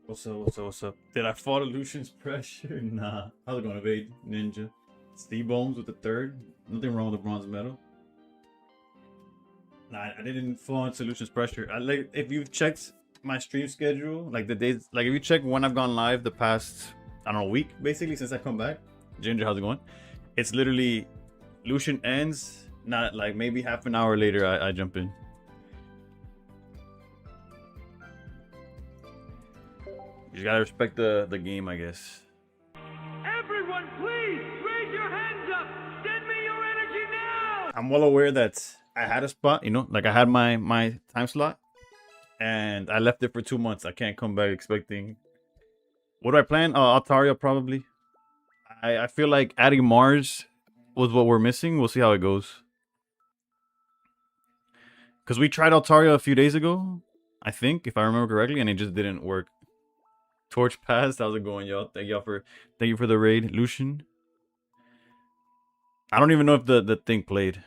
What's up? What's up? What's up? Did I fall to Lucian's pressure? Nah. How's it going, Evade Ninja? Steve Bones with the third. Nothing wrong with the bronze medal. Nah, I didn't fall into Lucian's pressure. I like if you checked my stream schedule, like the days, like if you check when I've gone live the past, I don't know, week basically since I come back. Ginger, how's it going? It's literally Lucian ends, not like maybe half an hour later I jump in. You just gotta respect the game, I guess. Everyone, please raise your hands up. Send me your energy now. I'm well aware that I had a spot, you know, like I had my time slot, and I left it for 2 months. I can't come back expecting. What do I plan? Altaria probably. I feel like adding Mars was what we're missing. We'll see how it goes. Because we tried Altaria a few days ago, I think, if I remember correctly, and it just didn't work. Torch passed. How's it going, y'all? Thank you for the raid, Lucian. I don't even know if the thing played,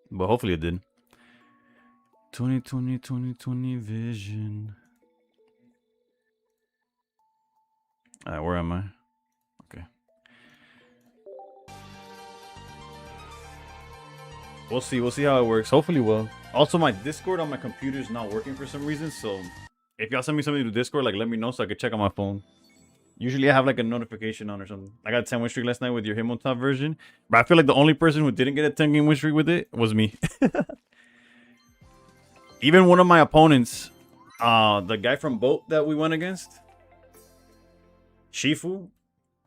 but hopefully it did. 2020 vision. Alright, where am I? Okay. We'll see how it works. Hopefully well. Also, my Discord on my computer is not working for some reason, so if y'all send me something to Discord, like let me know so I could check on my phone. Usually I have like a notification on or something. I got a 10 win streak last night with your Himotop version, but I feel like the only person who didn't get a 10 game win streak with it was me. Even one of my opponents, the guy from Boat that we went against, Shifu,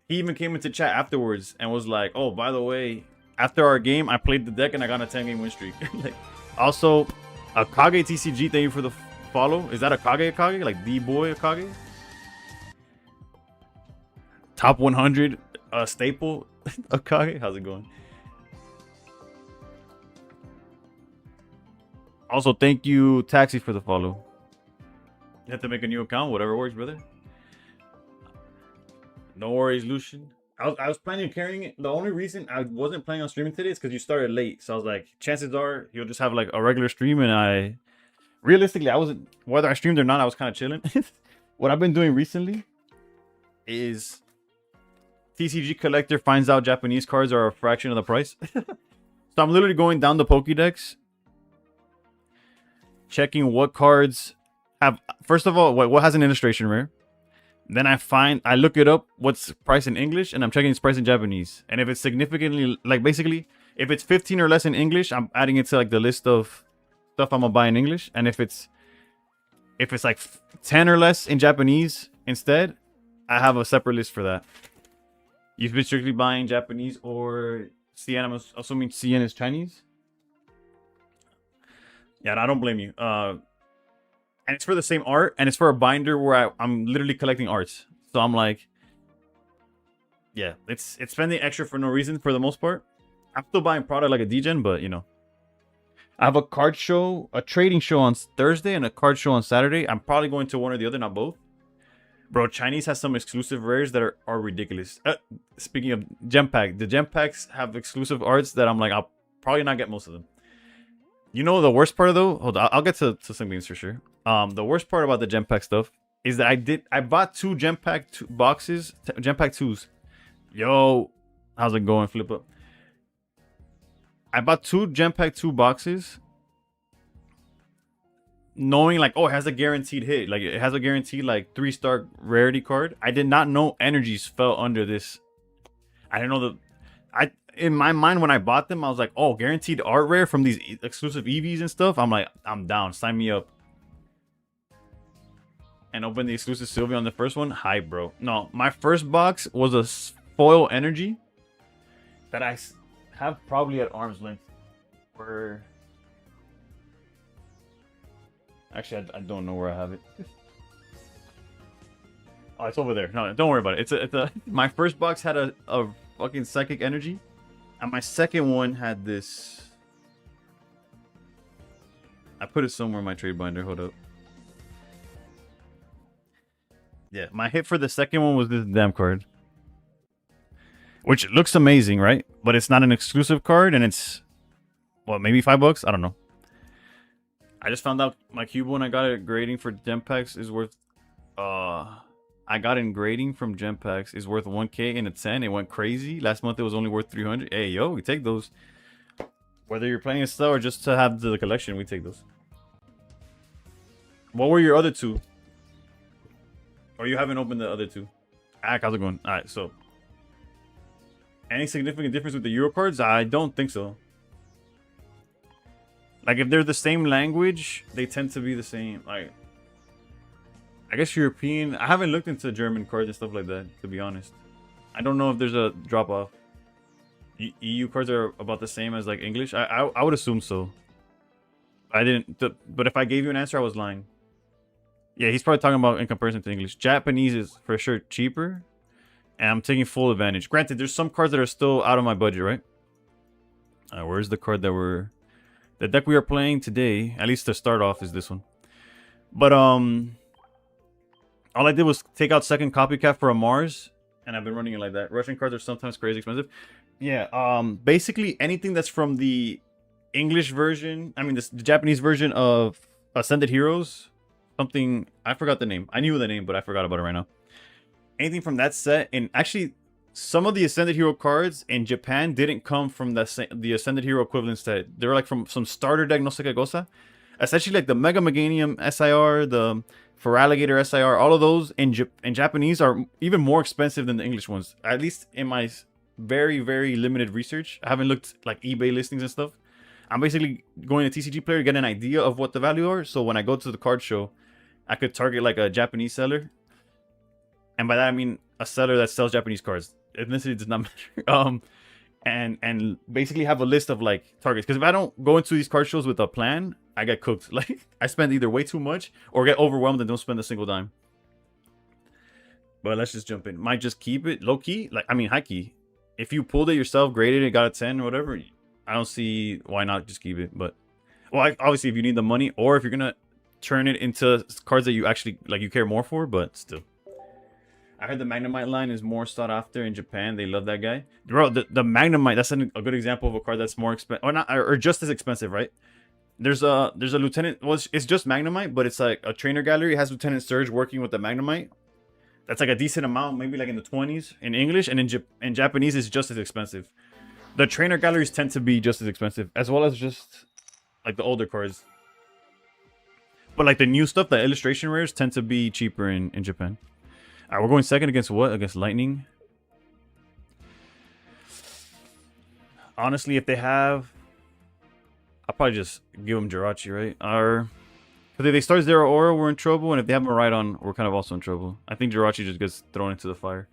he even came into chat afterwards and was like, oh, by the way, after our game, I played the deck and I got a 10 game win streak. Like, also, Akage TCG, thank you for the follow. Is that Akage? Like the boy Akage? Top 100 staple Akage. How's it going? Also, thank you, Taxi, for the follow. You have to make a new account. Whatever works, brother. No worries, Lucian. I was planning on carrying it. The only reason I wasn't planning on streaming today is because you started late. So I was like, chances are you'll just have like a regular stream. And realistically, I wasn't, whether I streamed or not, I was kind of chilling. What I've been doing recently is TCG collector finds out Japanese cards are a fraction of the price. So I'm literally going down the Pokédex, checking what cards have, first of all, what has an illustration rare. Then I look it up, what's price in English, and I'm checking its price in Japanese. And if it's significantly, like basically, if it's 15 or less in English, I'm adding it to like the list of stuff I'm gonna buy in English. And if it's like 10 or less in Japanese instead, I have a separate list for that. You've been strictly buying Japanese or CN, I'm assuming CN is Chinese. Yeah, I don't blame you. And it's for the same art, and it's for a binder where I'm literally collecting arts. So I'm like, yeah, it's spending extra for no reason for the most part. I'm still buying product like a DGen, but you know. I have a card show, a trading show on Thursday, and a card show on Saturday. I'm probably going to one or the other, not both. Bro, Chinese has some exclusive rares that are ridiculous. Speaking of gem pack, the gem packs have exclusive arts that I'm like, I'll probably not get most of them. You know the worst part though? Hold on, I'll get to some things for sure. The worst part about the gem pack stuff is that I bought 2 gem pack boxes, gem pack 2s. Yo, how's it going, Flip Up? I bought 2 gem pack 2 boxes, knowing like, oh, it has a guaranteed hit, like it has a guaranteed like 3-star rarity card. I did not know energies fell under this. I didn't know in my mind when I bought them, I was like, oh, guaranteed art rare from these exclusive EVs and stuff. I'm like, I'm down, sign me up. And open the exclusive Sylvia on the first one. Hi, bro. No, my first box was a foil energy that I have probably at arm's length. Where actually, I don't know where I have it. Oh, it's over there. No, don't worry about it. It's a my first box had a fucking psychic energy And my second one had this. I put it somewhere in my trade binder. Hold up. Yeah, my hit for the second one was this damn card. Which looks amazing, right? But it's not an exclusive card, and it's... What, maybe $5? I don't know. I just found out my cube one I got it grading for gem packs is worth... I got in grading from gem packs is worth 1k and a 10. It went crazy. Last month it was only worth 300. Hey, yo, we take those. Whether you're playing a style or just to have the collection, we take those. What were your other two? Or you haven't opened the other two? Ah, how's it going? Alright, so... Any significant difference with the Euro cards? I don't think so. Like, if they're the same language, they tend to be the same. Like, I guess European... I haven't looked into German cards and stuff like that, to be honest. I don't know if there's a drop-off. EU cards are about the same as, like, English? I would assume so. I didn't... But if I gave you an answer, I was lying. Yeah, he's probably talking about in comparison to English. Japanese is for sure cheaper. And I'm taking full advantage. Granted, there's some cards that are still out of my budget, right? Where's the card that we're... The deck we are playing today, at least to start off, is this one. But, all I did was take out second copycat for a Mars. And I've been running it like that. Russian cards are sometimes crazy expensive. Yeah, basically anything that's from the English version... I mean, the Japanese version of Ascended Heroes. Something... I forgot the name. I knew the name, but I forgot about it right now. Anything from that set, and actually some of the Ascended Hero cards in Japan didn't come from the Ascended Hero equivalent set. They were like from some starter deck, no sé qué cosa. Essentially like the Mega Meganium SIR, the Feraligatr SIR, all of those in Japanese are even more expensive than the English ones. At least in my very, very limited research. I haven't looked like eBay listings and stuff. I'm basically going to TCG Player to get an idea of what the value are. So when I go to the card show, I could target like a Japanese seller. And by that I mean a seller that sells Japanese cards. Ethnicity does not matter. And basically have a list of like targets. Because if I don't go into these card shows with a plan, I get cooked. Like I spend either way too much or get overwhelmed and don't spend a single dime. But let's just jump in. Might just keep it low key. Like I mean high key. If you pulled it yourself, graded it, got a 10 or whatever, I don't see why not just keep it. But well, obviously if you need the money or if you're gonna turn it into cards that you actually like you care more for, but still. I heard the Magnemite line is more sought after in Japan. They love that guy. Bro, the Magnemite, that's a good example of a card that's more expensive. Or not, or just as expensive, right? There's a Lieutenant... Well, it's just Magnemite, but it's like a trainer gallery. It has Lieutenant Surge working with the Magnemite. That's like a decent amount, maybe like in the 20s in English. And in Japanese, it's just as expensive. The trainer galleries tend to be just as expensive. As well as just like the older cards. But like the new stuff, the illustration rares tend to be cheaper in Japan. Alright, we're going second against what? Against Lightning. Honestly, if they have... I'll probably just give them Jirachi, right? Because if they start Zero Aura, we're in trouble. And if they have Maridon, we're kind of also in trouble. I think Jirachi just gets thrown into the fire.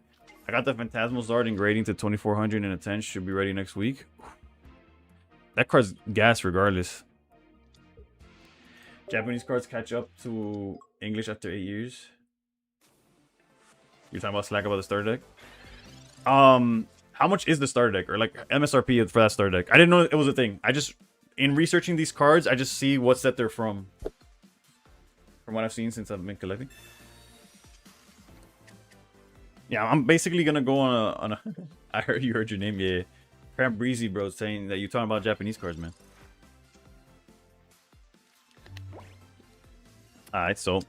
I got the Phantasmal Zard in grading to 2400 and a 10. Should be ready next week. That card's gas regardless. Japanese cards catch up to English after 8 years. You're talking about Slack about the starter deck? How much is the starter deck? Or like MSRP for that starter deck? I didn't know it was a thing. I just, in researching these cards, I just see what set they're from. From what I've seen since I've been collecting. Yeah, I'm basically gonna go on a I heard you heard your name, yeah. Cram Breezy, bro, saying that you're talking about Japanese cards, man. Alright, so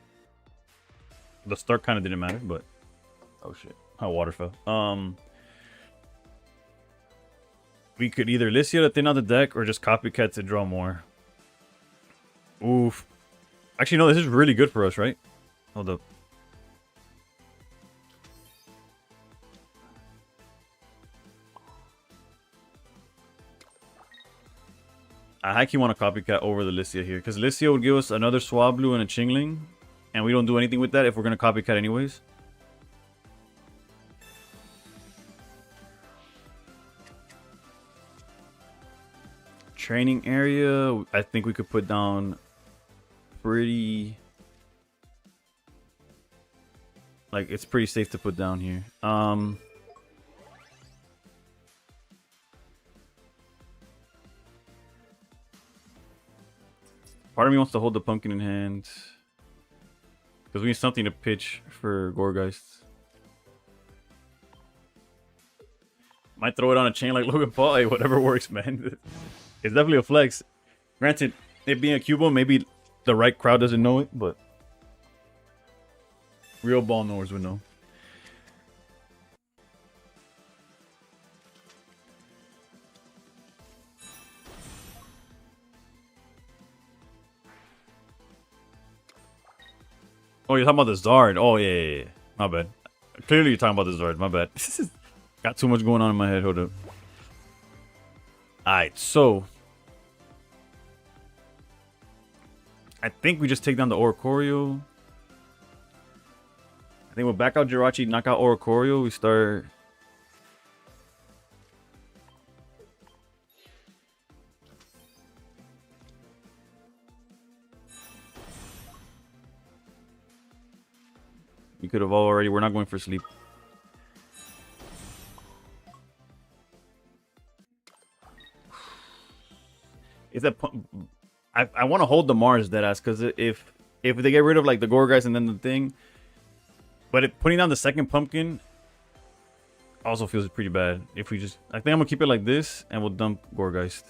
the start kind of didn't matter, but oh shit. How water fell. We could either Lissia to thin out the deck or just copycat to draw more. Oof. Actually, no, this is really good for us, right? Hold up. I actually want to copycat over the Lissia here. Because Lissia would give us another Swablu and a Chingling. And we don't do anything with that if we're going to copycat anyways. Training area, I think we could put down pretty... Like, it's pretty safe to put down here. Part of me wants to hold the pumpkin in hand. Because we need something to pitch for Gorgeist. Might throw it on a chain like Logan Paul. Hey, whatever works, man. It's definitely a flex. Granted, it being a Cubo, maybe the right crowd doesn't know it, but real ball knowers would know. Oh, you're talking about the Zard. Oh, yeah. My bad. Clearly you're talking about the Zard. My bad. Got too much going on in my head. Hold up. Alright, so I think we just take down the Oricorio. I think we'll back out Jirachi, knock out Oricorio. We start... We could have already... We're not going for sleep. Is that... I want to hold the Mars deadass, because if they get rid of like the Gorgeist and then the thing... But putting down the second pumpkin also feels pretty bad. If we just... I think I'm going to keep it like this, and we'll dump Gorgeist.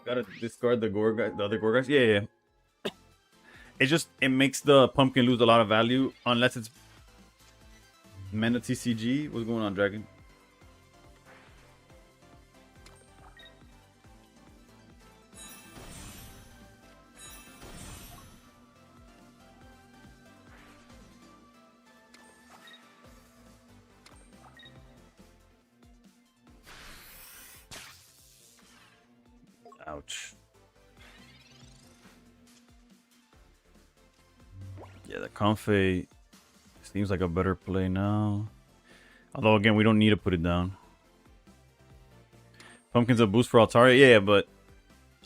Gotta discard the Gorgeist, the other Gorgeist. Yeah. It makes the pumpkin lose a lot of value unless it's Mana TCG. What's going on, Dragon? Ouch. Yeah, the Comfey seems like a better play now. Although, again, we don't need to put it down. Pumpkin's a boost for Altaria? Yeah, but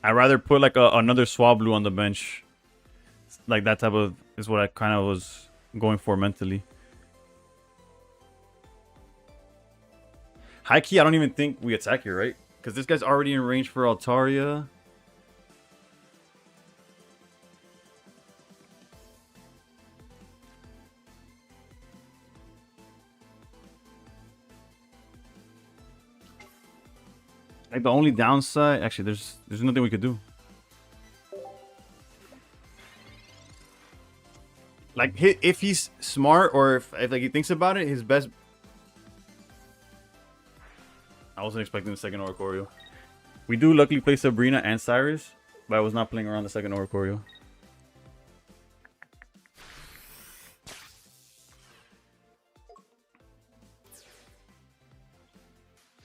I'd rather put like another Swablu on the bench. Like that type of... is what I kind of was going for mentally. High key, I don't even think we attack here, right? Because this guy's already in range for Altaria. Like the only downside, actually, there's nothing we could do. Like if he's smart or if like he thinks about it, his best. I wasn't expecting the second Oricorio. We do luckily play Sabrina and Cyrus, but I was not playing around the second Oricorio.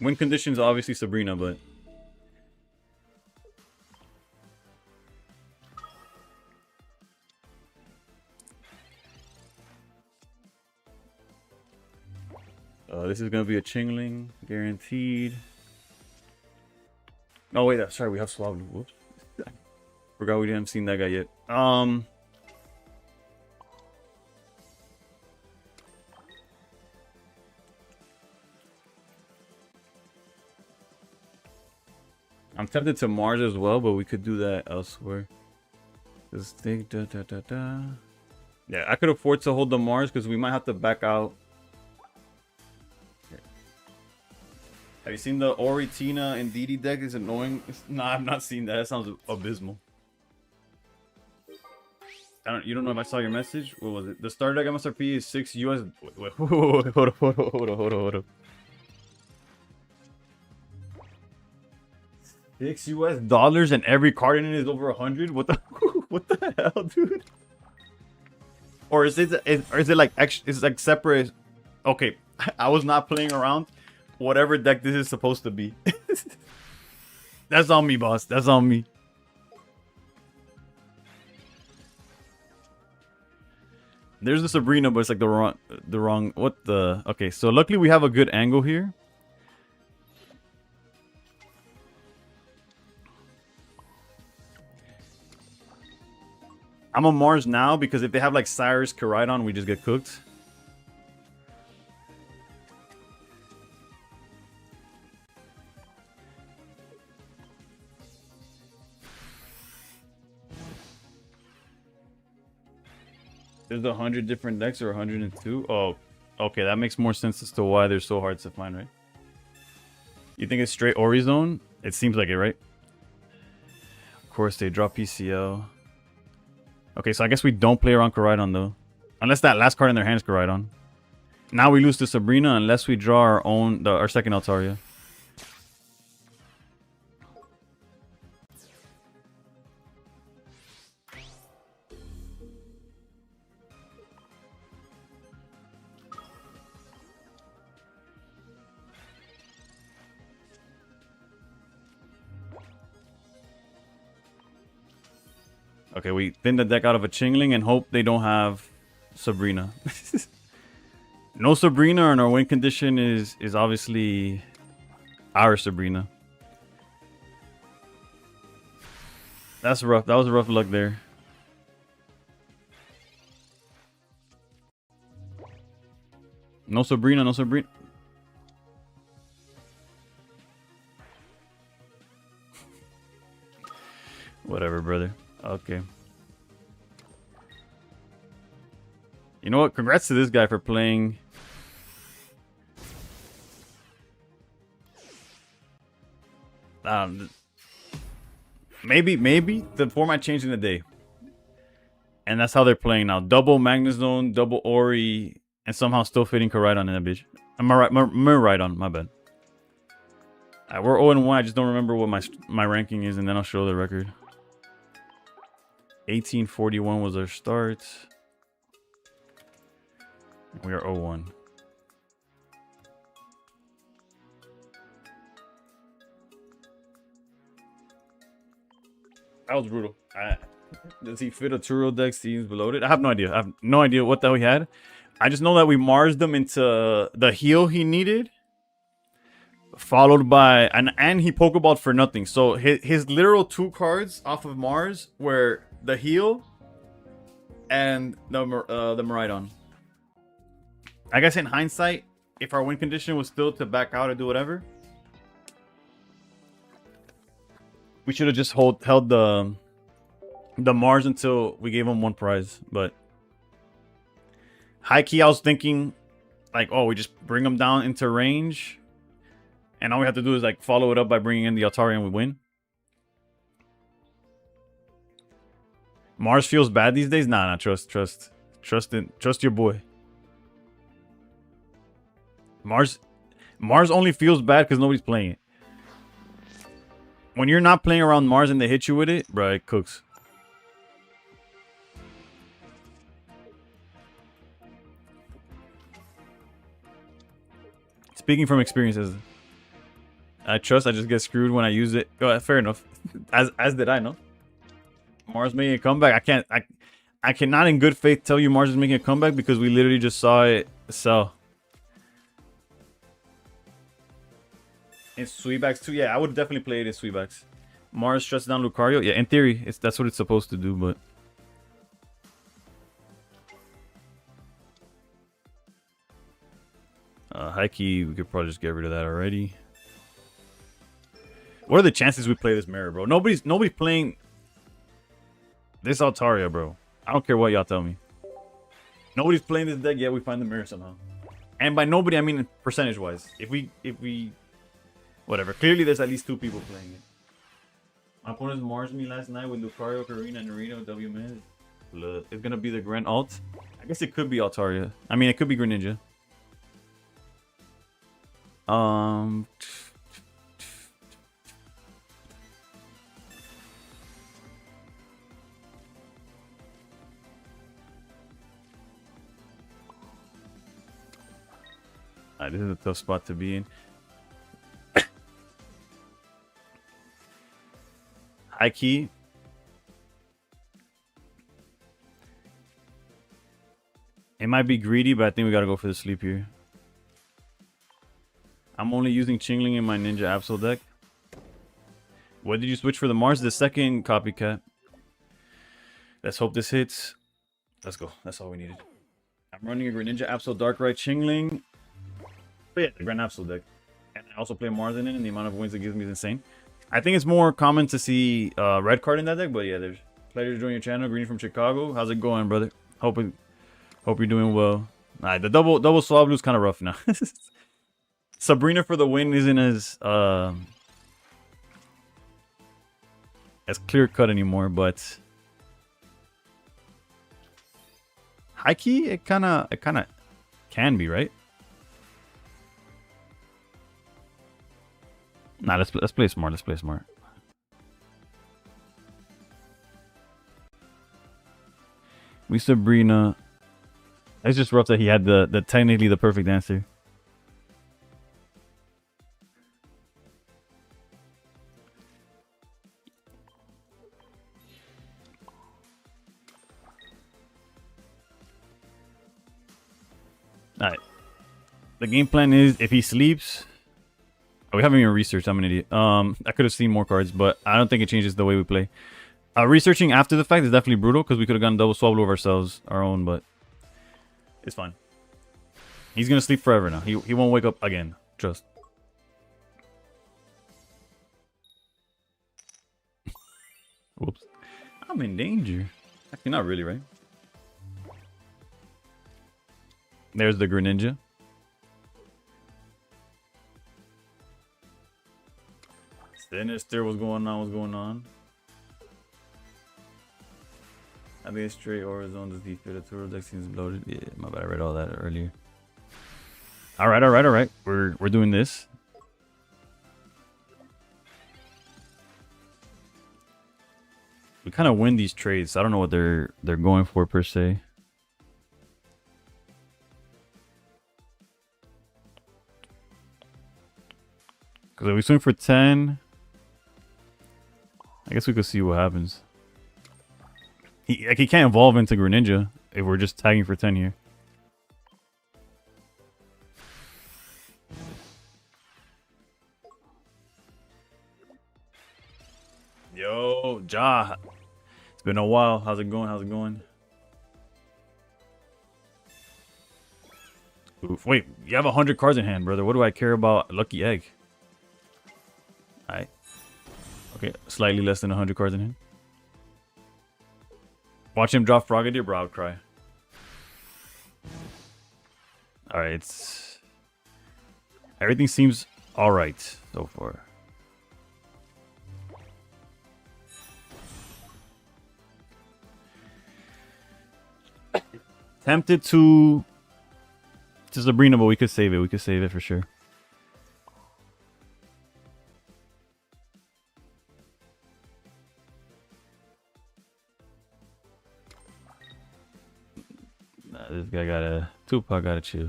Win conditions, obviously Sabrina, but this is gonna be a Chingling, guaranteed. Oh wait, sorry, we have Swablu. Whoops, forgot we didn't seen that guy yet. I'm tempted to Mars as well, but we could do that elsewhere. Just think, Yeah, I could afford to hold the Mars because we might have to back out. Here. Have you seen the Ori, Tina, and Didi deck? Is annoying. Nah, I've not seen that. That sounds abysmal. You don't know if I saw your message? What was it? The starter deck MSRP is 6 US. Wait, hold up. $6 and every card in it is over 100. What the what the hell, dude? Or is it like it's like separate? Okay, I was not playing around. Whatever deck this is supposed to be. That's on me, boss. That's on me. There's the Sabrina, but it's like the wrong. What the? Okay, so luckily we have a good angle here. I'm on Mars now because if they have like Cyrus, Koraidon, we just get cooked. There's 100 different decks or 102? Oh, okay, that makes more sense as to why they're so hard to find, right? You think it's straight Ori Zone? It seems like it, right? Of course, they drop PCL. Okay, so I guess we don't play around Koraidon, though. Unless that last card in their hand is Koraidon. Now we lose to Sabrina unless we draw our own, our second Altaria. Okay, we thin the deck out of a Chingling and hope they don't have Sabrina. No Sabrina, and our win condition is obviously our Sabrina. That's rough. That was rough luck there. No Sabrina, no Sabrina. Whatever, brother. Okay. You know what? Congrats to this guy for playing. Maybe the format changed in a day. And that's how they're playing now. Double Magnezone, double Ori, and somehow still fitting Koraidon in that bitch. Am I right? Miraidon, my bad. We're 0-1. I just don't remember what my ranking is, and then I'll show the record. 1841 was our start. We are 0-1. That was brutal. Does he fit a Turo deck? Seems below it. I have no idea. I have no idea what the hell he had. I just know that we Marsed him into the heal he needed. Followed by... And he Pokeballed for nothing. So his literal 2 cards off of Mars were the heal and the Miraidon. I guess in hindsight, if our win condition was still to back out or do whatever, we should have just held the Mars until we gave him 1 prize. But high key, I was thinking like, oh, we just bring him down into range, and all we have to do is like follow it up by bringing in the Altaria and we win. Mars feels bad these days. Nah, trust your boy. Mars only feels bad because nobody's playing it. When you're not playing around Mars and they hit you with it, bro, it cooks. Speaking from experiences, I just get screwed when I use it. Oh, fair enough. As did I, no? Mars making a comeback. I cannot in good faith tell you Mars is making a comeback because we literally just saw it sell. In Sweetbacks too? Yeah, I would definitely play it in Sweetbacks. Mars shuts down Lucario? Yeah, in theory, that's what it's supposed to do, but... high key, we could probably just get rid of that already. What are the chances we play this mirror, bro? Nobody's playing this Altaria, bro. I don't care what y'all tell me. Nobody's playing this deck yet. We find the mirror somehow. And by nobody, I mean percentage-wise. If we... Whatever. Clearly, there's at least 2 people playing it. My opponents Mars me last night with Lucario, Karina, and Naruto, W-Man. It's gonna be the Grand Alt. I guess it could be Altaria. I mean, it could be Greninja. This is a tough spot to be in. High key. It might be greedy, but I think we gotta go for the sleep here. I'm only using Chingling in my Ninja Absol deck. What did you switch for the Mars? The second copycat. Let's hope this hits. Let's go. That's all we needed. I'm running a Greninja Absol Darkrai Chingling. But yeah, the Grand Absol deck. And I also play Mars in it, and the amount of wins it gives me is insane. I think it's more common to see red card in that deck, but yeah, there's pleasure to join your channel. Green from Chicago. How's it going, brother? Hope you're doing well. Alright, the double Swablu is kind of rough now. Sabrina for the win isn't as clear cut anymore, but high key it kind of can be, right? Nah, let's play smart. Let's play smart. We Sabrina. It's just rough that he had the technically the perfect answer. Alright. The game plan is if he sleeps. Oh, we haven't even researched. I'm an idiot. I could have seen more cards, but I don't think it changes the way we play. Researching after the fact is definitely brutal because we could have gotten double Swablu of ourselves, our own, but it's fine. He's gonna sleep forever now. He won't wake up again. Trust. Whoops. I'm in danger. Actually, not really, right? There's the Greninja. Sinister, what's going on? What's going on? I think it's straight Horizon does the Turtle deck seems bloated. Yeah, my bad. I read all that earlier. Alright. We're doing this. We kind of win these trades. I don't know what they're going for per se. Because if we swing for 10, I guess we could see what happens. He can't evolve into Greninja if we're just tagging for 10 here. Yo, Ja. It's been a while. How's it going? How's it going? Oof. Wait, you have 100 cards in hand, brother. What do I care about Lucky Egg? Alright. Okay, slightly less than 100 cards in hand. Watch him drop Frogadier, bro, I would cry. Alright, it's... Everything seems alright so far. Tempted to Sabrina, but we could save it. We could save it for sure. Nah, this guy gotta... Tupac gotta chill.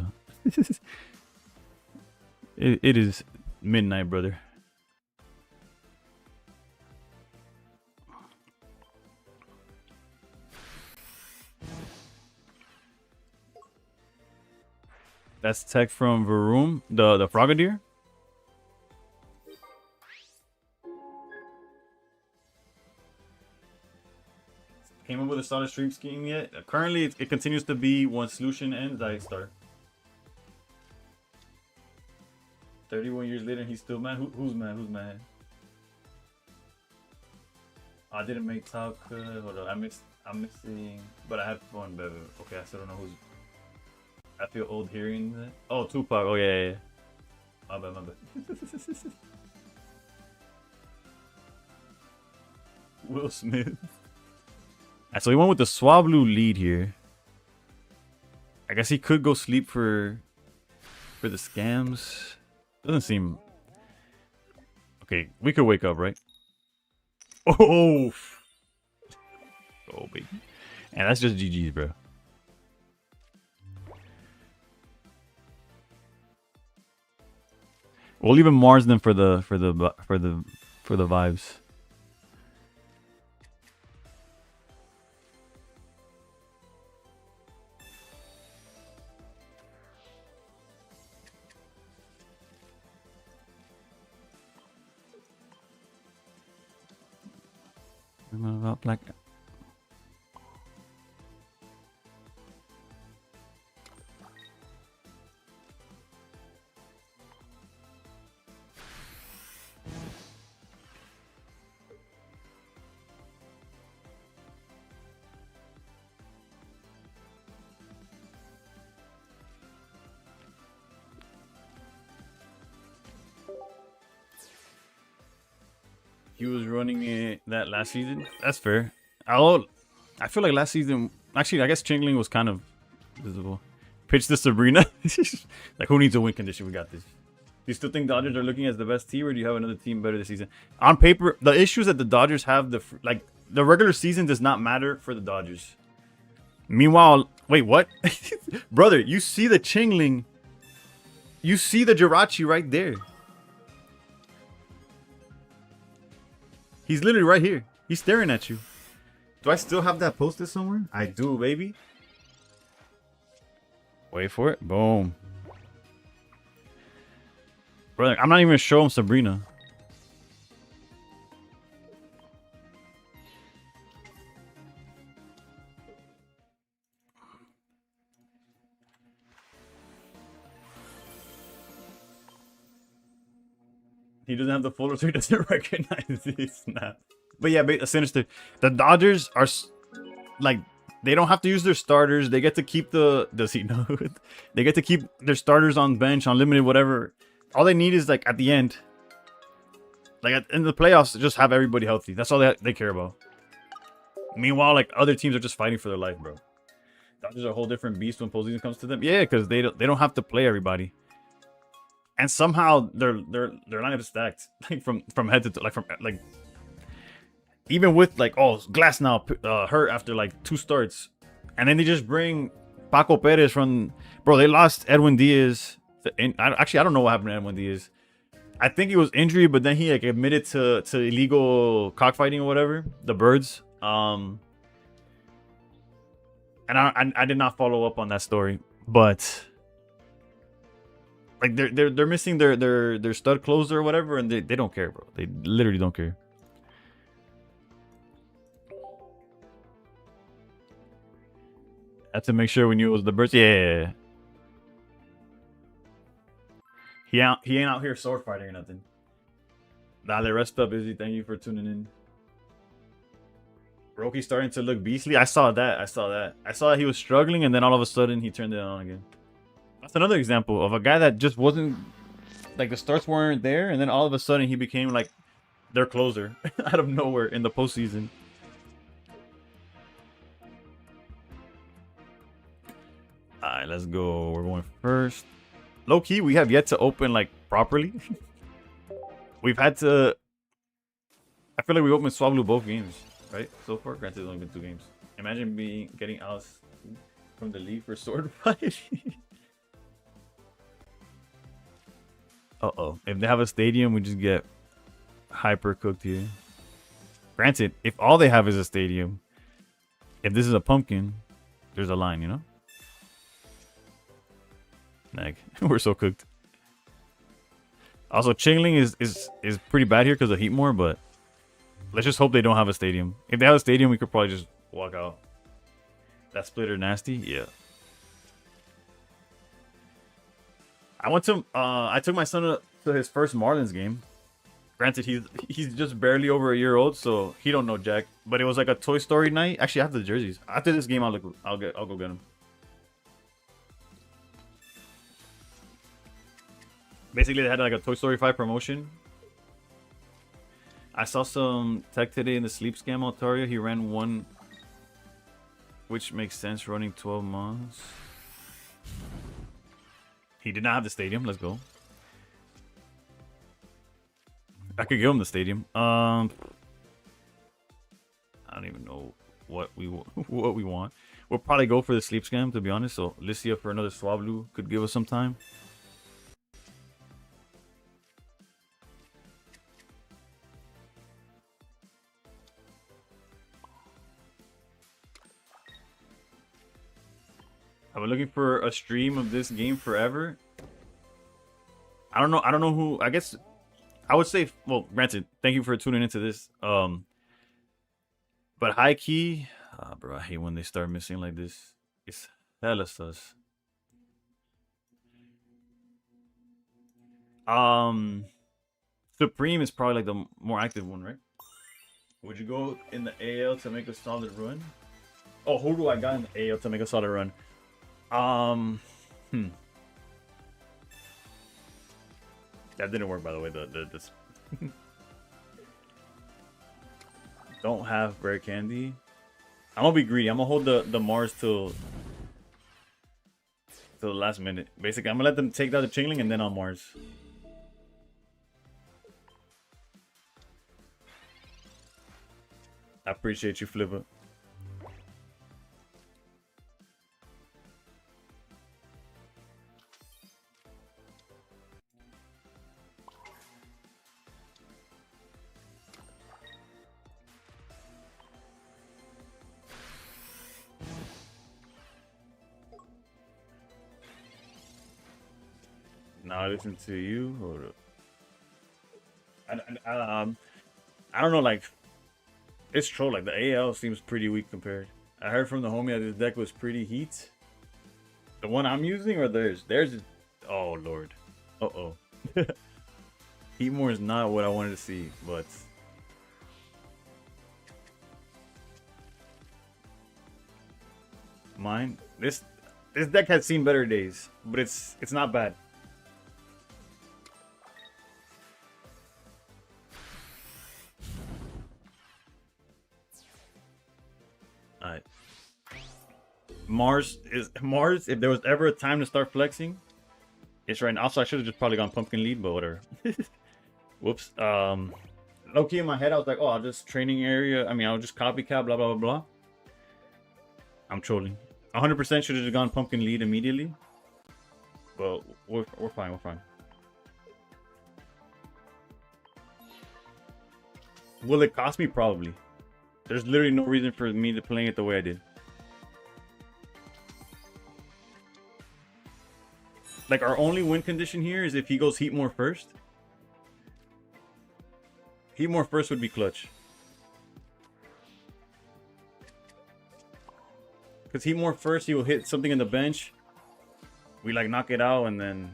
It is midnight, brother. That's tech from Varoom, the Frogadier. Came up with a solid stream scheme yet? Currently, it continues to be one solution ends, I start. 31 years later, and he's still mad. Who's mad? Who's mad? I didn't make talk. Hold on, I'm missing, but I had fun. But okay, I still don't know who's. I feel old hearing that. Oh, Tupac. Oh yeah. My bad. Will Smith. So he went with the Swablu lead here. I guess he could go sleep for the scams. Doesn't seem... Okay, we could wake up, right? Oh! Oh, baby. And that's just GG's, bro. We'll leave him Mars then for the vibes. About black. He was running it that last season. That's fair. I feel like last season. Actually, I guess Chingling was kind of visible. Pitch to Sabrina. Like, who needs a win condition? We got this. Do you still think Dodgers are looking as the best team, or do you have another team better this season? On paper, the issues that the Dodgers have, the regular season does not matter for the Dodgers. Meanwhile, wait, what? Brother, you see the Chingling. You see the Jirachi right there. He's literally right here. He's staring at you. Do I still have that posted somewhere? I do, baby. Wait for it. Boom. Brother, I'm not even showing Sabrina. He doesn't have the folder, so he doesn't recognize this snap. But yeah, Sinister. The Dodgers are like, they don't have to use their starters. They get to keep the. Does he know? They get to keep their starters on bench, on limited, whatever. All they need is, like, at the end, like in the playoffs, just have everybody healthy. That's all they care about. Meanwhile, like, other teams are just fighting for their life, bro. Dodgers are a whole different beast when postseason comes to them. Yeah, because they don't have to play everybody. And somehow their lineup is stacked, like from head to toe, like even with, like, Glass now hurt after like 2 starts, and then they just bring Paco Perez from, bro. They lost Edwin Diaz. Actually, I don't know what happened to Edwin Diaz. I think it was injury, but then he, like, admitted to illegal cockfighting or whatever. The Birds. And I did not follow up on that story, but. Like, they're missing their stud closer or whatever, and they don't care, bro. They literally don't care. Had to make sure we knew it was the Birds. Yeah. He ain't out here sword fighting or nothing. Nah, they rest up, Izzy. Thank you for tuning in. Roki's starting to look beastly. I saw that. I saw that he was struggling, and then all of a sudden he turned it on again. That's another example of a guy that just wasn't, like, the starts weren't there, and then all of a sudden he became, like, their closer out of nowhere in the postseason. Alright, let's go. We're going first. Low key, we have yet to open, like, properly. We've had to. I feel like we opened Swablu both games, right? So far, granted, it's only been 2 games. Imagine getting Alice from the league for sword fight. Uh-oh. If they have a stadium, we just get hyper cooked here. Granted, if all they have is a stadium, if this is a pumpkin, there's a line, you know? Nag. We're so cooked. Also, Chingling is pretty bad here because of Heatmore, but let's just hope they don't have a stadium. If they have a stadium, we could probably just walk out. That splitter nasty? Yeah. I took my son to his first Marlins game. Granted, he's just barely over a year old, so he don't know jack. But it was like a Toy Story night. Actually, I have the jerseys. After this game, I'll go get them. Basically, they had like a Toy Story 5 promotion. I saw some tech today in the sleep scam Altaria. He ran 1, which makes sense, running 12 months. He did not have the stadium. Let's go. I could give him the stadium. I don't even know what we want. We'll probably go for the sleep scam, to be honest. So Lycia for another Swablu could give us some time. I've been looking for a stream of this game forever. I don't know who. I guess I would say, well, granted, thank you for tuning into this. But high key, bro, I hate when they start missing like this. It's hella sus. Supreme is probably like the more active one, right? Would you go in the AL to make a solid run? Oh, who do I got in the AL to make a solid run? That didn't work, by the way. This Don't have rare candy. I'm gonna be greedy. I'm gonna hold the Mars till the last minute. Basically, I'm gonna let them take down the Chingling and then on Mars. I appreciate you, Flipper. Now I listen to you. Hold up. I don't know, like, it's troll. Like, the AL seems pretty weak compared. I heard from the homie that this deck was pretty heat. The one I'm using or theirs? Theirs is... Oh, Lord. Uh-oh. Heatmore is not what I wanted to see, but... Mine? This deck has seen better days, but it's not bad. Alright. Mars, if there was ever a time to start flexing, it's right now. Also, I should have just probably gone pumpkin lead, but whatever. Whoops. Low key in my head, I was like, oh, I'll just training area. I mean, I'll just copycat, blah, blah, blah, blah. I'm trolling. 100% should have just gone pumpkin lead immediately. But we're fine, we're fine. Will it cost me? Probably. There's literally no reason for me to playing it the way I did. Like, our only win condition here is if he goes Heatmore first. Heatmore first would be clutch. Because Heatmore first, he will hit something in the bench. We, like, knock it out, and then...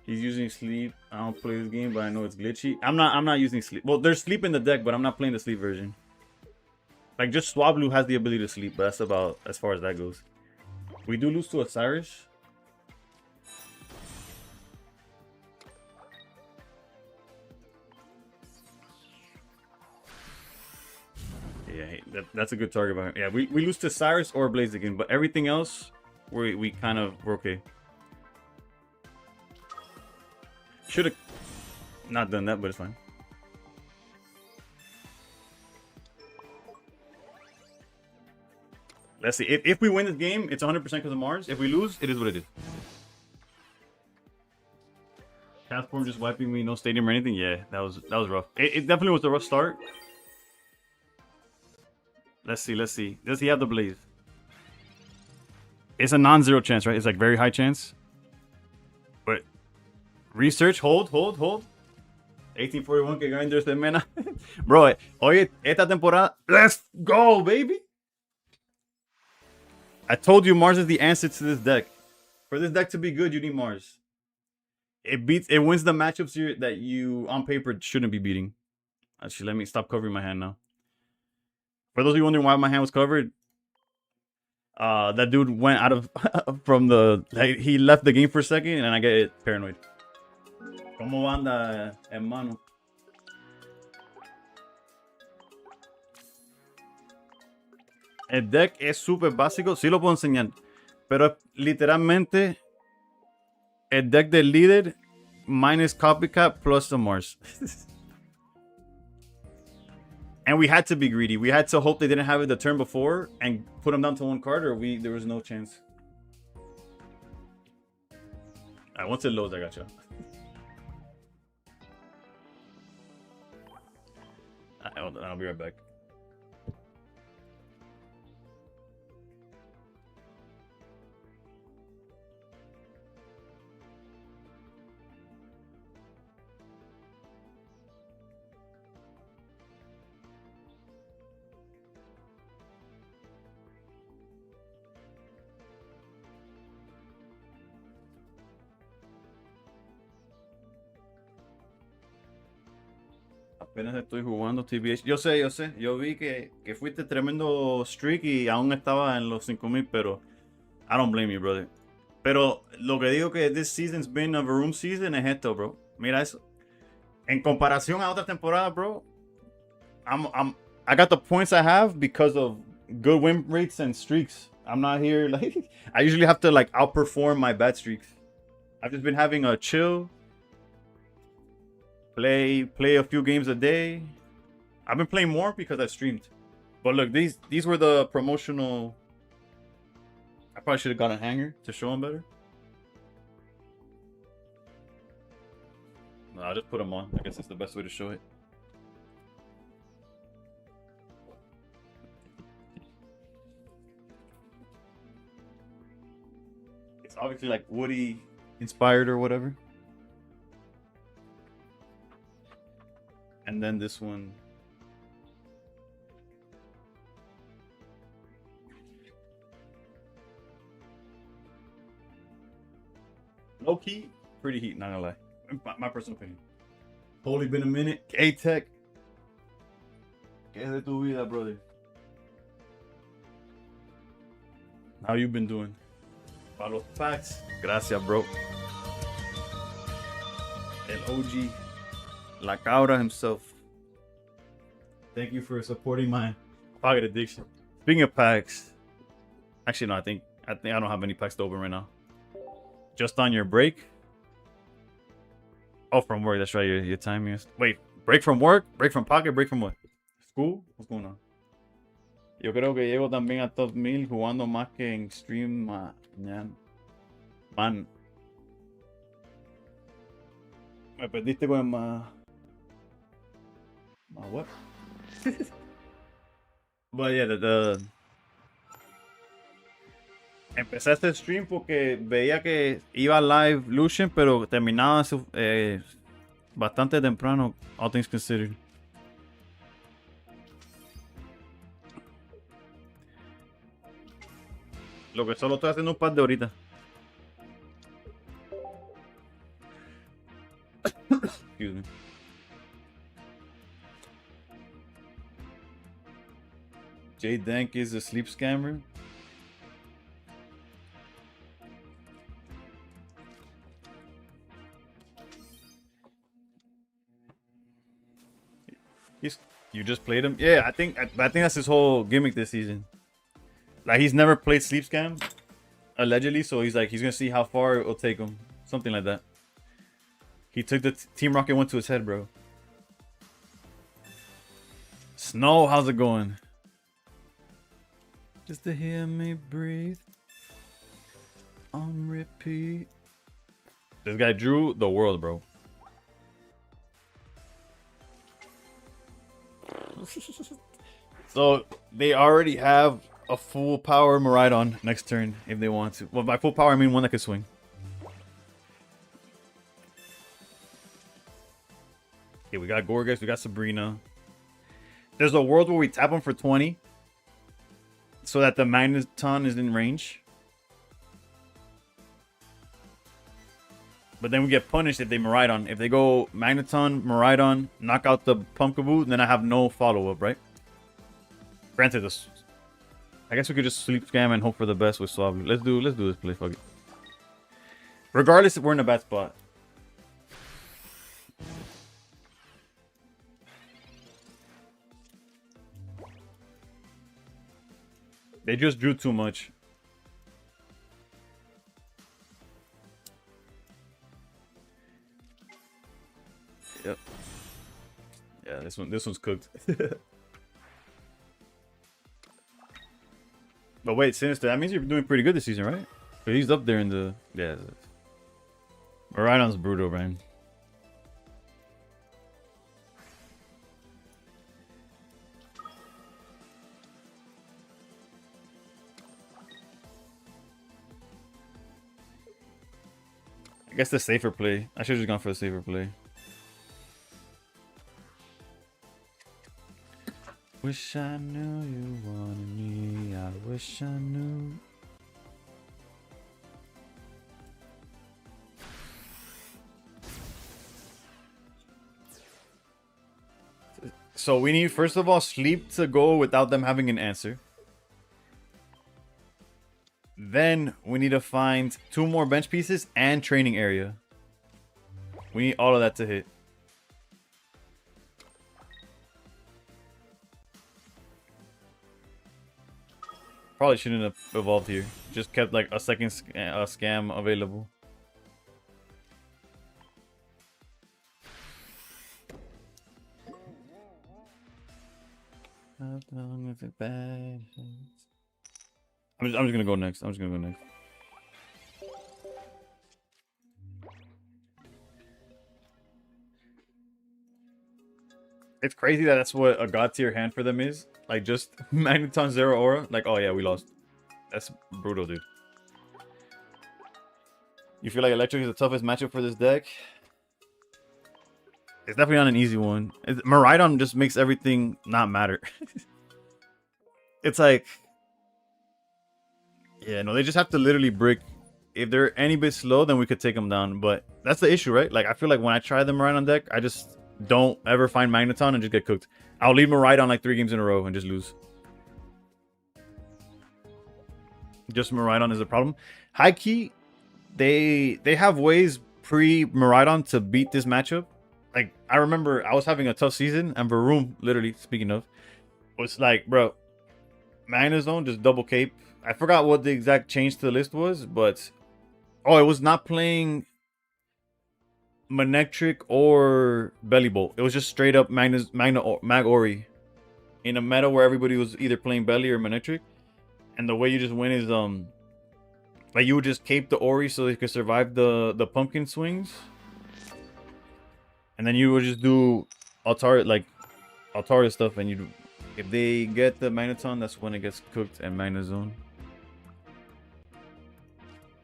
He's using sleep. I don't play this game, but I know it's glitchy. I'm not using sleep. Well, there's sleep in the deck, but I'm not playing the sleep version. Like, just Swablu has the ability to sleep, but that's about as far as that goes. We do lose to Osiris. Yeah, that's a good target. By him. Yeah, we lose to Cyrus or Blaziken, but everything else, we're okay. Should have not done that, but it's fine. Let's see. If we win this game, it's 100% because of Mars. If we lose, it is what it is. Castform just wiping me, no stadium or anything. Yeah, that was rough. It definitely was a rough start. Let's see. Does he have the Blaze? It's a non-zero chance, right? It's like very high chance. But research, hold. 1841 que grinders de mena. Bro, oye, esta temporada, let's go, baby. I told you Mars is the answer to this deck. For this deck to be good, you need Mars. It wins the matchups that you on paper shouldn't be beating. Actually, let me stop covering my hand now. For those of you wondering why my hand was covered, that dude went out of from the he left the game for a second and I get paranoid. ¿Cómo anda, hermano? El deck es súper básico, sí lo puedo enseñar, pero literalmente el deck del líder minus Copycat plus the Mars. And we had to be greedy. We had to hope they didn't have it the turn before and put them down to one card, or there was no chance. Alright, once it loads, I got you. I'll be right back. Apenas estoy jugando TBH. Yo sé. Yo vi que fuiste tremendo streak y aún estaba en los 5000, pero I don't blame you, brother. Pero lo que digo que this season's been a room season es esto, bro. Mira eso. En comparación a otras temporadas, bro, I got the points I have because of good win rates and streaks. I'm not here like I usually have to like outperform my bad streaks. I've just been having a chill, play a few games a day. I've been playing more because I streamed. But look, these were the promotional. I probably should have got a hanger to show them better. No, I'll just put them on. I guess that's the best way to show it. It's obviously like Woody inspired or whatever. And then this one. Low key, pretty heat, not gonna lie. My personal opinion. Totally been a minute. A-Tech. ¿Qué es de tu vida, brother? How you been doing? Para los packs. Gracias, bro. El OG. La Cabra himself. Thank you for supporting my pocket addiction. Speaking of packs. Actually, no, I think I don't have any packs to open right now. Just on your break. Oh, from work. That's right. Your time is. Wait, break from work, break from pocket, break from what? School? What's going on? Yo creo que llego también a top 1000 jugando más que en stream mañana. Man. Me perdiste con más. What? But yeah, empecé este stream porque veía que iba live Lucian, pero terminaba bastante temprano, all things considered. Lo que solo estoy haciendo un par de horitas. Excuse me. Jay Dank is a sleep scammer. You just played him? Yeah, I think that's his whole gimmick this season. Like he's never played Sleep Scam, allegedly, so he's gonna see how far it'll take him. Something like that. He took the Team Rocket one to his head, bro. Snow, how's it going? Just to hear me breathe on repeat. This guy drew the world, bro. So they already have a full power Miraidon next turn if they want to. Well, by full power I mean one that can swing. Okay, we got Gorgas, we got Sabrina. There's a world where we tap them for 20 so that the Magneton is in range. But then we get punished if they Miraidon. If they go Magneton, Miraidon, knock out the Pumpkaboo, then I have no follow-up, right? Granted, this, I guess we could just sleep scam and hope for the best with Swablu. Let's do this play, fuck it. Regardless if we're in a bad spot. They just drew too much. Yep. Yeah, this one's cooked. But wait, Sinister, that means you're doing pretty good this season, right? But he's up there in the... Yeah. Miraidon's brutal, man. I guess the safer play. I should have just gone for the safer play. Wish I knew you wanted me. I wish I knew. So we need, first of all, sleep to go without them having an answer. Then we need to find 2 more bench pieces and training area. We need all of that to hit. Probably shouldn't have evolved here. Just kept like a second scam available. How long is it bad? I'm just gonna go next. I'm just gonna go next. It's crazy that that's what a god tier hand for them is. Like just Magneton Zero Aura. Like, oh yeah, we lost. That's brutal, dude. You feel like Electric is the toughest matchup for this deck? It's definitely not an easy one. Miraidon just makes everything not matter. It's like... Yeah, no, they just have to literally brick. If they're any bit slow, then we could take them down. But that's the issue, right? Like, I feel like when I try the Miraidon deck, I just don't ever find Magneton and just get cooked. I'll leave Miraidon like 3 games in a row and just lose. Just Miraidon is a problem. High key, they have ways pre-Miraidon to beat this matchup. Like, I remember I was having a tough season, and Varoom, literally, speaking of, was like, bro, Magnezone, just double cape. I forgot what the exact change to the list was, but... Oh, it was not playing Manectric or Belly Bolt. It was just straight up Mag Ori. In a meta where everybody was either playing Belly or Manectric. And the way you just win is, like, you would just cape the Ori so they could survive the pumpkin swings. And then you would just do Altaria stuff, and you, if they get the Magneton, that's when it gets cooked and Magnezone.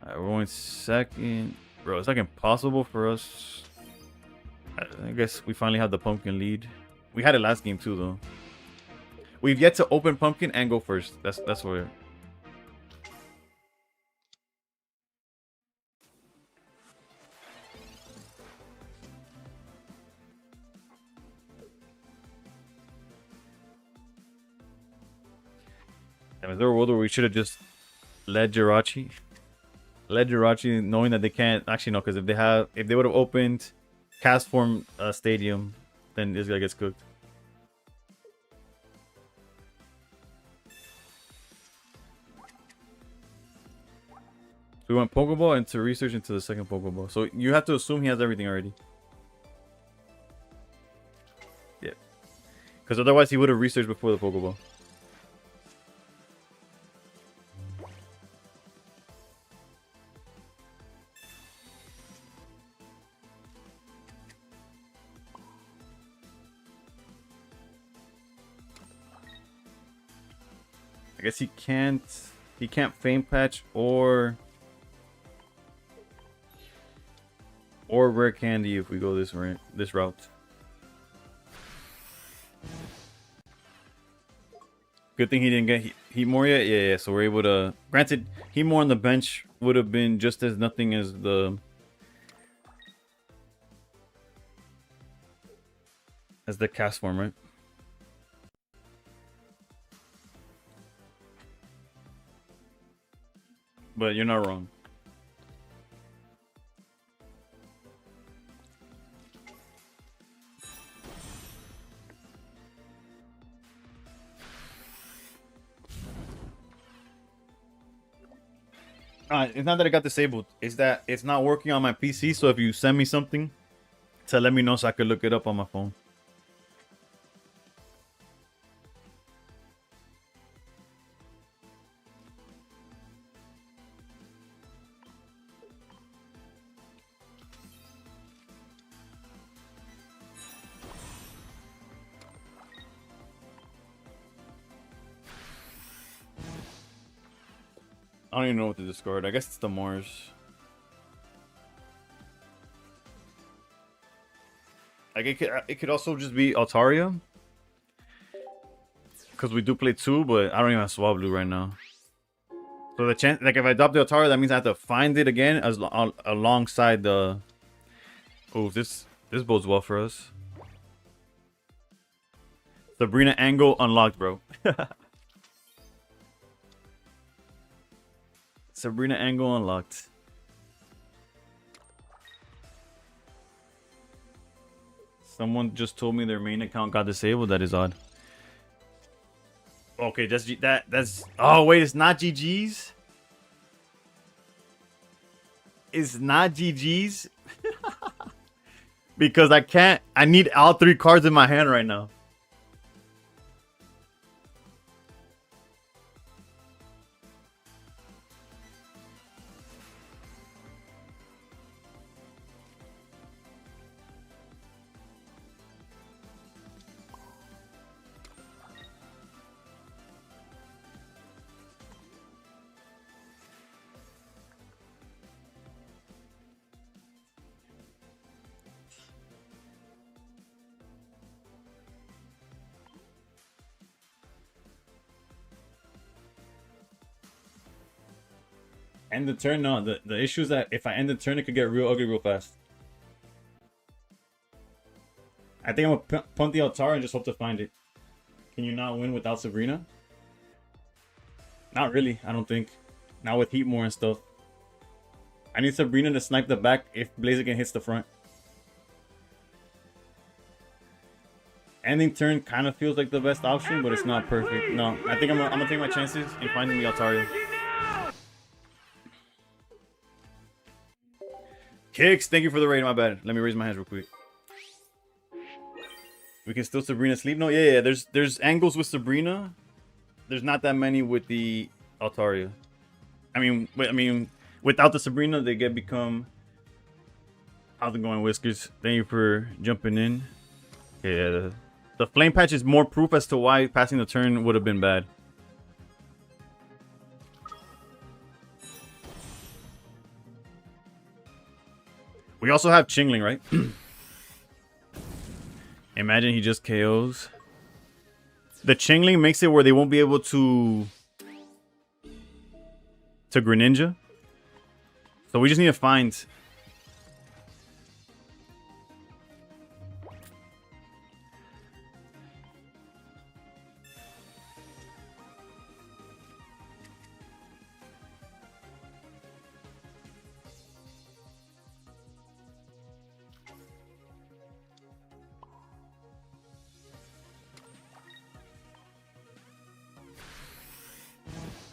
Alright, we're going second. Bro, it's like impossible for us. I guess we finally have the pumpkin lead. We had it last game too, though. We've yet to open pumpkin and go first. That's where. Is there a world where we should have just led Jirachi? Led Jirachi knowing that they can't... Actually, no, because if they would have opened Cast Form Stadium, then this guy gets cooked. So we went Pokeball into research into the second Pokeball. So you have to assume he has everything already. Yeah. Because otherwise he would have researched before the Pokeball. I guess he can't Fame Patch or Rare Candy if we go this route. Good thing he didn't get Heatmore yet. Yeah. So we're able to. Granted, Heatmore on the bench would have been just as nothing as the cast form, right? But you're not wrong. It's not that it got disabled. It's that it's not working on my PC. So if you send me something, to let me know so I could look it up on my phone. I don't even know what to discard. I guess it's the Mars. Like it could also just be Altaria. Because we do play 2, but I don't even have Swablu right now. So the chance, like if I adopt the Altaria, that means I have to find it again as alongside the. Oh, this bodes well for us. Sabrina Angle unlocked, bro. Sabrina angle unlocked. Someone just told me their main account got disabled. That is odd. Okay, that's. Oh wait, it's not GG's. It's not GG's because I can't. I need all 3 cards in my hand right now. End the turn? No, the issue is that if I end the turn, it could get real ugly real fast. I think I'm gonna punt the Altaria and just hope to find it. Can you not win without Sabrina? Not really, I don't think. Not with Heatmore and stuff. I need Sabrina to snipe the back if Blaziken hits the front. Ending turn kind of feels like the best option, but it's not perfect. No, I think I'm gonna take my chances in finding the Altaria. Kicks, thank you for the raid. My bad. Let me raise my hands real quick. We can still Sabrina sleep. No, yeah. There's angles with Sabrina. There's not that many with the Altaria. I mean, without the Sabrina, they become. How's it going, Whiskers? Thank you for jumping in. Yeah, the flame patch is more proof as to why passing the turn would have been bad. We also have Chingling, right? Imagine he just KOs. The Chingling makes it where they won't be able to Greninja. So we just need to find.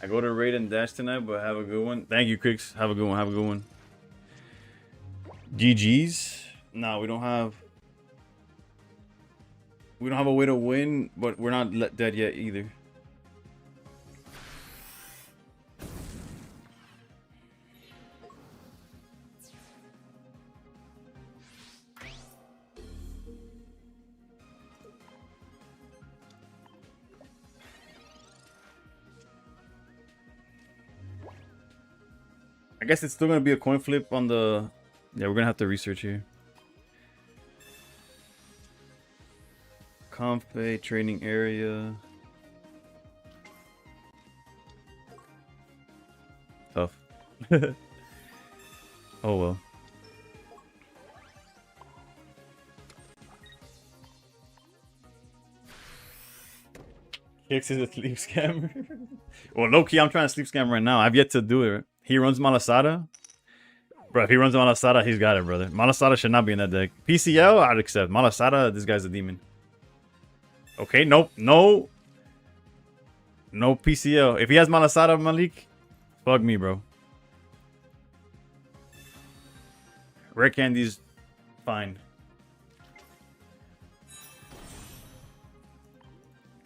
I go to raid and dash tonight, but have a good one. Thank you, Cricks. Have a good one. Have a good one. GG's. No, we don't have a way to win, but we're not dead yet either. I guess it's still gonna be a coin flip on the. Yeah, we're gonna have to research here. Comfy training area. Tough. Oh well. Kicks is a sleep scammer. Well, low key, I'm trying to sleep scam right now. I've yet to do it. He runs Malasada. Bro, if he runs Malasada, he's got it, brother. Malasada should not be in that deck. PCL, I'd accept. Malasada, this guy's a demon. Okay, nope. No PCL. If he has Malasada, Malik, fuck me, bro. Rare Candy's fine.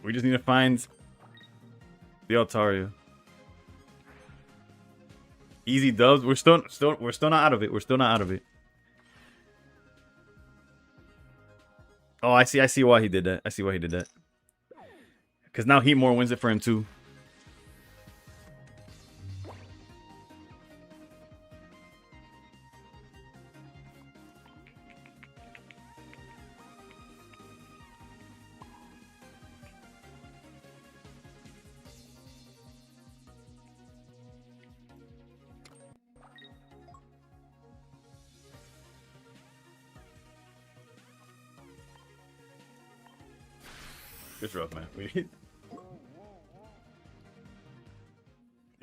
We just need to find the Altaria. Easy dubs. We're still not out of it. We're still not out of it. Oh, I see why he did that. I see why he did that. Because now Heatmore wins it for him too. It's rough, man.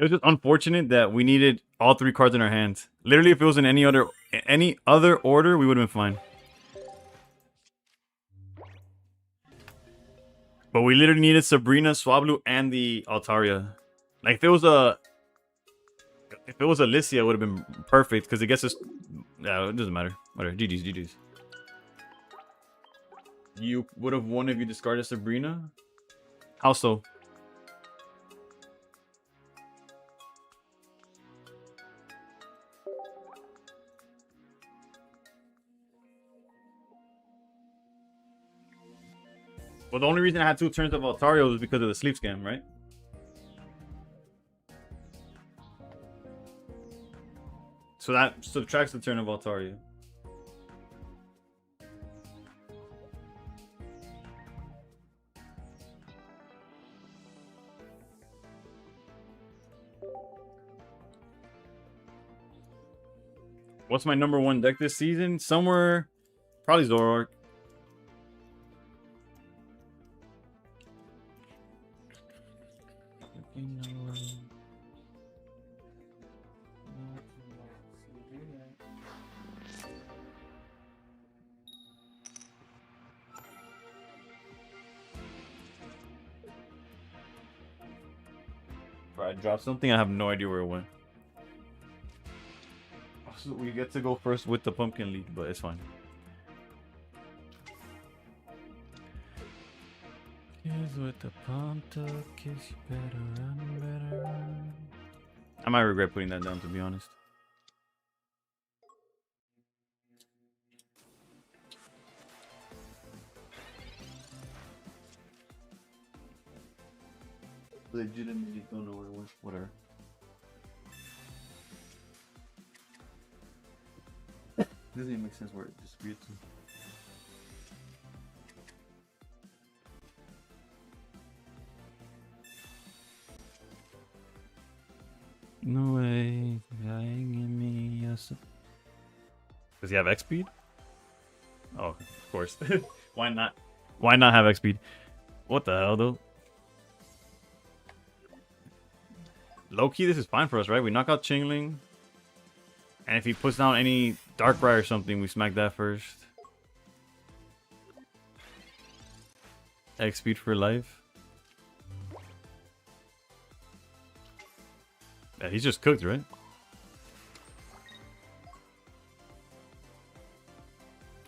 It was just unfortunate that we needed all 3 cards in our hands. Literally, if it was in any other order, we would have been fine. But we literally needed Sabrina, Swablu, and the Altaria. Like if it was a Lissia, it would have been perfect because it gets us. Yeah, it doesn't matter. Whatever. GG's, GG's. You would have won if you discarded Sabrina. How so? Well, the only reason I had 2 turns of Altaria was because of the sleep scam, right? So that subtracts the turn of Altaria. What's my number 1 deck this season? Somewhere, probably Zoroark. I dropped something. I have no idea where it went. So we get to go first with the pumpkin lead, but it's fine. Kids with the pumped up kiss, you better run. I might regret putting that down, to be honest. Legitimately don't know where it went. Whatever. Doesn't even make sense where it disappeared to. No way. Does he have X speed? Oh, of course. Why not? Why not have X speed? What the hell, though? Low key, this is fine for us, right? We knock out Chingling. And if he puts down any Darkrai or something, we smack that first. X speed for life. Yeah, he's just cooked, right?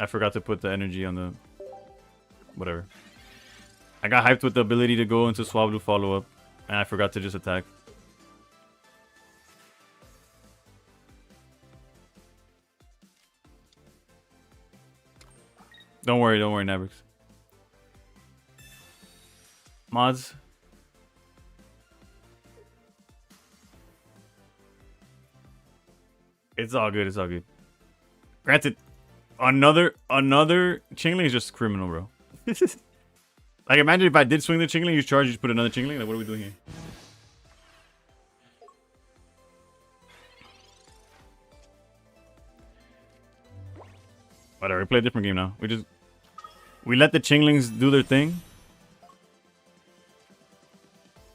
I forgot to put the energy on the... Whatever. I got hyped with the ability to go into Swablu follow-up. And I forgot to just attack. Don't worry, Nabrix. Mods. It's all good, it's all good. Granted, another Chingling is just criminal, bro. Like, imagine if I did swing the Chingling, you charge, you just put another Chingling. Like, what are we doing here? Whatever, we play a different game now. We let the Chinglings do their thing.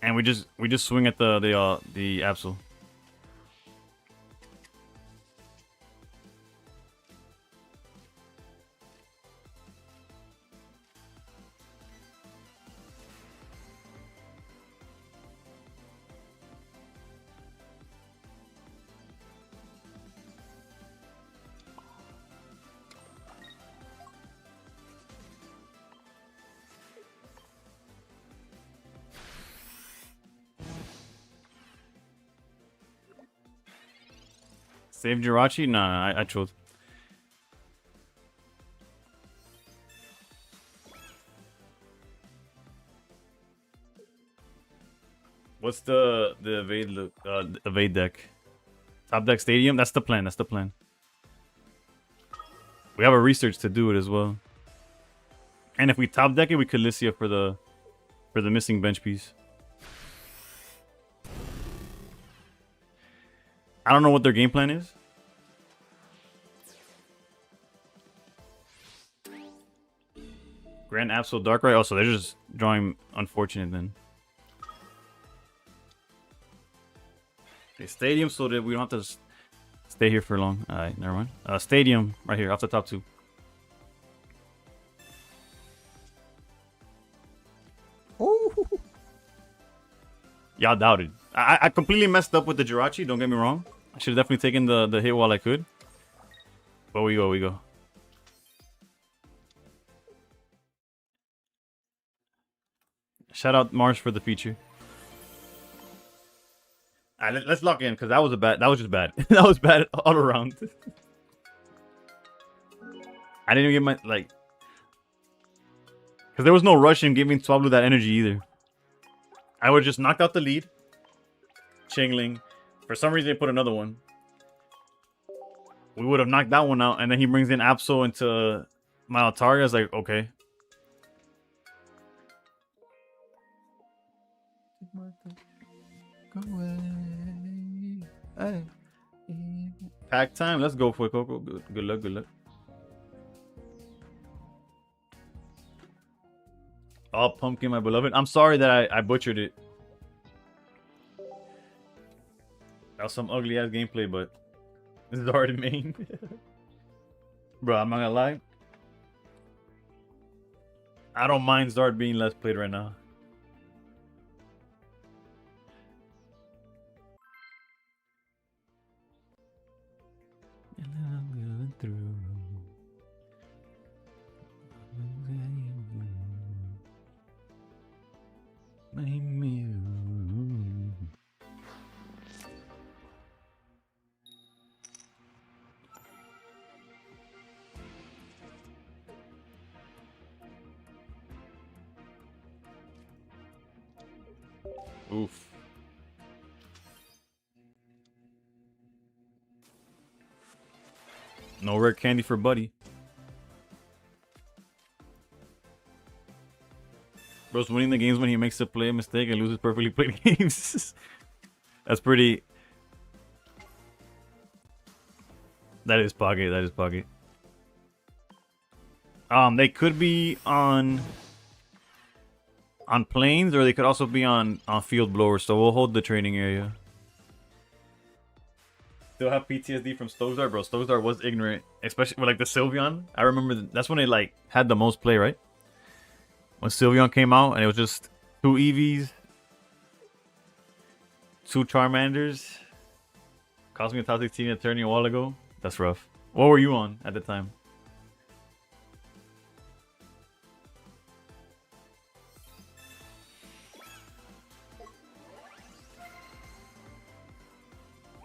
And we just swing at the Absol. Save Jirachi? Nah, I chose. What's the evade look? Evade deck? Top deck stadium? That's the plan. That's the plan. We have a research to do it as well. And if we top deck it, we could Lissia for the missing bench piece. I don't know what their game plan is. Grand Absol Darkrai. Oh, so they're just drawing unfortunate then. Okay, stadium, so that we don't have to stay here for long. All right, never mind. Stadium right here, off the top 2. Oh, y'all doubted. I completely messed up with the Jirachi. Don't get me wrong. I should have definitely taken the hit while I could. But we go. Shout out Mars for the feature. All right, let's lock in because that was just bad. That was bad all around. I didn't even get my like, because there was no rush in giving Swablu that energy either. I would have just knocked out the lead. Chingling. For some reason, they put another one. We would have knocked that one out, and then he brings in Absol into my Altaria. I was like, okay. Pack time. Let's go for it, Coco. Good luck. Oh, Pumpkin, my beloved. I'm sorry that I butchered it. That was some ugly ass gameplay, but this is already main. Bro, I'm not gonna lie. I don't mind Zard being less played right now. Oof. No rare candy for Buddy. Bro's winning the games when he makes a play mistake and loses perfectly played games. That's pretty. That is pocket. They could be on planes, or they could also be on field blowers. So we'll hold the training area. Still have PTSD from Stokesdar, bro. Stokesdar was ignorant, especially with like the Sylveon. I remember that's when it like had the most play, right? When Sylveon came out and it was just 2 EVs, 2 Charmanders. Cost me a top 16 attorney a while ago. That's rough. What were you on at the time?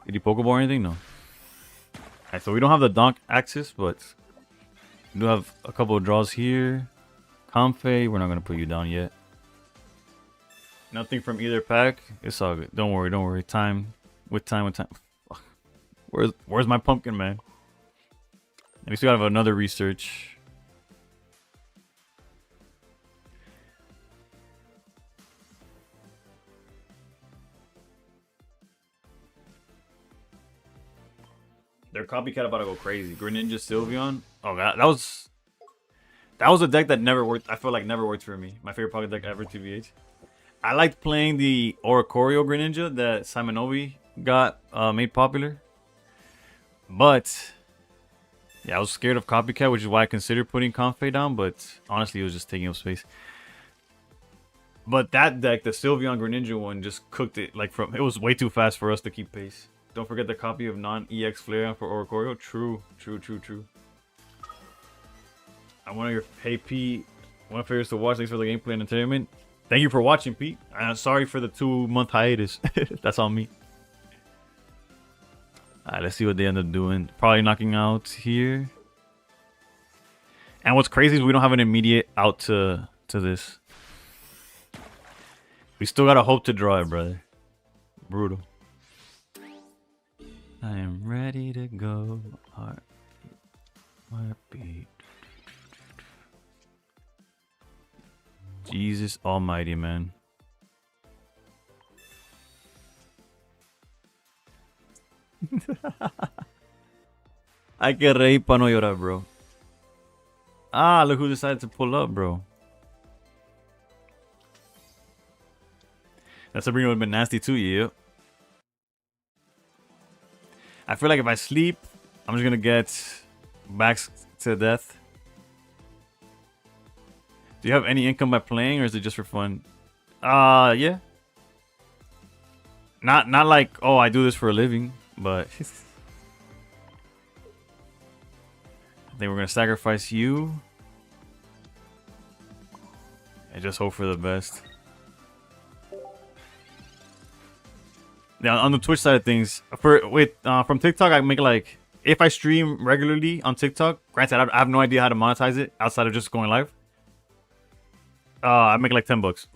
Did you Pokeball or anything? No. Alright, so we don't have the Donk Axis, but we do have a couple of draws here. Comfey, we're not going to put you down yet. Nothing from either pack. It's all good. Don't worry. Time. Where's my pumpkin, man? And we still have another research. Their copycat about to go crazy. Greninja Sylveon. Oh god, that was a deck that never worked. I feel like never worked for me. My favorite pocket deck ever, TBH. I liked playing the Oricorio Greninja that Simonovi got made popular. But yeah, I was scared of copycat, which is why I considered putting Comfey down, but honestly it was just taking up space. But that deck, the Sylveon Greninja one, just cooked it. Like it was way too fast for us to keep pace. Don't forget the copy of non-EX Flareon for Oricorio. True. I'm one of your Pete. One of favorites to watch. Thanks for the gameplay and entertainment. Thank you for watching, Pete. I'm sorry for the 2-month hiatus. That's on me. Alright, let's see what they end up doing. Probably knocking out here. And what's crazy is we don't have an immediate out to this. We still gotta hope to draw it, brother. Brutal. I am ready to go. Heartbeat. Jesus almighty, man. I que reír pa no llorar, bro. Ah, look who decided to pull up, bro. That Sabrina would have been nasty too, yeah. I feel like if I sleep, I'm just gonna get back to death. Do you have any income by playing, or is it just for fun? Yeah. Not like, oh, I do this for a living, but I think we're gonna sacrifice you. And just hope for the best. Now on the Twitch side of things, from TikTok, I make like, if I stream regularly on TikTok, granted I have no idea how to monetize it outside of just going live. I make like $10.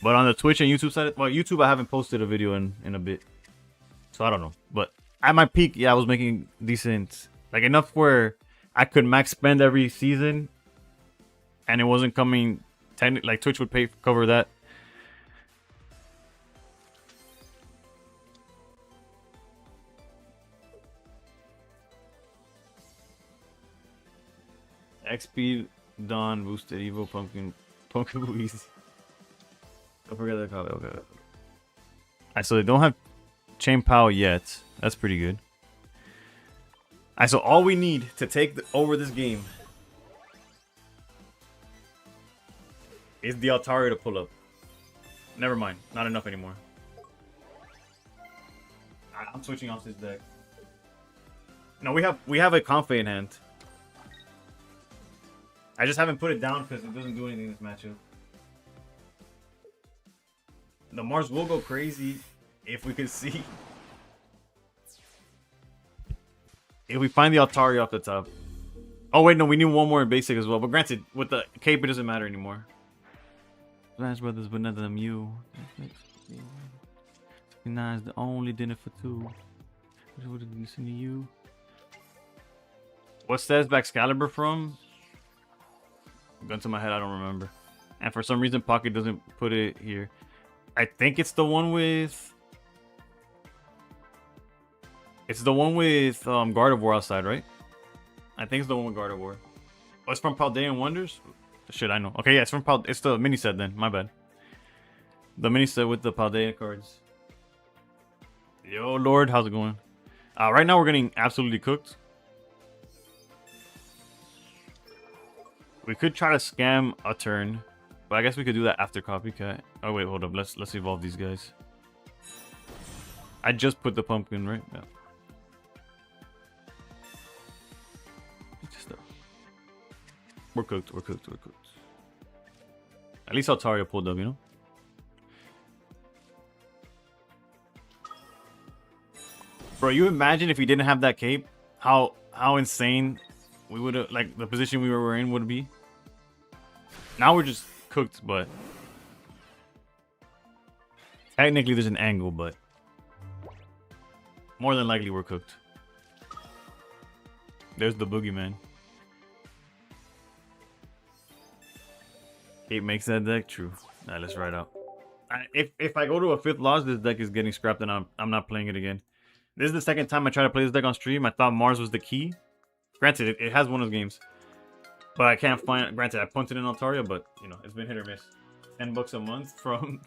But on the Twitch and YouTube side, well, YouTube I haven't posted a video in a bit, so I don't know. But at my peak, yeah, I was making decent, like enough where I could max spend every season, and it wasn't coming. Like Twitch would cover that. XP, Dawn, Boosted, Evo, Pumpkin Easy. Don't forget that copy. Okay. Alright, so they don't have Chain Pow yet. That's pretty good. Alright, so all we need to take over this game is the Altaria to pull up. Never mind. Not enough anymore. I'm switching off this deck. No, we have a Confe in hand. I just haven't put it down because it doesn't do anything in this matchup. The Mars will go crazy if we can see. If we find the Altaria off the top. Oh wait, no, we need one more in basic as well. But granted, with the cape, it doesn't matter anymore. Smash Brothers, but not the Mew. Nah, is the only dinner for two. Listen to you. What says Excalibur from? Gun to my head, I don't remember. And for some reason, Pocket doesn't put it here. I think it's the one with... It's the one with Gardevoir outside, right? I think it's the one with Gardevoir. Oh, it's from Paldean Wonders? Shit, I know. Okay, yeah, it's from it's the mini set then. My bad. The mini set with the Paldea cards. Yo, Lord, how's it going? Right now, we're getting absolutely cooked. We could try to scam a turn, but I guess we could do that after Copycat. Oh wait, hold up. Let's evolve these guys. I just put the pumpkin, right? Yeah. We're cooked. We're cooked. We're cooked. At least Altaria pulled up, you know. Bro, you imagine if we didn't have that cape, how insane we would have, like, the position we were in would be. Now we're just cooked, but technically there's an angle, but more than likely we're cooked. There's the boogeyman. Cape makes that deck true. Alright, let's ride out. If I go to a 5th loss, this deck is getting scrapped and I'm not playing it again. This is the second time I tried to play this deck on stream. I thought Mars was the key. Granted, it has won those games. But I can't find... Granted, I punted in Altaria, but, you know, it's been hit or miss. $10 a month from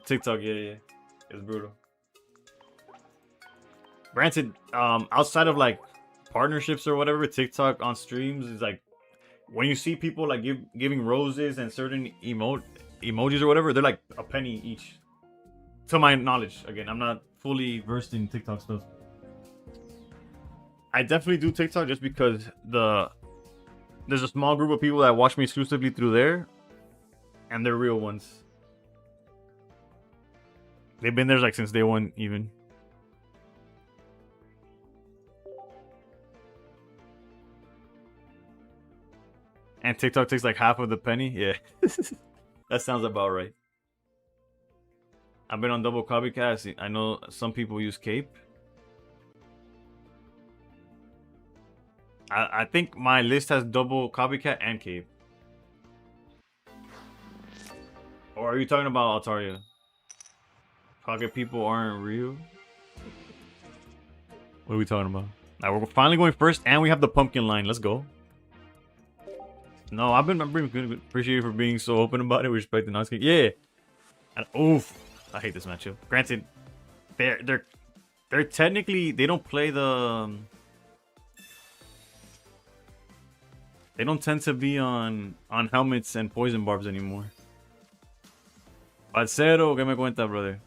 TikTok. Yeah. It's brutal. Granted, outside of, like, partnerships or whatever, TikTok on streams is, like... When you see people, like, giving roses and certain emojis or whatever, they're, like, a penny each. To my knowledge. Again, I'm not fully versed in TikTok stuff. I definitely do TikTok just because there's a small group of people that watch me exclusively through there, and they're real ones. They've been there like since day one, even. And TikTok takes like half of the penny. Yeah, that sounds about right. I've been on double copycat. I know some people use Cape. I think my list has double copycat and Cape. Or are you talking about Altaria? Pocket people aren't real? What are we talking about? Now we're finally going first, and we have the pumpkin line. Let's go. No, I've been good. Appreciate you for being so open about it. We respect the non-skate. Yeah. And, oof. I hate this matchup. Granted, they're They're technically they don't play the. They don't tend to be on helmets and poison barbs anymore. Parcero, que me cuenta, brother?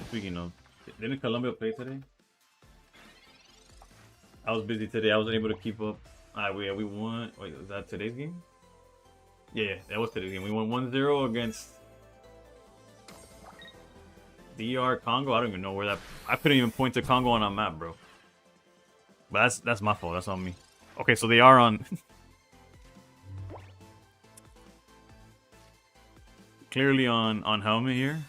Speaking of, didn't Colombia play today? I was busy today. I wasn't able to keep up. Alright, we won. Wait, was that today's game? Yeah, that was today's game. We won 1-0 against DR Congo. I don't even know where that. I couldn't even point to Congo on a map, bro. But that's my fault. That's on me. Okay, so they are on. Clearly on helmet here.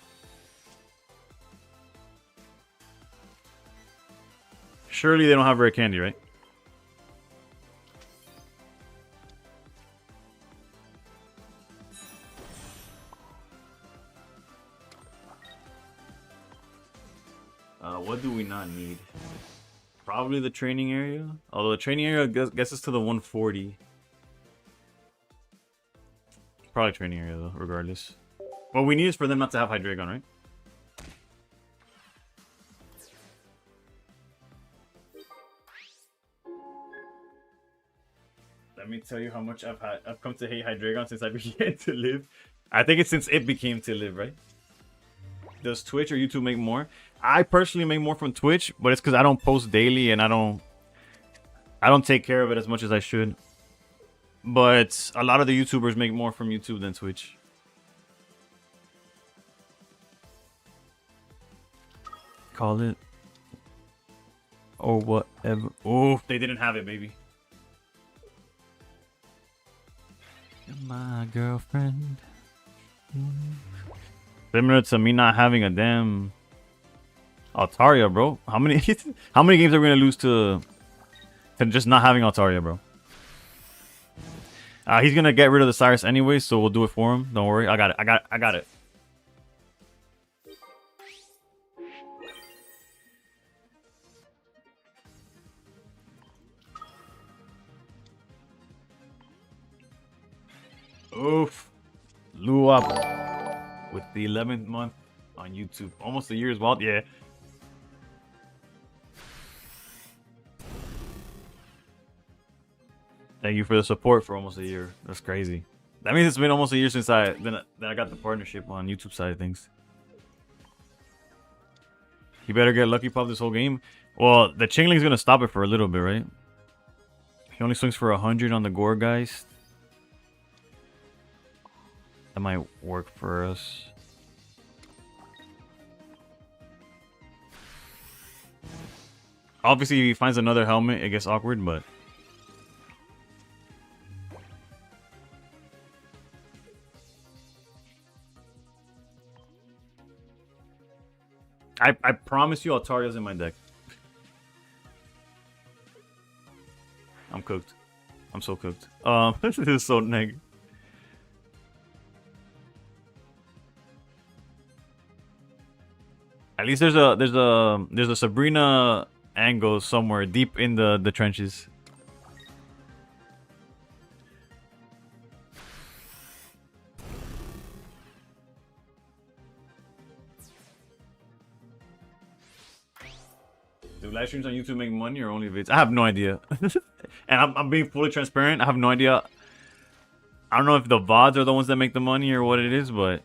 Surely they don't have rare candy, right? What do we not need? Probably the training area. Although the training area gets us to the 140. Probably training area though, regardless. What we need is for them not to have Hydreigon, right? Let me tell you how much I've come to hate Hydreigon since I began to live. I think it's since it became to live, right? Does Twitch or YouTube make more? I personally make more from Twitch, but it's because I don't post daily and I don't take care of it as much as I should. But a lot of the YouTubers make more from YouTube than Twitch. Call it. Or whatever. Oh, they didn't have it, baby. My girlfriend. Similar to me not having a damn Altaria, bro. How many games are we gonna lose to just not having Altaria, bro? He's gonna get rid of the Cyrus anyway, so we'll do it for him. Don't worry. I got it. I got it. Oof. Luap with the 11th month on YouTube. Almost a year as well. Yeah. Thank you for the support for almost a year. That's crazy. That means it's been almost a year since I got the partnership on YouTube side of things. He better get Lucky Pop this whole game. Well, the Chingling's gonna stop it for a little bit, right? He only swings for 100 on the Gourgeist. That might work for us. Obviously, if he finds another helmet, it gets awkward, but... I promise you Altaria's in my deck. I'm cooked. I'm so cooked. This is so neg. At least there's a Sabrina angle somewhere deep in the trenches. Do live streams on YouTube make money or only vids? I have no idea. And I'm being fully transparent. I have no idea. I don't know if the VODs are the ones that make the money or what it is, but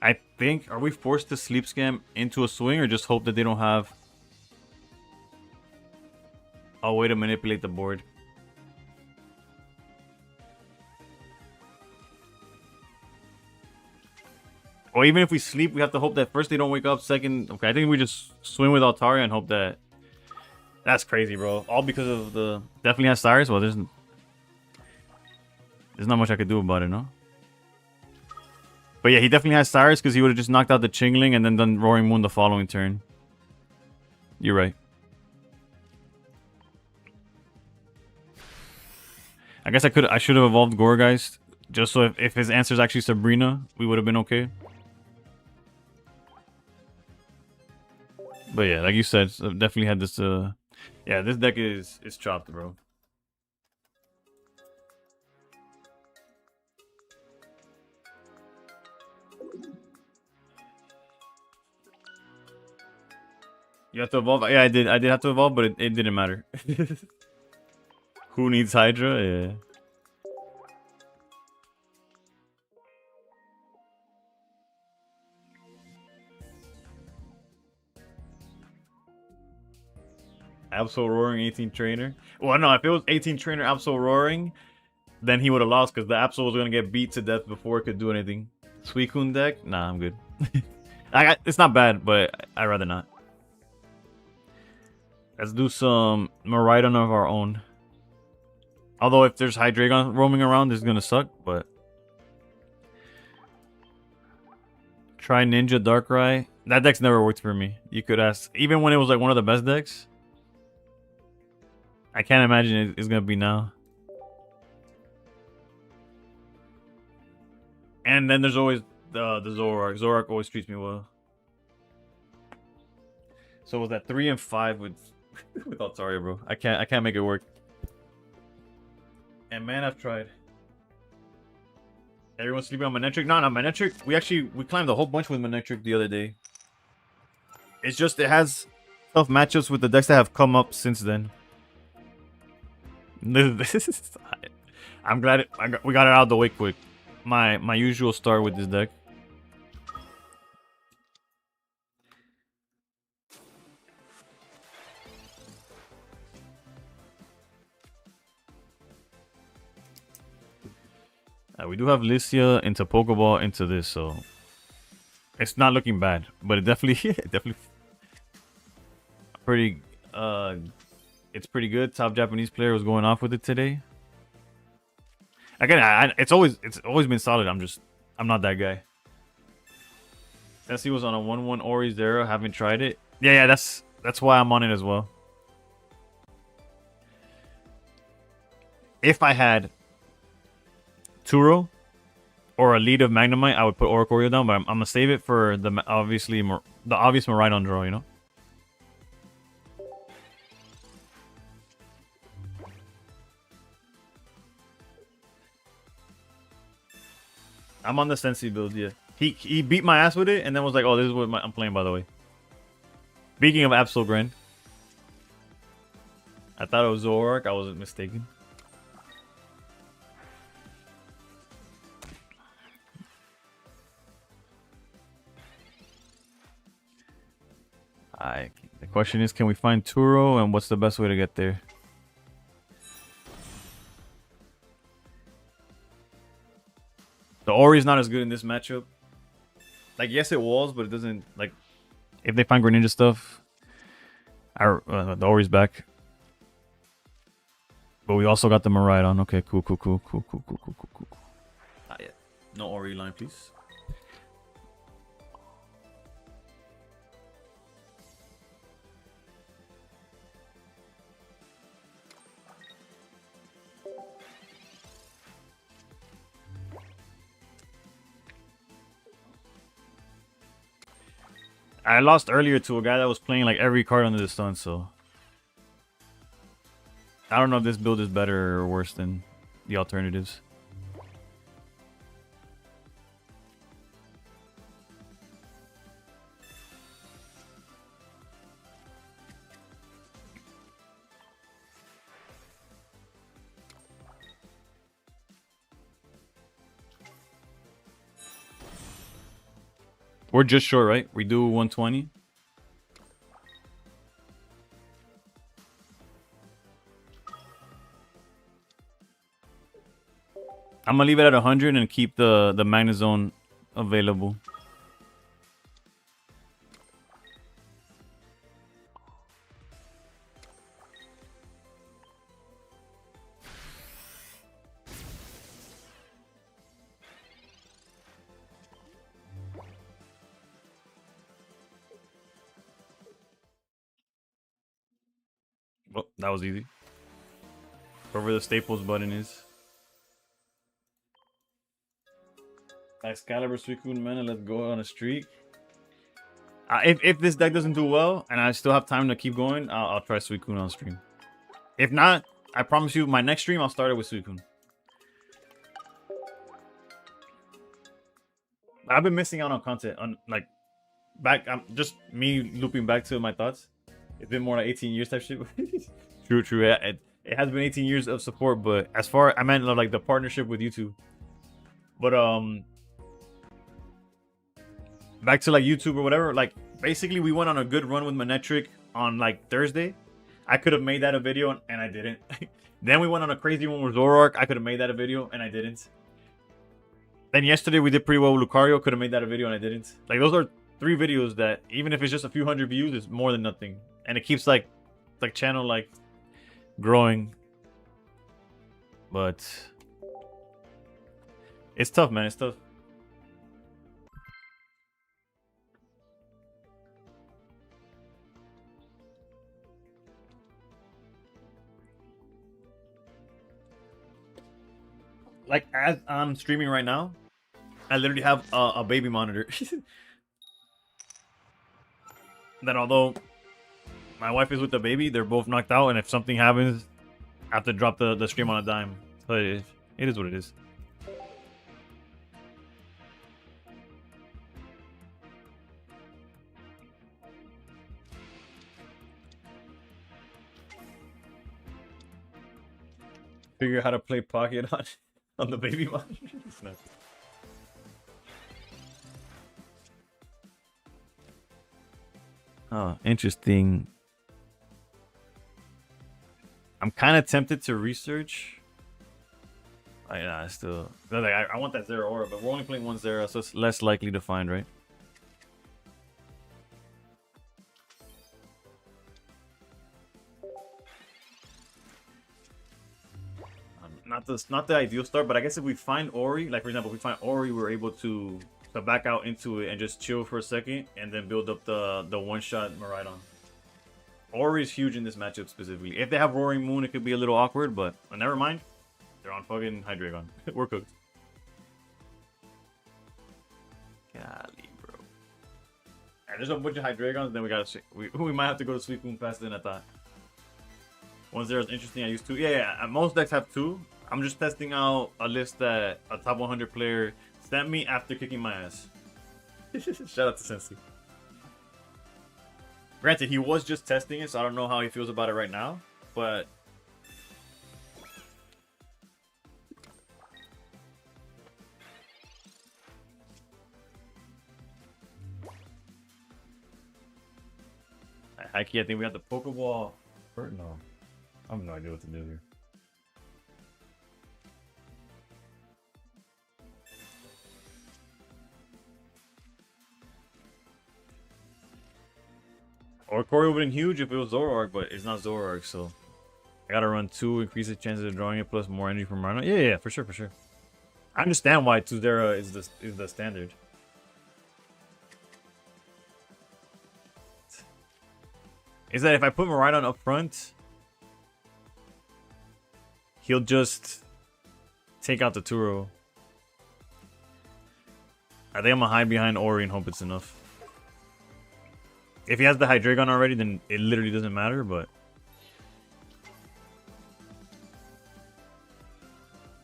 I think, are we forced to sleep scam into a swing or just hope that they don't have a way to manipulate the board? Or even if we sleep, we have to hope that first they don't wake up, second... Okay, I think we just swing with Altaria and hope that... That's crazy, bro. All because of the... Definitely has Cyrus? Well, there's not much I could do about it, no? But yeah, he definitely has Cyrus because he would have just knocked out the Chingling and then done Roaring Moon the following turn. You're right. I guess I should have evolved Gourgeist. Just so if his answer is actually Sabrina, we would have been okay. But yeah, like you said, so definitely had this. Yeah, this deck is chopped, bro. You have to evolve. Yeah, I did. I did have to evolve, but it didn't matter. Who needs Hydra? Yeah. Absol Roaring 18 Trainer. Well, no, if it was 18 Trainer Absol Roaring, then he would have lost because the Absol was gonna get beat to death before it could do anything. Suicune deck? Nah, I'm good. It's not bad, but I'd rather not. Let's do some Miraidon of our own. Although if there's Hydreigon roaming around, this is gonna suck, but try Ninja Darkrai. That deck's never worked for me. You could ask, even when it was like one of the best decks. I can't imagine it's gonna be now. And then there's always the Zoroark. Zoroark always treats me well. So was that 3 and 5 with with Altaria, bro? I can't make it work. And man, I've tried. Everyone's sleeping on Manectric. No, Manectric. We climbed a whole bunch with Manectric the other day. It's just it has tough matchups with the decks that have come up since then. I'm glad we got it out of the way quick. My usual start with this deck. We do have Licia into Pokeball into this, so it's not looking bad. But it definitely, pretty. It's pretty good. Top Japanese player was going off with it today. Again, it's always been solid. I'm not that guy. Tessie was on a 1/1 Ori Zero. Haven't tried it. Yeah, that's why I'm on it as well. If I had Turo or a lead of Magnemite, I would put Oricorio down, but I'm gonna save it for the obvious Miraidon draw, you know. I'm on the Sensi build, yeah. He beat my ass with it and then was like, oh, this is what I'm playing, by the way. Speaking of Absol Grand, I thought it was Zoroark. I wasn't mistaken. The question is, can we find Turo, and what's the best way to get there? The Ori's not as good in this matchup. Like, yes, it was, but it doesn't, like, if they find Greninja stuff, the Ori's back. But we also got the Miraidon. Okay, cool. Not yet. No Ori line, please. I lost earlier to a guy that was playing like every card under the sun, so I don't know if this build is better or worse than the alternatives. We're just short, right? We do 120. I'm gonna leave it at 100 and keep the Magnezone available. Oh, that was easy. Wherever the Staples button is. Excalibur, Suicune, Mana, let's go on a streak. If this deck doesn't do well and I still have time to keep going, I'll try Suicune on stream. If not, I promise you, my next stream I'll start it with Suicune. I've been missing out on content on like I'm just me looping back to my thoughts. It's been more like 18 years type shit. True, true. It has been 18 years of support, but as far I meant like the partnership with YouTube. But back to like YouTube or whatever. Like basically, we went on a good run with Manetric on like Thursday. I could have made that a video and I didn't. Then we went on a crazy one with Zoroark. I could have made that a video and I didn't. Then yesterday we did pretty well with Lucario. Could have made that a video and I didn't. Like those are 3 videos that even if it's just a few hundred views, it's more than nothing. And it keeps like channel like growing. But it's tough, man. It's tough. Like as I'm streaming right now, I literally have a baby monitor. Then although my wife is with the baby, they're both knocked out, and if something happens, I have to drop the stream on a dime. So it is what it is. Figure out how to play Pocket on the baby monitor. Oh, interesting. I'm kind of tempted to research. I still like, I want that Zero Aura, but we're only playing 1 Zero, so it's less likely to find, right? Not the ideal start, but I guess if we find Ori, like for example, if we find Ori, we're able to back out into it and just chill for a second, and then build up the one-shot Miraidon. Ori is huge in this matchup specifically. If they have Roaring Moon, it could be a little awkward, but never mind. They're on fucking Hydreigon. We're cooked. Golly, bro. And there's a bunch of Hydreigons, then we might have to go to Sweet Moon faster than I thought. 1-0 is interesting. I used 2. Yeah. Most decks have 2. I'm just testing out a list that a top 100 player sent me after kicking my ass. Shout out to Sensei. Granted, he was just testing it, so I don't know how he feels about it right now, but I think we got the Pokeball. Or no, I have no idea what to do here. Or Corey would have been huge if it was Zoroark, but it's not Zoroark, so I gotta run 2, increase the chances of drawing it, plus more energy from Rhino. Yeah, for sure, for sure. I understand why 2-0 is the standard. Is that if I put Miraidon up front, he'll just take out the Turo. I think I'm gonna hide behind Ori and hope it's enough. If he has the Hydreigon already, then it literally doesn't matter, but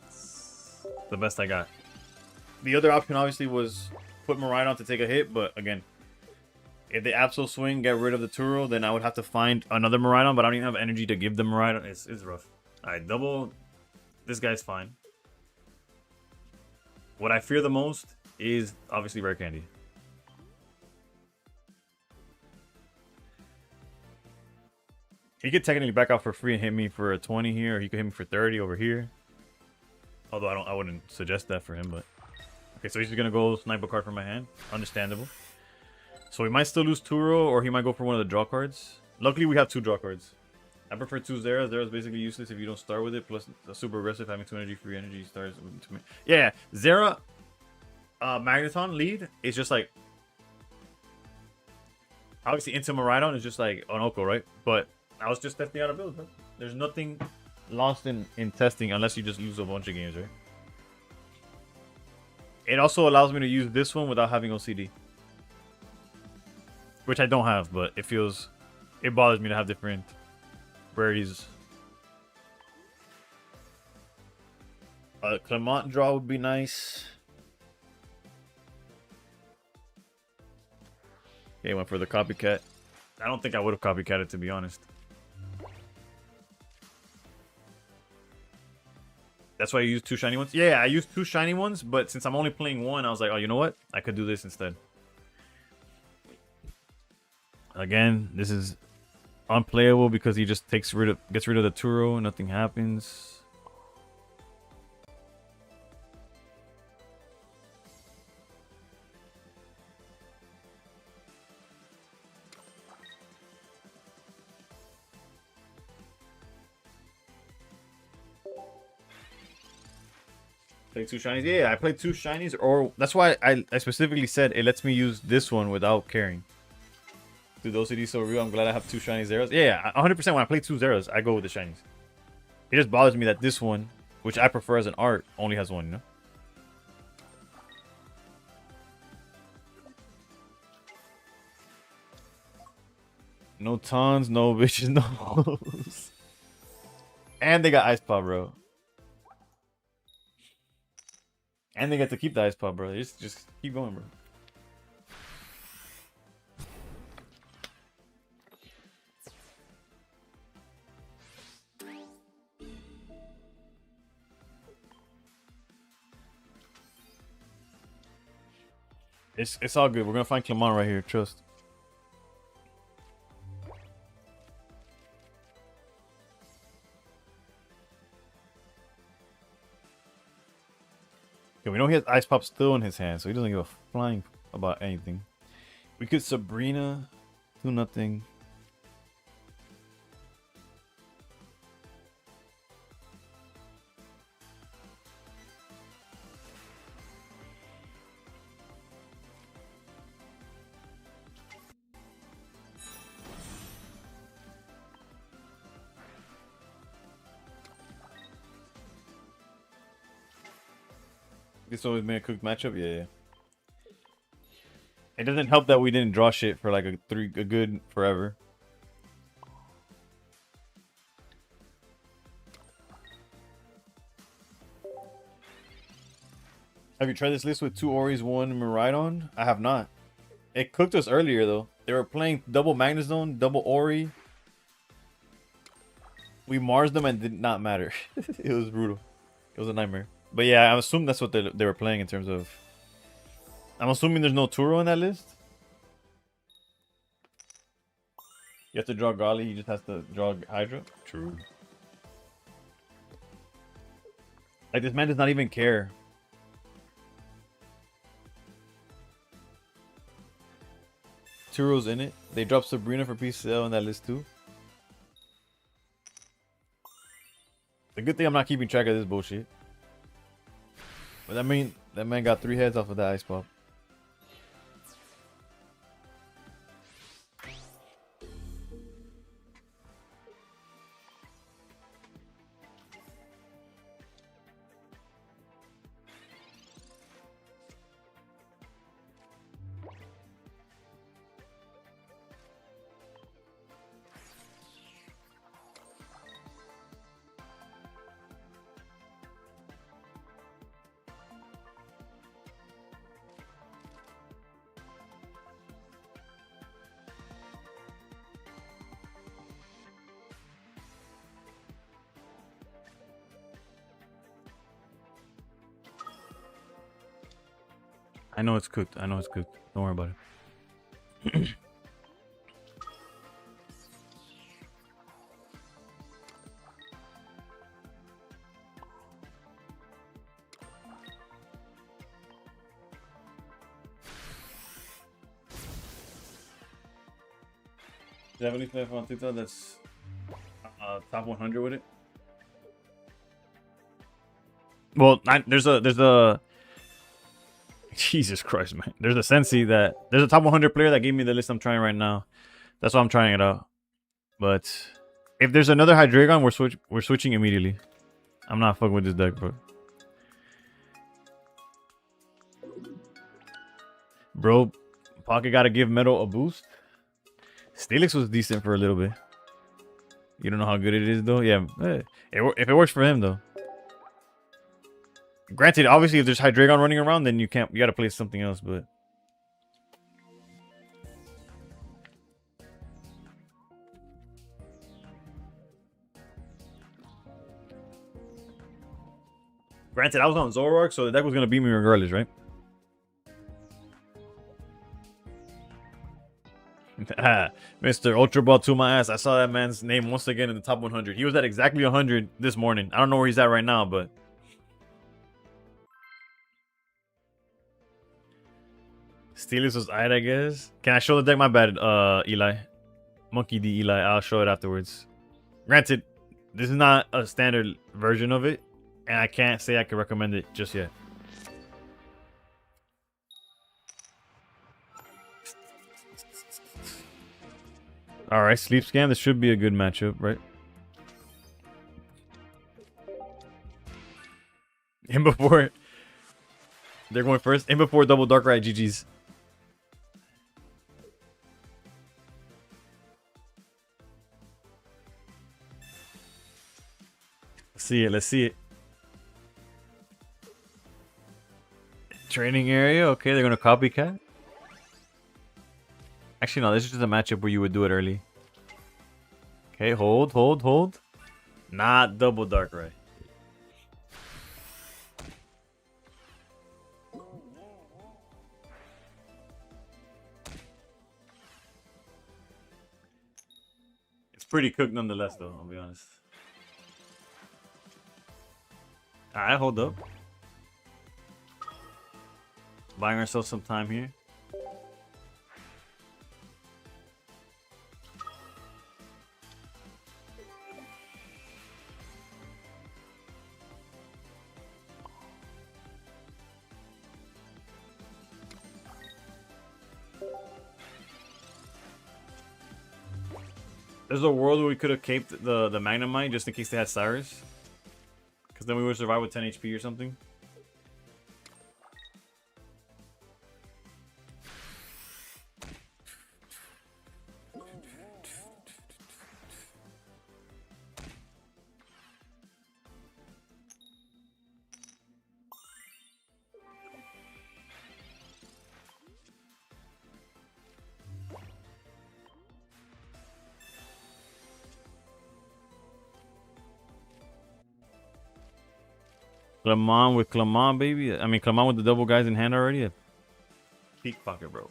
it's the best I got. The other option obviously was put Miraidon to take a hit, but again, if they Absol swing, get rid of the Turo, then I would have to find another Miraidon, but I don't even have energy to give the Miraidon. It's rough. Alright, double. This guy's fine. What I fear the most is obviously Rare Candy. He could technically back out for free and hit me for a 20 here, or he could hit me for 30 over here. Although I wouldn't suggest that for him, but okay, so he's just gonna go snipe a card from my hand. Understandable. So we might still lose Turo, or he might go for one of the draw cards. Luckily, we have 2 draw cards. I prefer 2 Zeras. Zera's basically useless if you don't start with it. Plus, the super aggressive, having 2 energy, free energy starts with 2. Yeah, Zera, Magneton lead is just like obviously into Miraidon is just like an Oko, right? But I was just testing out a build, bro. There's nothing lost in testing unless you just lose a bunch of games, right? It also allows me to use this one without having OCD. Which I don't have, but it bothers me to have different rarities. A Clement draw would be nice. Okay, went for the copycat. I don't think I would have copycatted, to be honest. That's why I used 2 shiny ones? Yeah, I used 2 shiny ones, but since I'm only playing 1, I was like, oh, you know what? I could do this instead. Again, this is unplayable because he just gets rid of the Turo and nothing happens. Play 2 shinies? Yeah, I played 2 shinies, or that's why I specifically said it lets me use this one without caring. Dude, those CDs so real. I'm glad I have 2 shiny zeros. Yeah, 100% when I play 2 zeros, I go with the shinies. It just bothers me that this one, which I prefer as an art, only has 1, you know? No tons, no bitches, no hoes. And they got Ice Pop, bro. And they get to keep the Ice Pop, bro. Just keep going, bro. It's all good. We're gonna find Clement right here. Trust. Okay, we know he has Ice Pop still in his hand, so he doesn't give a flying about anything. We could Sabrina, 2-0. This always been a cooked matchup, yeah. It doesn't help that we didn't draw shit for like a good forever. Have you tried this list with 2 Oris, 1 Miraidon? I have not. It cooked us earlier though. They were playing double Magnezone, double Ori. We Marsed them and did not matter. It was brutal. It was a nightmare. But yeah, I assume that's what they were playing in terms of... I'm assuming there's no Turo in that list. You have to draw Gali, he just has to draw Hydra. True. Like, this man does not even care. Turo's in it. They dropped Sabrina for PCL in that list too. The good thing I'm not keeping track of this bullshit. But that mean that man got 3 heads off of that Ice Pop. I know it's cooked. I know it's cooked. Don't worry about it. Do you have anything on TikTok that's top 100 with it? Well, there's a Jesus Christ, man. There's a Sensei that there's a top 100 player that gave me the list I'm trying right now. That's why I'm trying it out. But if there's another Hydreigon, we're switching immediately. I'm not fucking with this deck, bro. Bro, Pocket gotta give Metal a boost. Steelix was decent for a little bit. You don't know how good it is, though? Yeah, if it works for him, though. Granted, obviously, if there's Hydreigon running around, then you gotta play something else, but... Granted, I was on Zoroark, so the deck was gonna beat me regardless, right? Mr. Ultra Ball to my ass. I saw that man's name once again in the top 100. He was at exactly 100 this morning. I don't know where he's at right now, but Steelers was alright, I guess. Can I show the deck? My bad, Eli. Monkey D. Eli. I'll show it afterwards. Granted, this is not a standard version of it, and I can't say I can recommend it just yet. All right, Sleep Scam. This should be a good matchup, right? In before they're going first. In before double Darkrai. GG's. Let's see it. Let's see it. Training area. Okay, they're gonna copycat. Actually, no. This is just a matchup where you would do it early. Okay, hold, hold, hold. Not double Darkrai. It's pretty cooked nonetheless, though. I'll be honest. All right, hold up. Buying ourselves some time here. There's a world where we could have caped the Magnemite just in case they had Cyrus. Because then we would survive with 10 HP or something. Clement with Clement, baby. I mean, Clement with the double guys in hand already. Peak pocket, bro.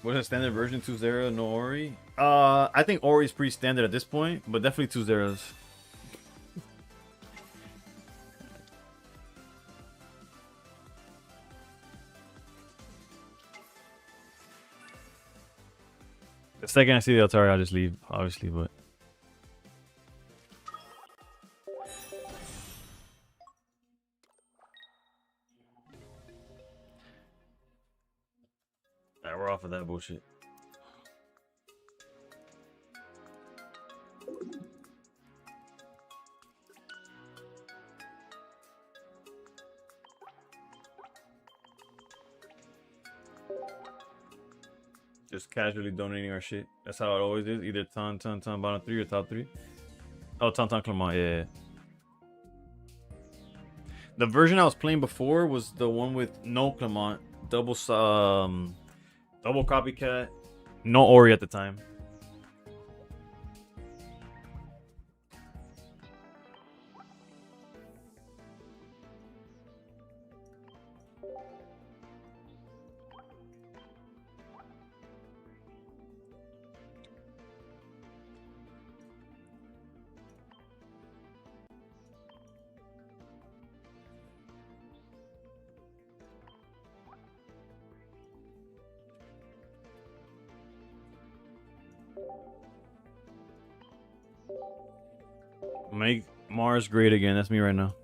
What's a standard version? 2-0, no Ori? I think Ori's pretty standard at this point, but definitely 2 zeros. The second I see the Altaria, I'll just leave, obviously, but... Alright, we're off of that bullshit. Just casually donating our shit. That's how it always is. Either Ton, bottom 3 or top 3. Oh, Ton, Clement, yeah. The version I was playing before was the one with no Clement, double copycat, no Ori at the time. Make Mars great again. That's me right now.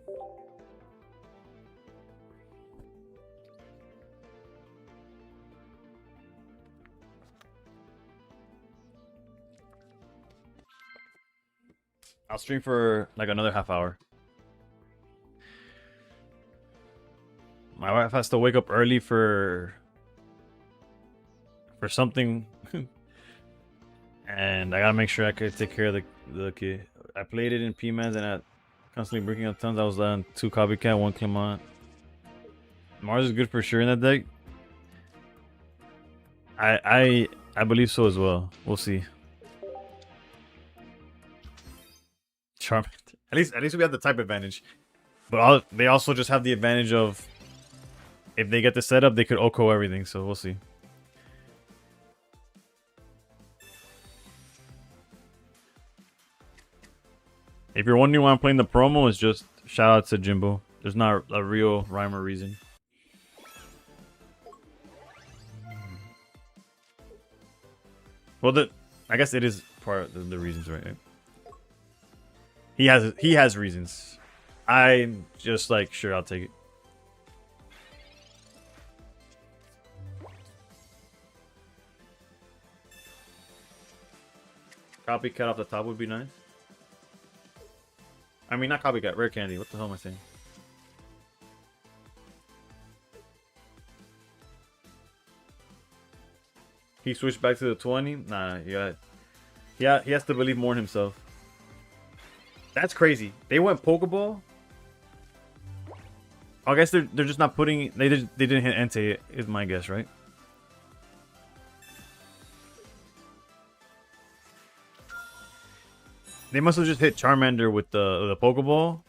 I'll stream for like another half hour. My wife has to wake up early for something. And I gotta make sure I could take care of the kid. I played it in PMAs and I constantly breaking up tons. I was on 2 copycat, 1 Clement. Mars is good for sure in that deck. I believe so as well. We'll see. Charm. At least we have the type advantage. But they also just have the advantage of if they get the setup, they could Oko everything. So we'll see. If you're wondering why I'm playing the promo, it's just shout out to Jimbo. There's not a real rhyme or reason. Well, I guess it is part of the reasons, right? He has reasons. I'm just like, sure, I'll take it. Copycat off the top would be nice. I mean, not copycat, rare candy. What the hell am I saying? He switched back to the 20? Nah, yeah. He has to believe more in himself. That's crazy. They went Pokeball. I guess they're just not putting. They didn't hit Entei, is my guess, right? They must have just hit Charmander with the Pokeball,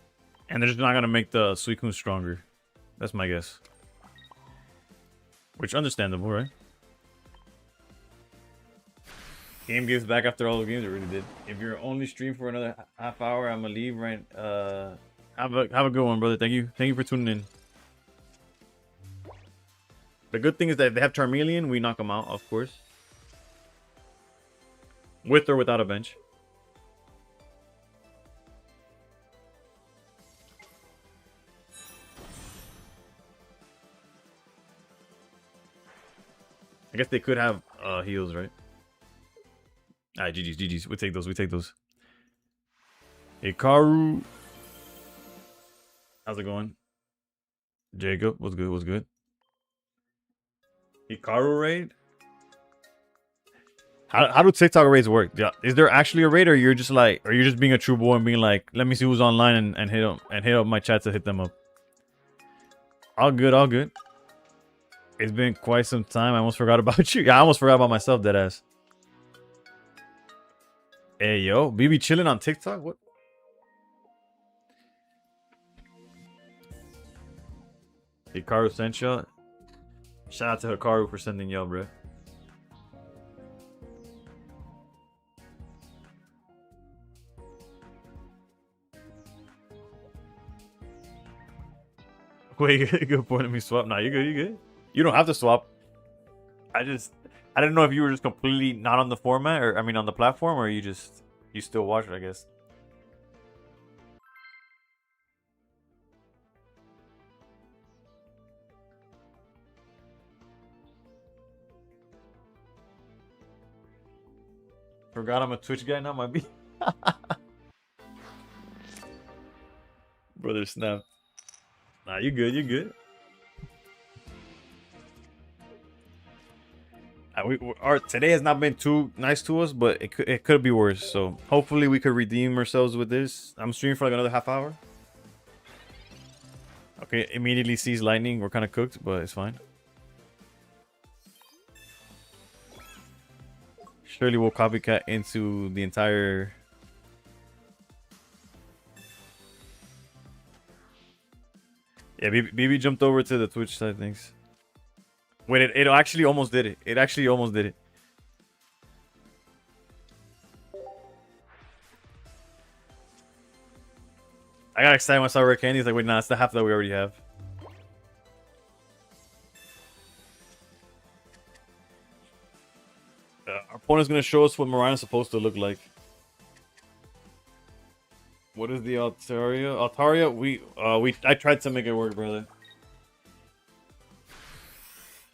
and they're just not gonna make the Suicune stronger. That's my guess. Which understandable, right? Game gives back after all the games. It really did. If you're only stream for another half hour, I'm gonna leave. Right. Have a good one, brother. Thank you for tuning in. The good thing is that if they have Charmeleon, we knock them out, of course. With or without a bench. I guess they could have heals, right? Alright, GG's. We take those. Hikaru. How's it going? Jacob, what's good? Hikaru raid? How do TikTok raids work? Yeah, is there actually a raid, or you're just being a true boy and being like, let me see who's online and hit up my chat to hit them up? All good. It's been quite some time. I almost forgot about you. Yeah, I almost forgot about myself, deadass. Hey, yo. BB chilling on TikTok? What? Hikaru sent y'all. Shout out to Hikaru for sending y'all, bro. Wait, good point. Let me swap. Nah, you good. You don't have to swap. I didn't know if you were just completely not on the format, or I mean on the platform, or you still watch it, I guess. Forgot I'm a Twitch guy now, might be. Brother snap. Nah, you good. Today has not been too nice to us, but it could be worse. So hopefully we could redeem ourselves with this. I'm streaming for like another half hour. Okay, immediately sees lightning. We're kind of cooked, but it's fine. Surely we'll copycat into the entire. Yeah, BB jumped over to the Twitch side. Thanks. Wait, it actually almost did it. It actually almost did it. I got excited when I saw Rare Candy. He's like, wait, nah, it's the half that we already have. Our opponent's gonna show us what Marana's supposed to look like. What is the Altaria? Altaria, I tried to make it work, brother.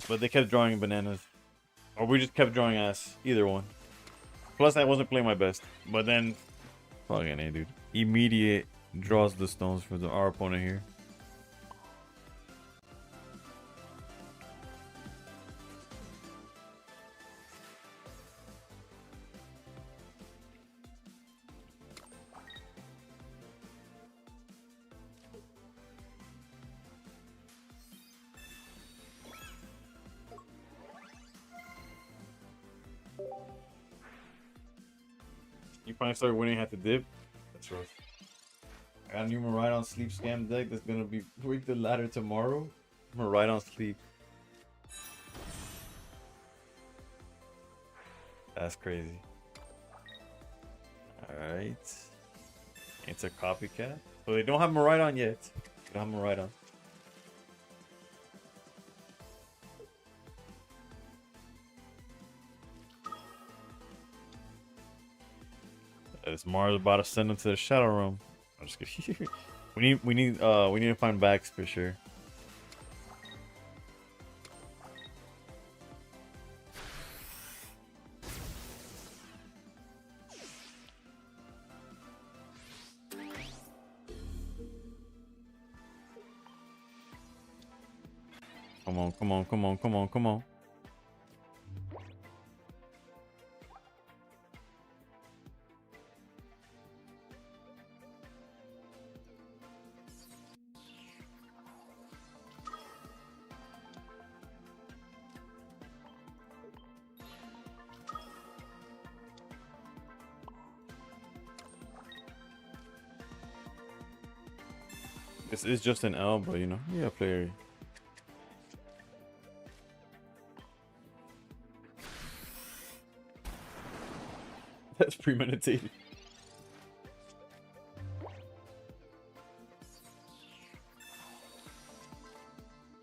But they kept drawing bananas. Or we just kept drawing ass. Either one. Plus, I wasn't playing my best. But then, fucking A, dude. Immediate draws the stones for our opponent here. You finally started winning, had to dip. That's rough. I got a new Maridon Sleep Scam deck that's gonna be break the ladder tomorrow. Maridon Sleep. That's crazy. Alright. It's a copycat. So they don't have Maridon yet. They don't have Maridon. This Mars about to send them to the Shadow Realm. I'm just kidding. we need to find backs for sure. Come on, come on, come on, come on, come on. This is just an L, but you know, yeah, player. That's premeditated.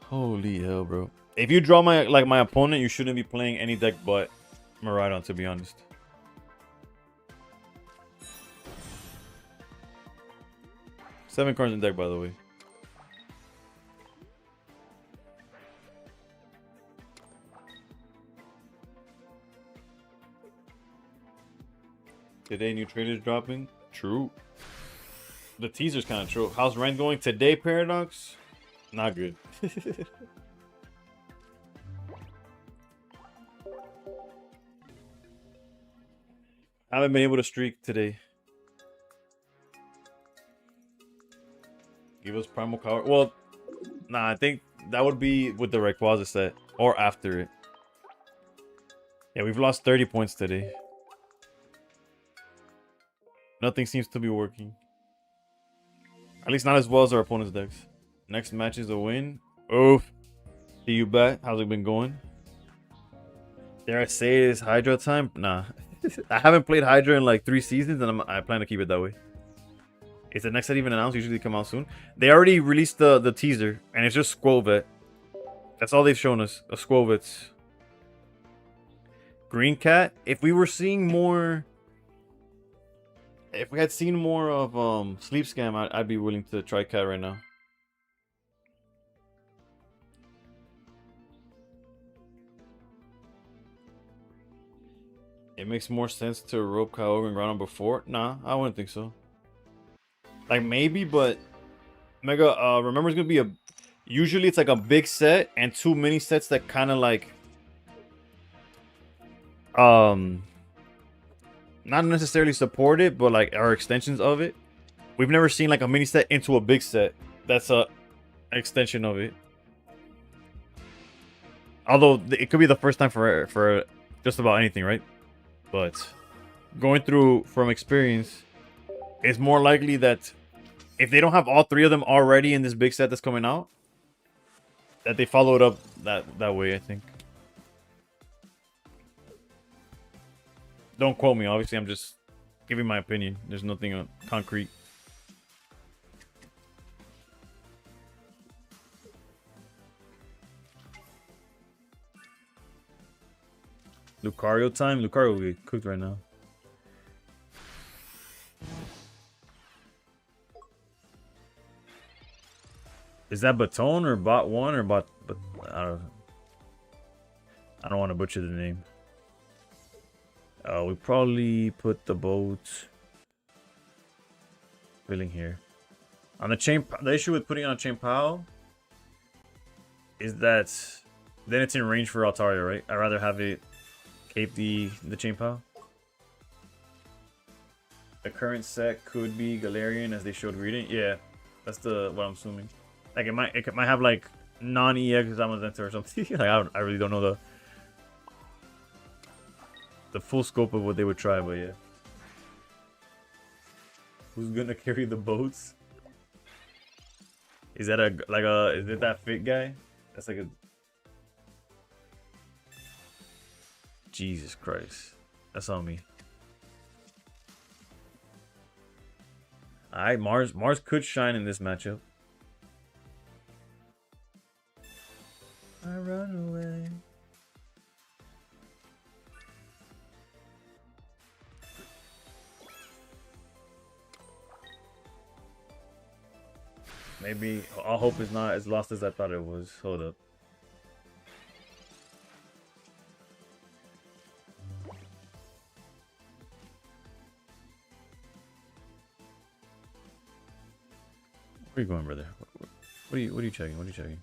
Holy hell, bro. If you draw my opponent, you shouldn't be playing any deck but Maridon, to be honest. Seven cards in deck, by the way. Today, new traders dropping. True. The teaser's kind of true. How's rank going today, Paradox? Not good. I haven't been able to streak today. Give us Primal Power. Well, nah, I think that would be with the Rayquaza set or after it. Yeah, we've lost 30 points today. Nothing seems to be working. At least not as well as our opponent's decks. Next match is a win. Oof. See you back. How's it been going? Dare I say it is Hydra time? Nah. I haven't played Hydra in like 3 seasons, and I plan to keep it that way. Is the next set even announced? Usually come out soon. They already released the teaser, and it's just Squovet. That's all they've shown us. A Squovet. Green Cat. If we were seeing more... If we had seen more of Sleep Scam, I'd be willing to try Cat right now. It makes more sense to rope Kyogre and Groudon before? Nah, I wouldn't think so. Like maybe, but Mega, remember it's gonna be a... Usually it's like a big set and 2 mini sets that kind of like... Not necessarily support it, but like are extensions of it. We've never seen like a mini set into a big set. That's a extension of it. Although it could be the first time for just about anything, right? But going through from experience, it's more likely that if they don't have all 3 of them already in this big set that's coming out, that they follow it up that way, I think. Don't quote me, obviously. I'm just giving my opinion. There's nothing concrete. Lucario time? Lucario will get cooked right now. Is that Baton or Bot 1 or Bot... I don't want to butcher the name. We probably put the boat filling here. On the chain, the issue with putting on a chain pile is that then it's in range for Altaria, right? I'd rather have it cape the chain pile. The current set could be Galarian as they showed reading. Yeah, that's what I'm assuming. Like it might have like non-EX Zamazenta or something. Like I really don't know the full scope of what they would try, but yeah. Who's gonna carry the boats? Is that is it that fit guy? That's like a Jesus Christ. That's on me. Alright, Mars could shine in this matchup. I run away. Maybe all hope is not as lost as I thought it was. Hold up. Where are you going, brother? What are you checking? What are you checking?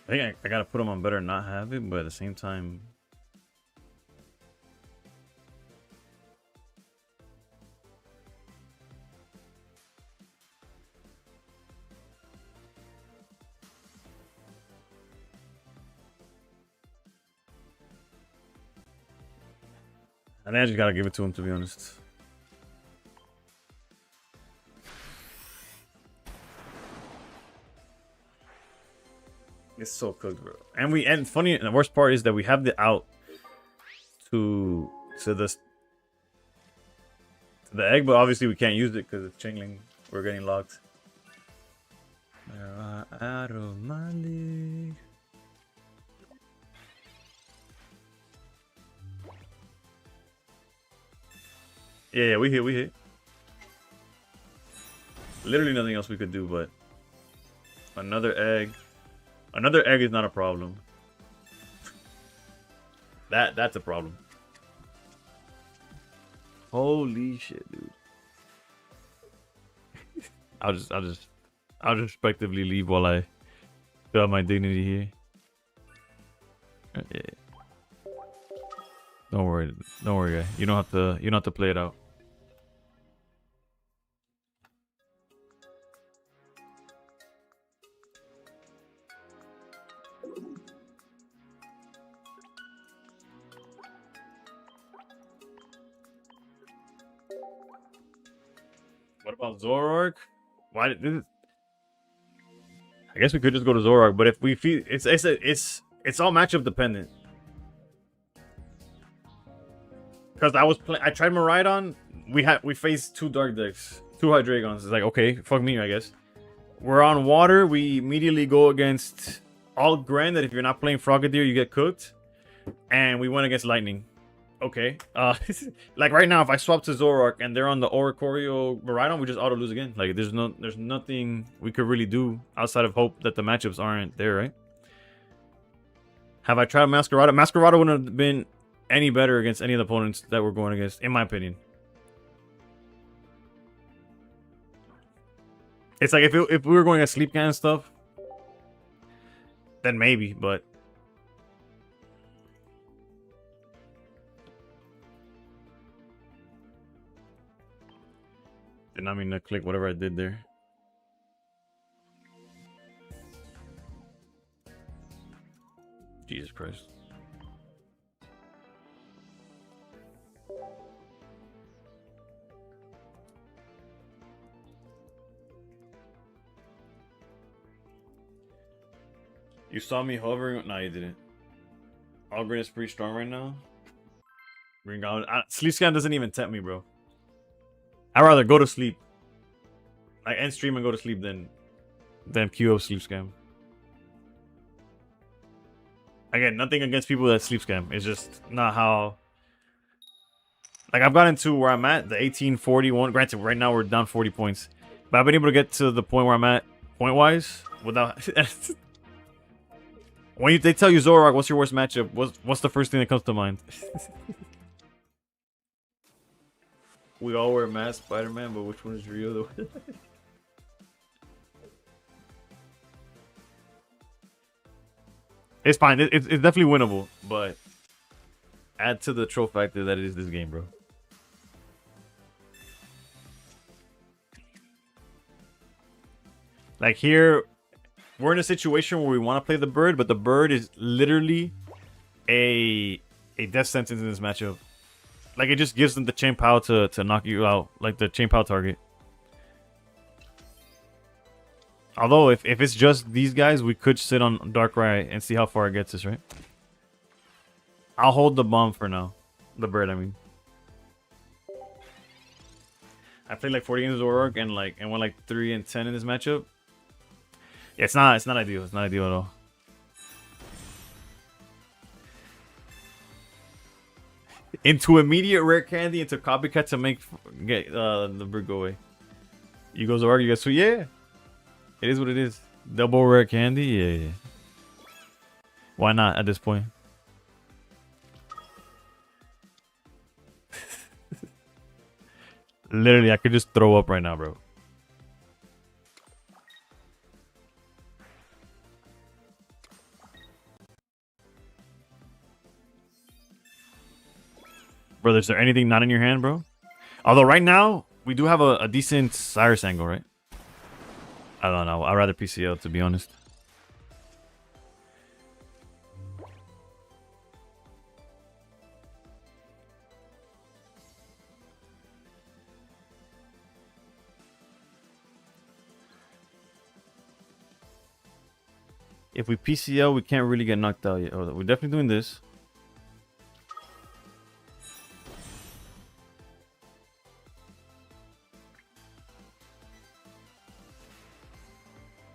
I think I gotta put him on better not have it, but at the same time. I think I just gotta give it to him, to be honest. It's so cooked, bro. And funny, and the worst part is that we have the out to the egg, but obviously we can't use it because it's chingling. We're getting locked. Out of my league. Yeah, we hit. Literally nothing else we could do, but another egg. Another egg is not a problem. That's a problem. Holy shit, dude. I'll just respectively leave while I fill out my dignity here. Yeah. Don't worry, guy. You don't have to play it out. What about Zoroark? Why did this? I guess we could just go to Zoroark, but if we feel it's all matchup dependent. Because I tried Miraidon. We faced two Dark decks, two Hydreigons. It's like, okay, fuck me, I guess. We're on water. We immediately go against all Granted, if you're not playing Frogadier, you get cooked. And we went against Lightning. Okay. Like right now, if I swap to Zoroark and they're on the Oricorio Miraidon, we just auto lose again. Like there's nothing we could really do outside of hope that the matchups aren't there, right? Have I tried Masquerada? Masquerada wouldn't have been any better against any of the opponents that we're going against, in my opinion. It's like if we were going at Sleep Can and stuff, then maybe, but did not mean to click whatever I did there. Jesus Christ. You saw me hovering? No, you didn't. Allgreen is pretty strong right now. Green Goblin. Sleep Scan doesn't even tempt me, bro. I'd rather go to sleep. Like end stream and go to sleep than queue up Sleep Scam. Again, nothing against people that Sleep Scam. It's just not how. Like I've gotten to where I'm at, the 1841. Granted, right now we're down 40 points. But I've been able to get to the point where I'm at point-wise without. When they tell you Zoroark, what's your worst matchup? What's the first thing that comes to mind? We all wear masks, Spider-Man, but which one is real though? It's fine. It's definitely winnable, but add to the troll factor that it is this game, bro. Like here, we're in a situation where we want to play the bird, but the bird is literally a death sentence in this matchup. Like, it just gives them the chain power to knock you out, like the chain power target. Although, if it's just these guys, we could sit on Darkrai and see how far it gets us, right? I'll hold the bomb for now. The bird, I mean. I played like 40 games of Zoroark and went like 3-10 in this matchup. Yeah, it's not ideal. It's not ideal at all. Into immediate rare candy, into copycat to get the bird go away. You go Zoroark, you get sweet. Yeah, it is what it is. Double rare candy. Yeah. Why not at this point? Literally, I could just throw up right now, bro. Brother, is there anything not in your hand, bro? Although right now, we do have a decent Cyrus angle, right? I don't know. I'd rather PCL, to be honest. If we PCL, we can't really get knocked out yet. Oh, we're definitely doing this.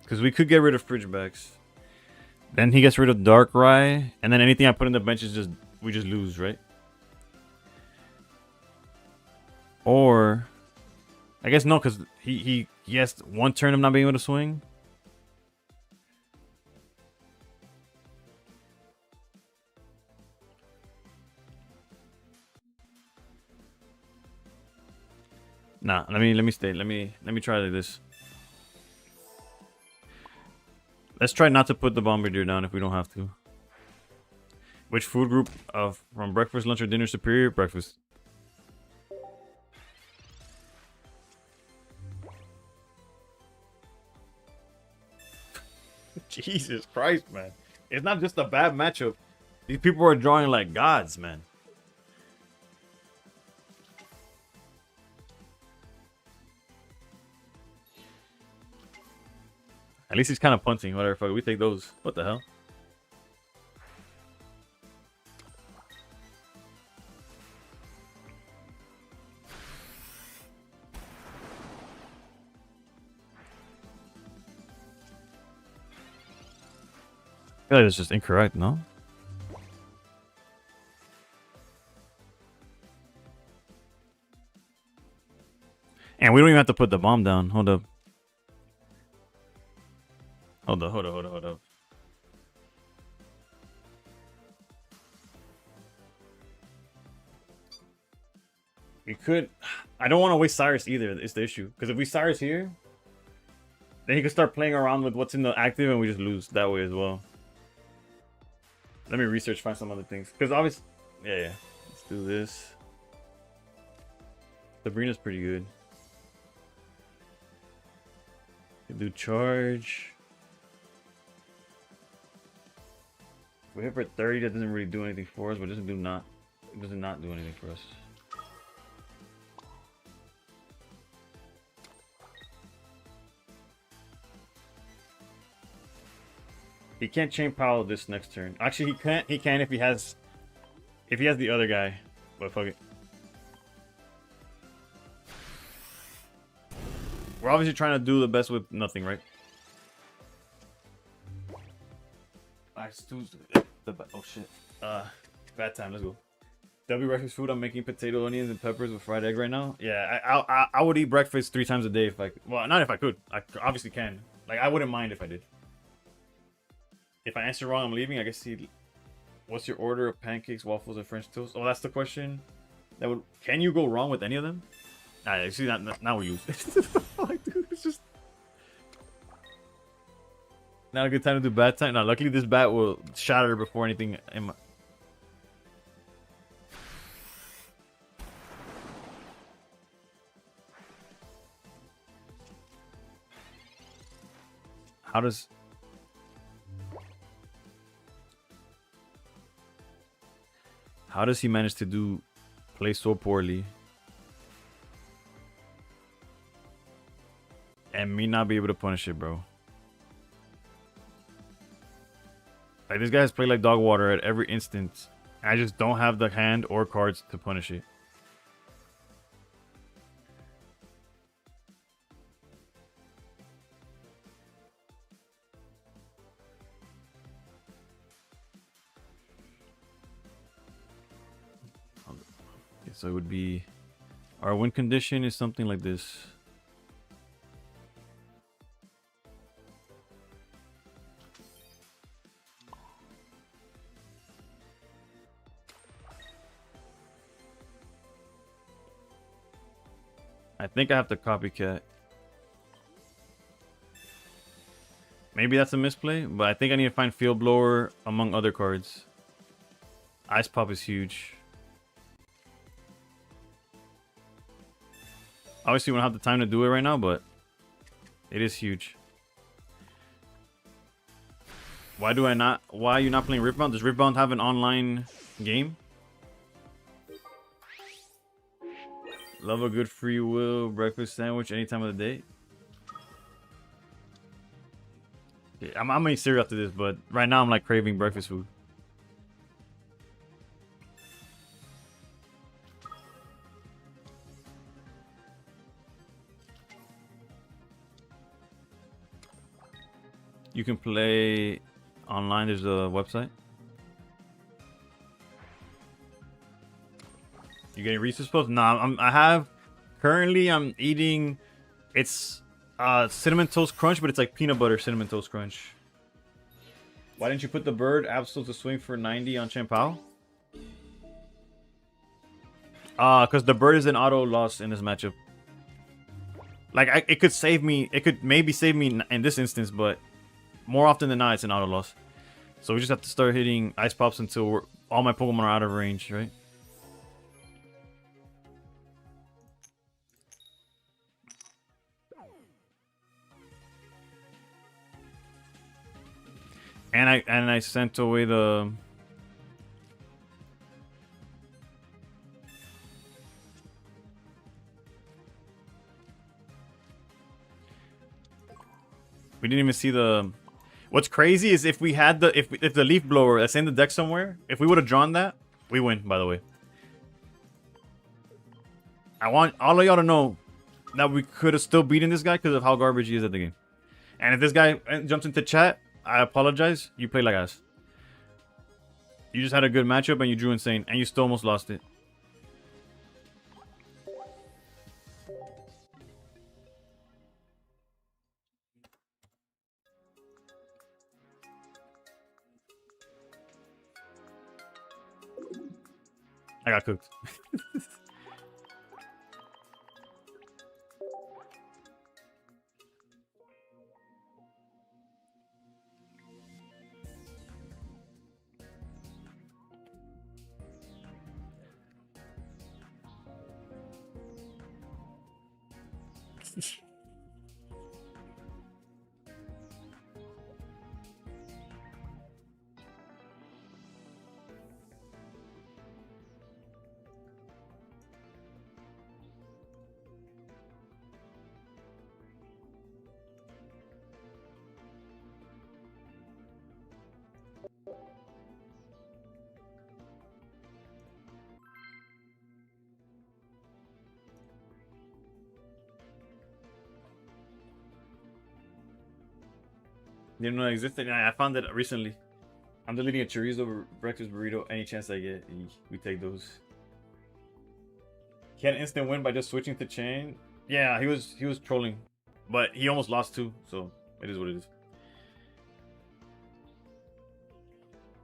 Because we could get rid of Fridgebacks. Then he gets rid of Darkrai. And then anything I put in the bench is we just lose, right? Or I guess no, because he has one turn of not being able to swing. Nah, let me stay. Let me try like this. Let's try not to put the Bombardier down if we don't have to. Which food group from breakfast, lunch, or dinner superior? Breakfast. Jesus Christ, man. It's not just a bad matchup. These people are drawing like gods, man. At least he's kind of punting. Whatever, fuck. We take those. What the hell? I feel like it's just incorrect, no? And we don't even have to put the bomb down. Hold up. Hold up. We could... I don't want to waste Cyrus either, is the issue. Because if we Cyrus here, then he could start playing around with what's in the active and we just lose that way as well. Let me research, find some other things. Because obviously... Yeah. Let's do this. Sabrina's pretty good. Can do charge. If we hit for 30, that doesn't really do anything for us, but it does not do anything for us. He can't chain power this next turn. Actually, he can't. He can if he has the other guy. But fuck it. We're obviously trying to do the best with nothing, right? Oh shit. Bad time. Let's go. W breakfast food. I'm making potato, onions, and peppers with fried egg right now. Yeah, I would eat breakfast 3 times a day if I. Well, not if I could. I obviously can. Like, I wouldn't mind if I did. If I answer wrong, I'm leaving. I guess he. What's your order of pancakes, waffles, and French toast? Oh, that's the question. That would. Can you go wrong with any of them? Nah, see, now we use. Like, dude, it's just not a good time to do bad time. Now, luckily, this bat will shatter before anything. How does... How does he manage to play so poorly and me not be able to punish it, bro? Like, this guy has played like dog water at every instance. I just don't have the hand or cards to punish it. Okay, so it would be... Our win condition is something like this. I think I have to copycat. Maybe that's a misplay, but I think I need to find Field Blower among other cards. Ice Pop is huge. Obviously, we don't have the time to do it right now, but it is huge. Why do I not? Why are you not playing Riftbound? Does Riftbound have an online game? Love a good free will breakfast sandwich any time of the day. Okay, I'm gonna eat cereal after this, but right now I'm like craving breakfast food. You can play online. There's a website. You getting Reese's Puffs? Nah, I have. Currently, I'm eating. It's Cinnamon Toast Crunch, but it's like peanut butter Cinnamon Toast Crunch. Why didn't you put the bird Absol to swing for 90 on Champao? Because the bird is an auto loss in this matchup. Like, it could save me. It could maybe save me in this instance, but more often than not, it's an auto loss. So we just have to start hitting Ice Pops until all my Pokemon are out of range, right? And I sent away the... We didn't even see the... What's crazy is if we had the... If the Leaf Blower that's in the deck somewhere, if we would have drawn that, we win, by the way. I want all of y'all to know that we could have still beaten this guy because of how garbage he is at the game. And if this guy jumps into chat, I apologize. You played like ass. You just had a good matchup and you drew insane. And you still almost lost it. I got cooked. Didn't know it existed. I found it recently. I'm deleting a chorizo breakfast burrito any chance I get. We take those. Can instant win by just switching to chain? Yeah, he was trolling, but he almost lost too. So it is what it is.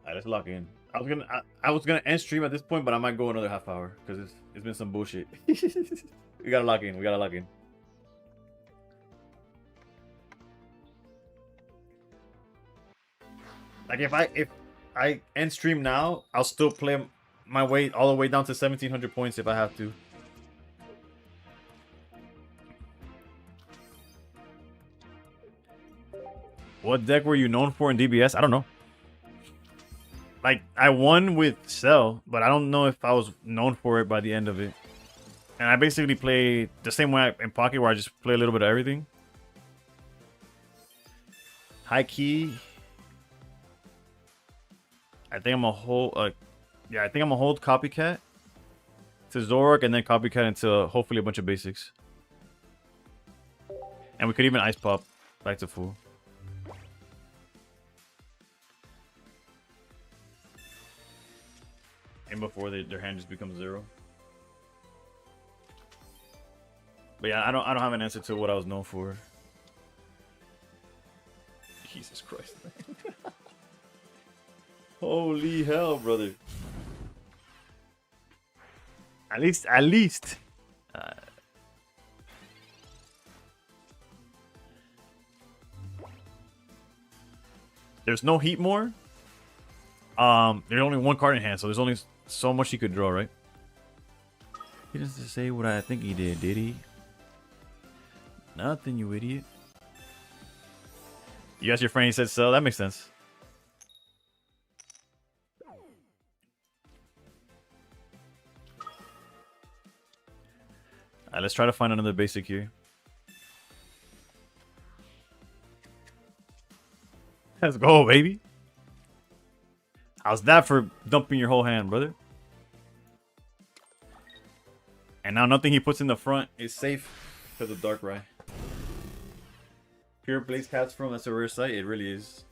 Alright, let's lock in. I was gonna end stream at this point, but I might go another half hour because it's been some bullshit. We gotta lock in. We gotta lock in. Like if I end stream now, I'll still play my way all the way down to 1700 points if I have to. What deck were you known for in DBS? I don't know. Like, I won with Cell, but I don't know if I was known for it by the end of it. And I basically play the same way in Pocket, where I just play a little bit of everything. High key. I think I'm a hold. Yeah, I think I'm a hold Copycat to Zorak, and then Copycat into hopefully a bunch of basics. And we could even Ice Pop back to full. And before their hand just becomes 0. But yeah, I don't have an answer to what I was known for. Jesus Christ, man. Holy hell, brother. At least. There's no heat more. There's only one card in hand, so there's only so much he could draw, right? He doesn't say what I think he did he? Nothing, you idiot. You asked your friend, he said so. That makes sense. Alright, let's try to find another basic here. Let's go, baby. How's that for dumping your whole hand, brother? And now nothing he puts in the front is safe because of Darkrai. Pure Blaze Cats from, that's a rare sight. It really is.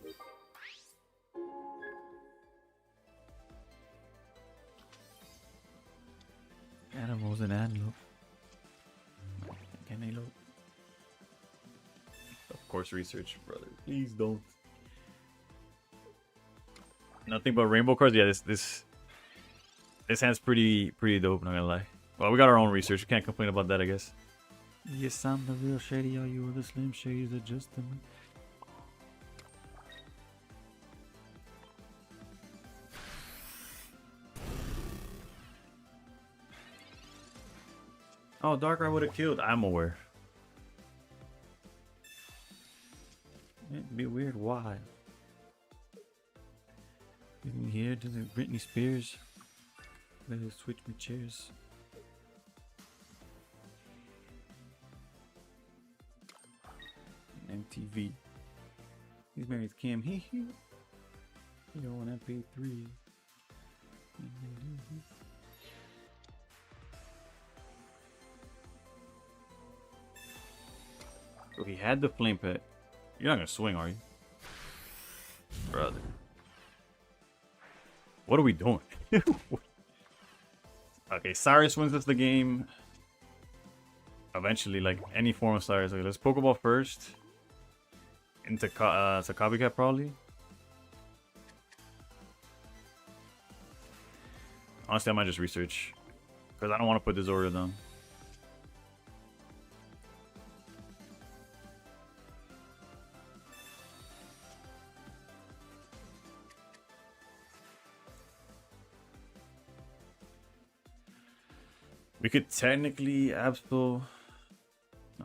Animals and antelope. Cantaloupe. Of course, research, brother. Please don't. Nothing but rainbow cards. Yeah, this hand's pretty dope. Not gonna lie. Well, we got our own research. We can't complain about that, I guess. Yes, I'm the real shady. All you other slim shadies are just the. Oh, Darkrai would have killed. I'm aware. It'd be weird. Why? Isn't here to the Britney Spears? Let us switch me chairs. MTV. He's married to Kim. He on MP3. So he had the flame pet. You're not gonna swing, are you? Brother. What are we doing? Okay, Cyrus wins us the game. Eventually, like any form of Cyrus. Okay, let's Pokeball first. Into Copycat probably. Honestly, I might just research. Because I don't want to put this order down. We could technically Absol.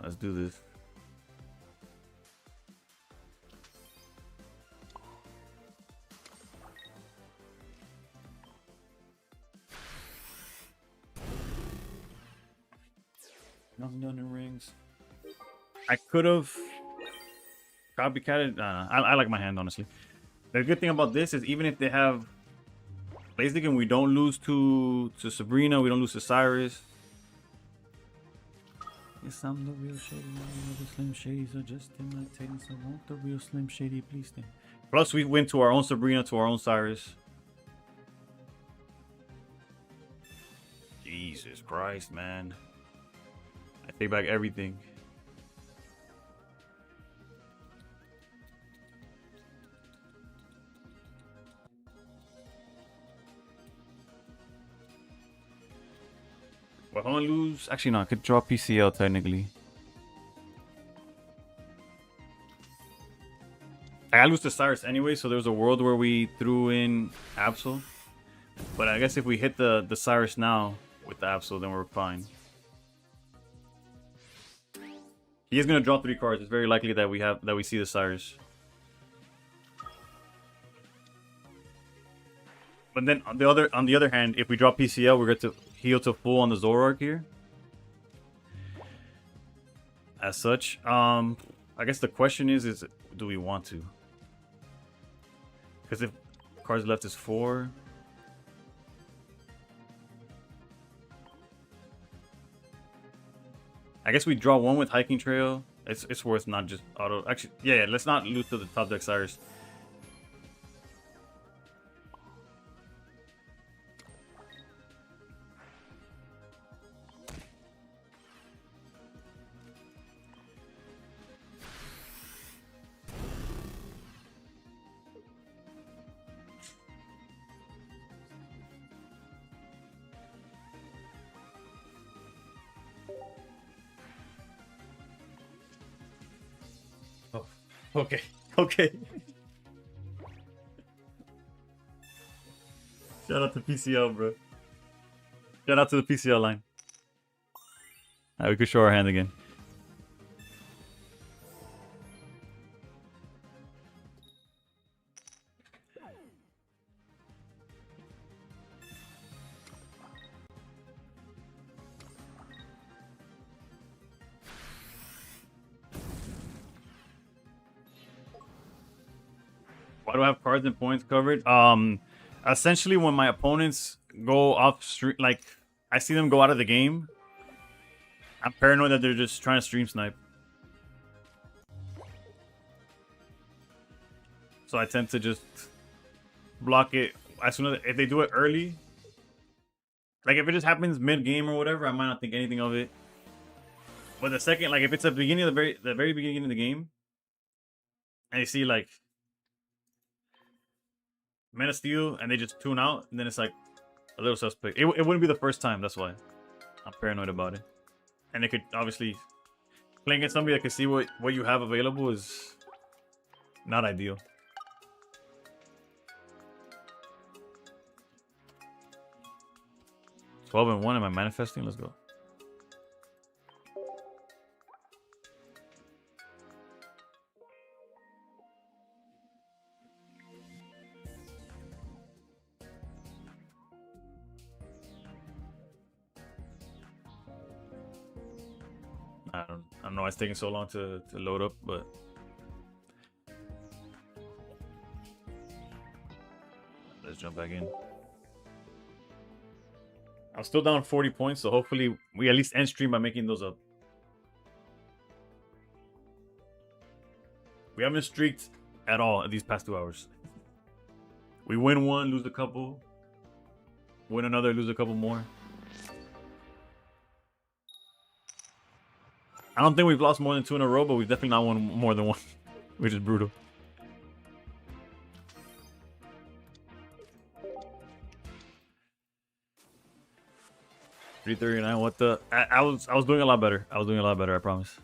Let's do this. Nothing done in rings. I could have copycatted. I like my hand, honestly. The good thing about this is even if they have Blaziken and we don't lose to Sabrina, we don't lose to Cyrus. Yes, I'm the real shady. The Slim Shadies are just imitating. So won't the real Slim Shady please stay? Plus, we went to our own Sabrina, to our own Cyrus. Jesus Christ, man. I take back everything. Well, if I'm gonna lose, actually no, I could draw PCL technically. I lose to Cyrus anyway, so there was a world where we threw in Absol. But I guess if we hit the Cyrus now with the Absol, then we're fine. He is gonna draw 3 cards. It's very likely that we see the Cyrus. But then on the other hand, if we drop PCL, we're going to heal to full on the Zoroark here. As such, I guess the question is do we want to? Because if cards left is 4. I guess we draw 1 with Hiking Trail. It's worth not just auto. Actually, yeah, let's not lose to the top deck Cyrus. Oh, okay, okay. Shout out to PCL, bro. Shout out to the PCL line. Alright, we could show our hand again. Why do I have cards and points covered? Essentially when my opponents go off stream, like I see them go out of the game, I'm paranoid that they're just trying to stream snipe. So I tend to just block it as soon as if they do it early. Like if it just happens mid game or whatever, I might not think anything of it. But the second, like if it's at the beginning of the very beginning of the game, and you see like Men of Steel and they just tune out, and then it's like a little suspect. It wouldn't be the first time, that's why I'm paranoid about it. And it could obviously playing against somebody that can see what you have available is not ideal. $12-1. Am I manifesting? Let's go. I don't know why it's taking so long to load up, but let's jump back in. I'm still down 40 points, so hopefully we at least end stream by making those up. We haven't streaked at all in these past 2 hours. We win one, lose a couple. Win another, lose a couple more. I don't think we've lost more than 2 in a row, but we've definitely not won more than 1, which is brutal. $339. What the? I was doing a lot better. I was doing a lot better. I promise.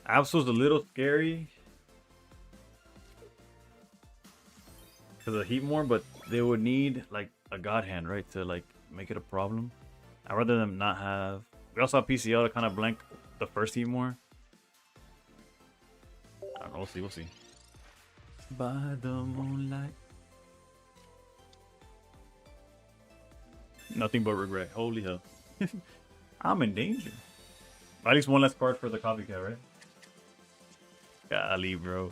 Absol's a little scary because of Heatmore, but they would need like a God Hand, right, to like make it a problem. I'd rather them not have. We also have PCL to kind of blank the first Heatmore. I don't know. We'll see. We'll see. By the moonlight. Nothing but regret. Holy hell. I'm in danger. At least one less card for the copycat, right? Golly, bro.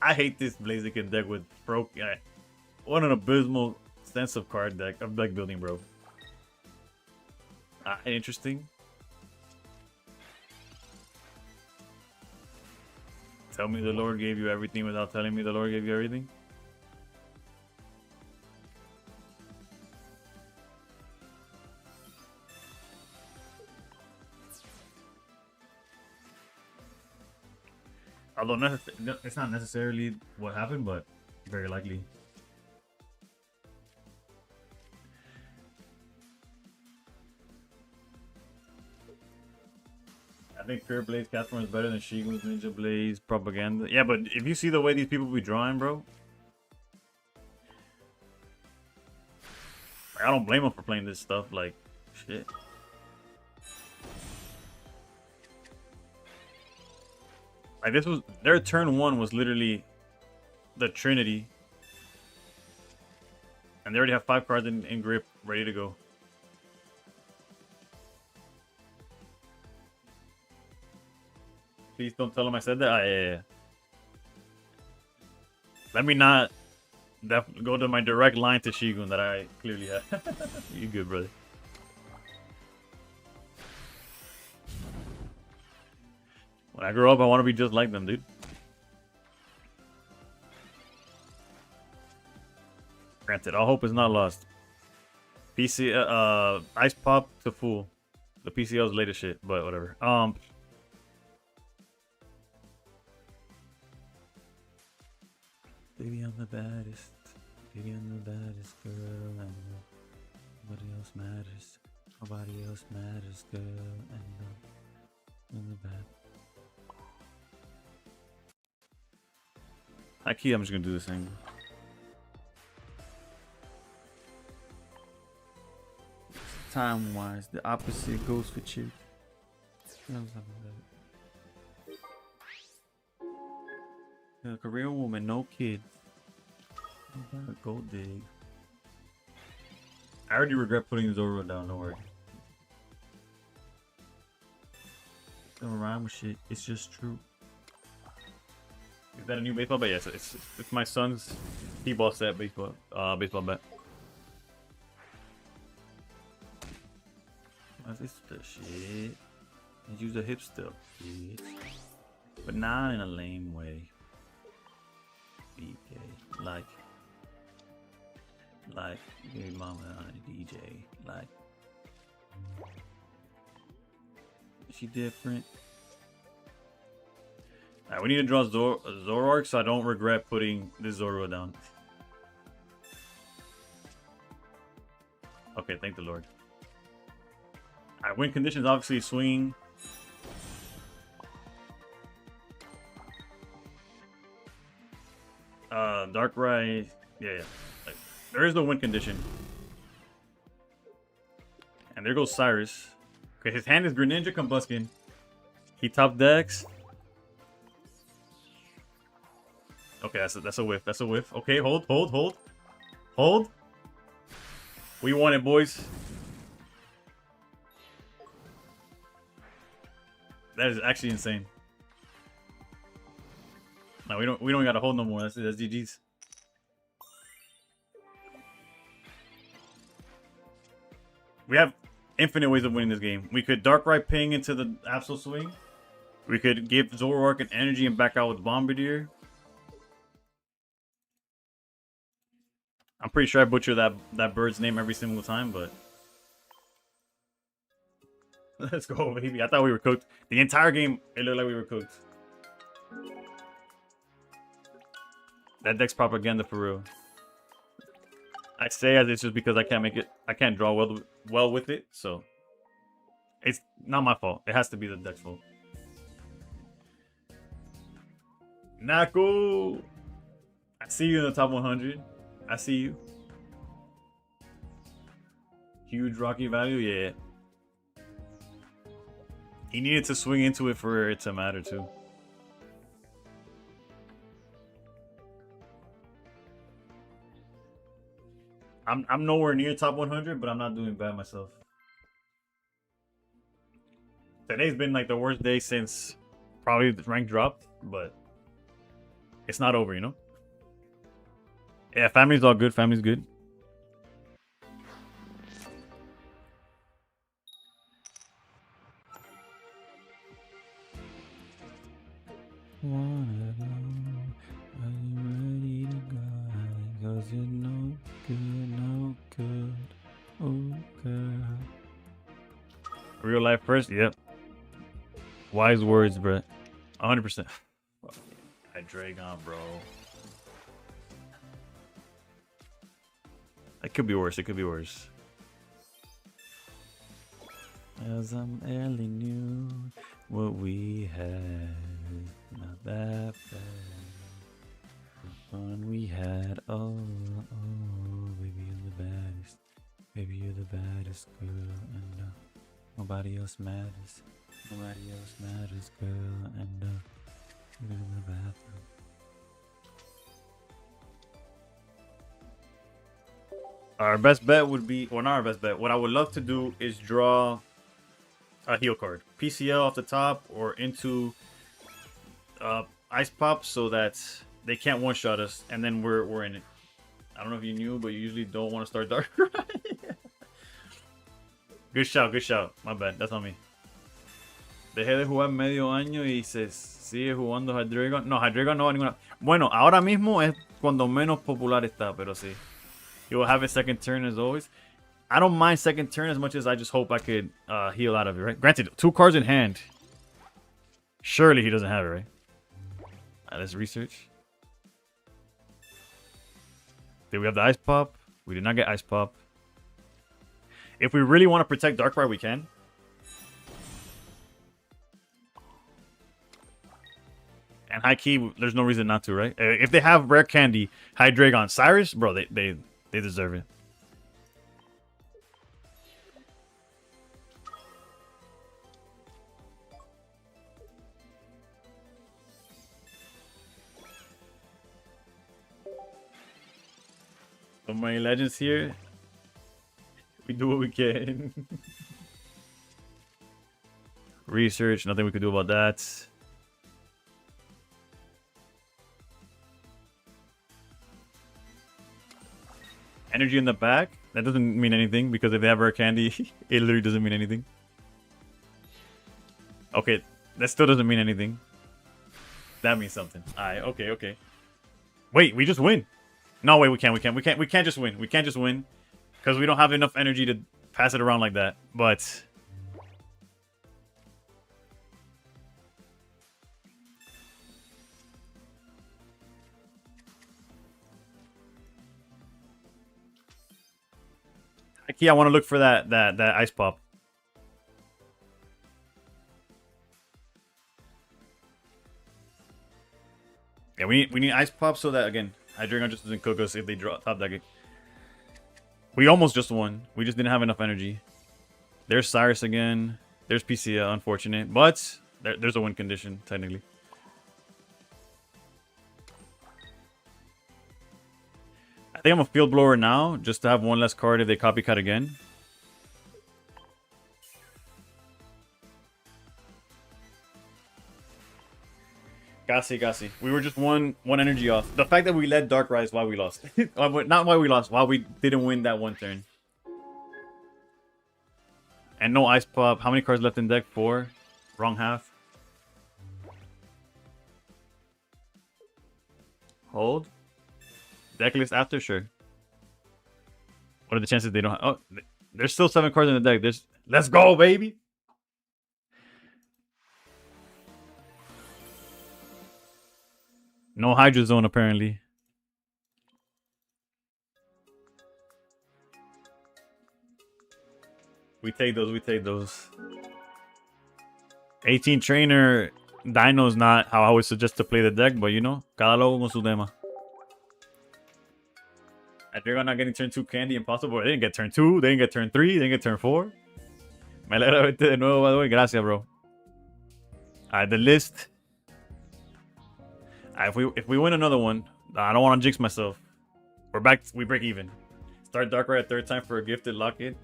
I hate this Blaziken deck with broke. What an abysmal sense of card deck. Of deck building, bro. Interesting. Tell me the Lord gave you everything without telling me the Lord gave you everything. Although it's not necessarily what happened, but very likely. I think Pure Blaze Catform is better than Shigun's Ninja Blaze Propaganda. Yeah, but if you see the way these people be drawing, bro, I don't blame them for playing this stuff. Like, shit. Like this was their turn 1 was literally the Trinity. And they already have 5 cards in grip, ready to go. Please don't tell them I said that. Yeah. Let me not go to my direct line to Shigun that I clearly have. You good, brother. When I grow up, I want to be just like them, dude. Granted, all hope is not lost. PC, Ice Pop to Fool. The PCL's latest shit, but whatever. Baby, I'm the baddest. Baby, I'm the baddest girl, and nobody else matters. Nobody else matters, girl, and I'm the bad. I key, I'm just gonna do this thing. Time-wise, the opposite goes for chick. A career woman, no kids. Gold dig. I already regret putting Zoro down, don't worry. Don't rhyme with shit, it's just true. Is that a new baseball bat? Yes, it's my son's T-ball set baseball bat. This the shit. And use a hipster, bitch. But not in a lame way. BK. Like baby mama on a DJ. Like is she different? Alright, we need to draw Zoroark so I don't regret putting this Zoro down. Okay, thank the Lord. Alright, win conditions obviously swinging. Darkrai, yeah. Like, there is no win condition. And there goes Cyrus. Okay, his hand is Greninja Combuskin. He top decks. Okay, that's a whiff. That's a whiff. Okay, hold. We won it, boys. That is actually insane. No, we don't got to hold no more. That's GG's. We have infinite ways of winning this game. We could Darkrai ping into the Absol Swing. We could give Zoroark an energy and back out with Bombardier. I'm pretty sure I butcher that bird's name every single time, but let's go, baby. I thought we were cooked. The entire game, it looked like we were cooked. That deck's propaganda for real. I say as it's just because I can't draw well with it, so it's not my fault. It has to be the deck's fault. Nako! I see you in the top 100. I see you. Huge Rocky value, yeah. He needed to swing into it for it to matter too. I'm nowhere near top 100, but I'm not doing bad myself. Today's been like the worst day since probably the rank dropped, but it's not over, you know? Yeah, family's all good. Family's good. Wanna go? Are you ready to go? 'Cause you're no good. Oh, girl. Real life first? Yep. Wise words, bro. 100%. I Dragon, bro. It could be worse. It could be worse. As I'm barely knew what we had. Not that bad. The fun we had. Oh, baby, you're the baddest. Baby, you're the baddest girl. And nobody else matters. Nobody else matters, girl. And Our best bet would be, well, not our best bet. What I would love to do is draw a heal card, PCL off the top or into Ice Pop, so that they can't one shot us, and then we're in it. I don't know if you knew, but you usually don't want to start dark. Good shout, good shout. My bad, that's on me. Dejé de jugar medio año y se sigue jugando Hydreigon. No, Hydreigon no va a ninguna. Bueno, ahora mismo es cuando menos popular está, pero sí. He will have his second turn as always. I don't mind second turn as much as I just hope I could heal out of it, right? Granted, 2 cards in hand. Surely he doesn't have it, right? Let's research. Did we have the Ice Pop? We did not get Ice Pop. If we really want to protect Darkrai, we can. And high key, there's no reason not to, right? If they have Rare Candy, Hydreigon, Cyrus, bro, they deserve it. So many legends here. We do what we can. Research, nothing we could do about that. Energy in the back? That doesn't mean anything, because if they have Rare Candy, it literally doesn't mean anything. Okay, that still doesn't mean anything. That means something. Alright, okay. Wait, we just win. No, wait, we can't just win. We can't just win. Because we don't have enough energy to pass it around like that. But I want to look for that Ice Pop. Yeah, we need Ice Pop so that, again, Hydreigon just doesn't cook us if they draw top deck it. We almost just won. We just didn't have enough energy. There's Cyrus again. There's PCL, unfortunate. But there's a win condition, technically. I think I'm a Field Blower now, just to have one less card if they copycat again. Gassy. We were just one energy off. The fact that we led Darkrai is why we lost. Not why we lost, why we didn't win that one turn. And no Ice Pop. How many cards left in deck? 4. Wrong half. Hold. Deck list after? Sure. What are the chances they don't have? Oh, there's still 7 cards in the deck. Let's go, baby! No Hydro Zone, apparently. We take those. 18 Trainer Dino's not how I would suggest to play the deck, but you know, cada loco con su tema. Hydreigon not getting turn 2 candy, impossible. They didn't get turn 2, they didn't get turn 3, they didn't get turn 4. Me alegra verte de nuevo, by the way. Gracias, bro. Alright, the list. If we win another one, I don't want to jinx myself. We're back. We break even. Start Darkrai at 3rd time for a gifted lock-in.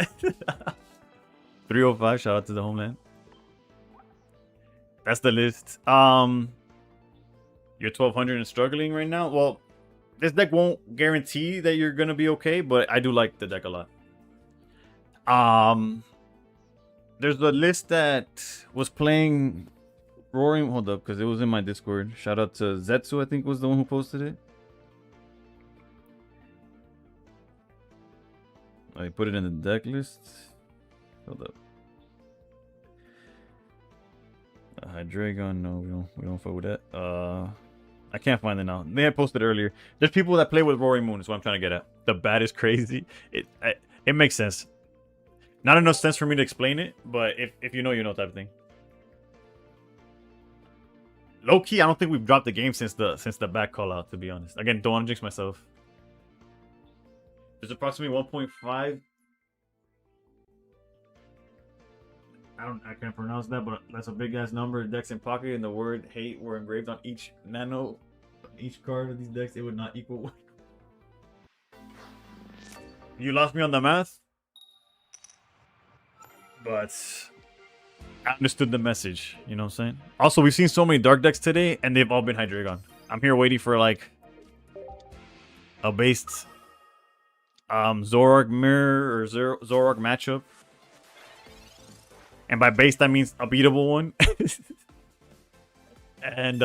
305. Shout out to the homeland. That's the list. You're 1200 and struggling right now. Well, this deck won't guarantee that you're gonna be okay, but I do like the deck a lot. There's the list that was playing Roaring. Hold up, because it was in my Discord. Shout out to Zetsu, I think was the one who posted it. I put it in the deck list. Hold up. Hydreigon, no, we don't fuck with that. I can't find it now. They had posted earlier. There's people that play with Roaring Moon, is what I'm trying to get at. The bat is crazy. It makes sense. Not enough sense for me to explain it, but if you know type of thing. Low key, I don't think we've dropped the game since the back call out, to be honest. Again, don't want to jinx myself. There's approximately 1.5 I can't pronounce that, but that's a big ass number. Decks in pocket and the word hate were engraved on each card of these decks. It would not equal. You lost me on the math, but I understood the message. You know what I'm saying? Also, we've seen so many dark decks today, and they've all been Hydreigon. I'm here waiting for like a based Zoroark mirror or Zoroark matchup. And by based, that means a beatable one. And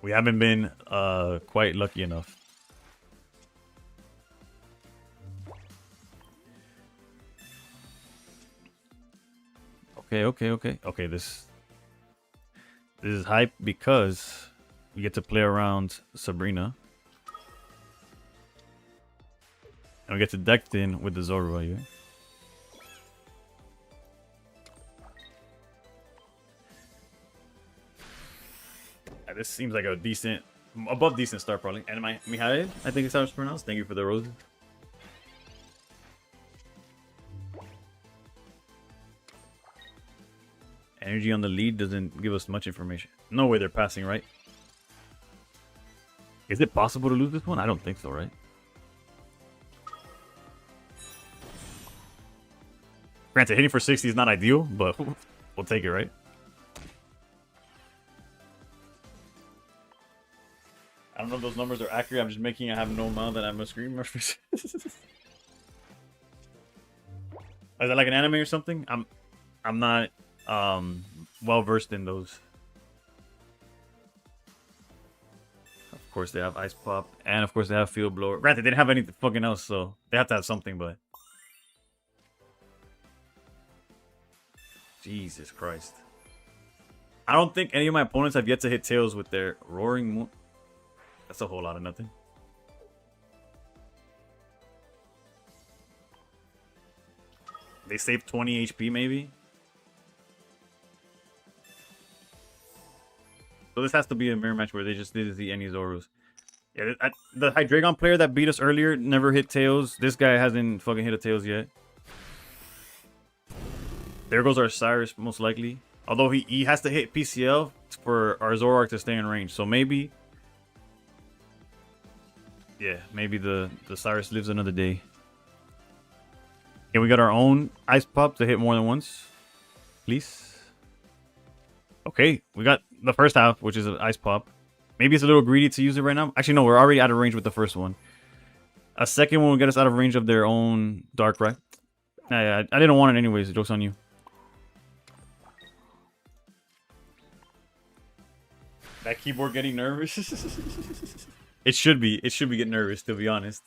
we haven't been quite lucky enough. Okay, this is hype because we get to play around Sabrina. And we get to deck in with the Zorua here. This seems like a decent, above decent start probably. And Mihail, I think it's how it's pronounced. Thank you for the roses. Energy on the lead doesn't give us much information. No way they're passing, right? Is it possible to lose this one? I don't think so, right? Granted, hitting for 60 is not ideal, but we'll take it, right? I don't know if those numbers are accurate. I'm just making I have no amount that I'm a screen reference. Is that like an anime or something? I'm not well versed in those. Of course they have Ice Pop, and of course they have Field Blower. Granted, they didn't have anything fucking else, so they have to have something, but Jesus Christ. I don't think any of my opponents have yet to hit tails with their Roaring Moon. That's a whole lot of nothing. They saved 20 HP maybe. So this has to be a mirror match where they just didn't see any Zorus. Yeah, the Hydreigon player that beat us earlier never hit tails. This guy hasn't fucking hit a tails yet. There goes our Cyrus most likely. Although he has to hit PCL for our Zoroark to stay in range. So maybe... Yeah, maybe the Cyrus lives another day. Yeah, we got our own Ice Pop to hit more than once. Please. Okay, we got the first half, which is an Ice Pop. Maybe it's a little greedy to use it right now. Actually, no, we're already out of range with the first one. A second one will get us out of range of their own Darkrai. Yeah, I didn't want it anyways. The joke's on you. That keyboard getting nervous? It should be. It should be getting nervous, to be honest.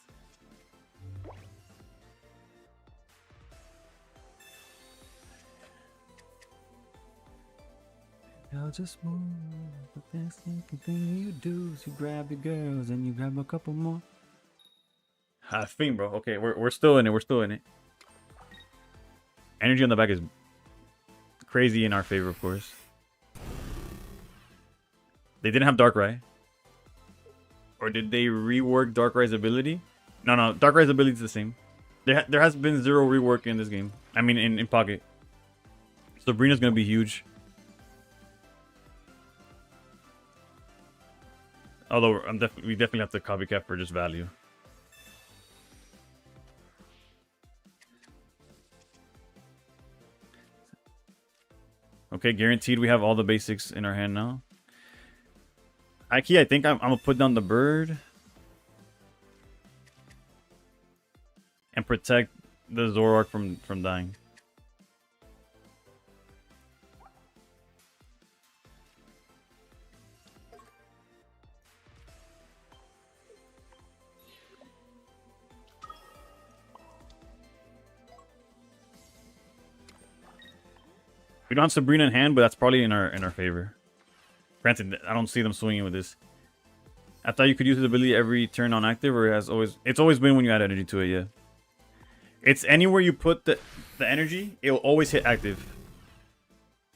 I'll just move. The best thing you do is you grab your girls and you grab a couple more. Ah, Fiend, bro. Okay, we're still in it. We're still in it. Energy on the back is crazy in our favor, of course. They didn't have Darkrai. Or did they rework Darkrai's ability? No, Darkrai's ability is the same. There has been zero rework in this game. I mean, in Pocket. Sabrina's gonna be huge. Although we definitely have to copycat for just value. Okay, guaranteed we have all the basics in our hand now. Ike, I think I'm gonna put down the bird and protect the Zoroark from dying. We don't have Sabrina in hand, but that's probably in our favor. Granted, I don't see them swinging with this. I thought you could use his ability every turn on active, or it's always been when you add energy to it, yeah. It's anywhere you put the energy, it will always hit active.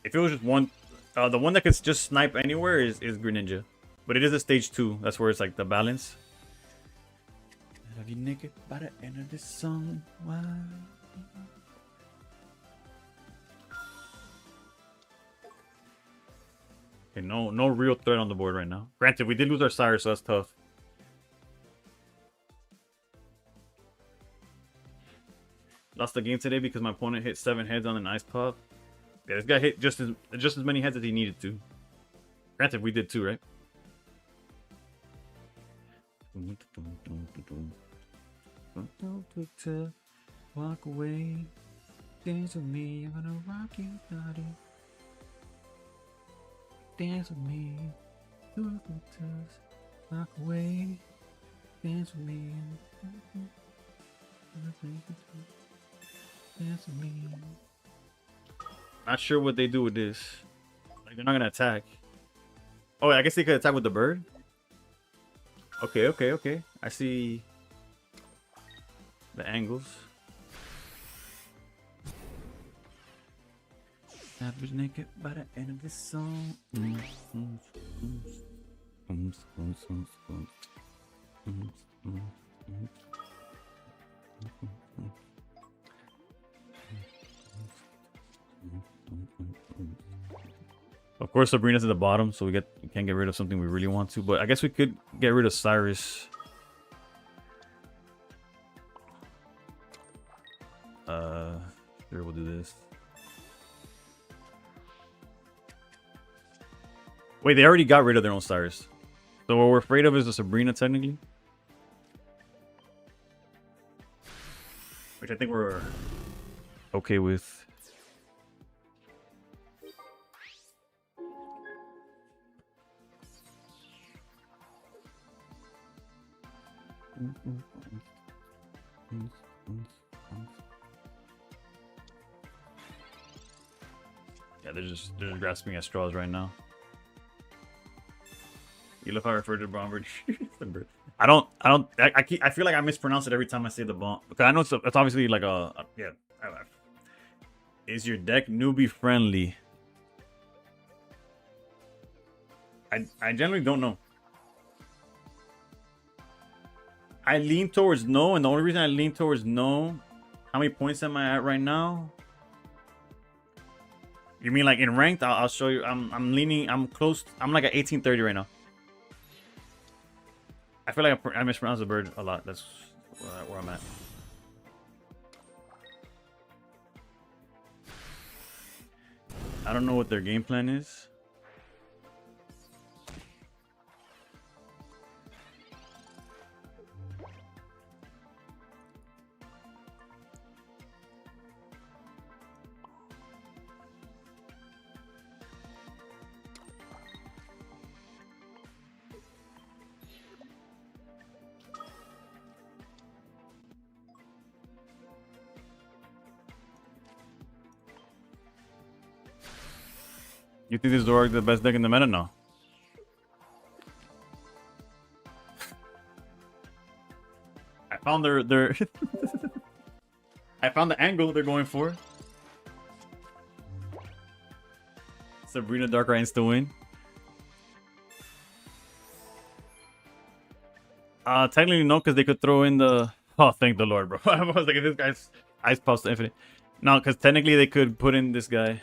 If it was just one, the one that could just snipe anywhere is Greninja. But it is a stage 2. That's where it's like the balance. Love you naked by the end of this song. Why? Okay, no real threat on the board right now. Granted, we did lose our Cyrus, so that's tough. Lost the game today because my opponent hit 7 heads on an ice pop. Yeah, this guy hit just as many heads as he needed to. Granted, we did too, right? Walk away, dance with me. I'm gonna rock you, body. Dance with me, walk away, dance with me. Dance with me. Not sure what they do with this. Like, they're not gonna attack. Oh, I guess they could attack with the bird. Okay. I see the angles. Average naked by the end of this song. Of course, Sabrina's at the bottom, so we can't get rid of something we really want to. But I guess we could get rid of Cyrus. Sure, we'll do this. Wait, they already got rid of their own Cyrus. So what we're afraid of is the Sabrina, technically. Which I think we're okay with. Yeah, they're just grasping at straws right now. You love how I refer to Bomber. I feel like I mispronounce it every time I say the bomb, because I know it's obviously like yeah. Is your deck newbie friendly? I generally don't know. I lean towards no, and the only reason I lean towards no, how many points am I at right now? You mean like in ranked? I'll show you. I'm close. I'm like at 1830 right now. I feel like I mispronounce the bird a lot. That's where I'm at. I don't know what their game plan is. You think this is the best deck in the meta? No. I found their I found the angle they're going for. Sabrina Dark Reigns to win. Technically no, because they could throw in the. Oh, thank the Lord, bro. I was like, this guy's ice pops to infinite. No, because technically they could put in this guy.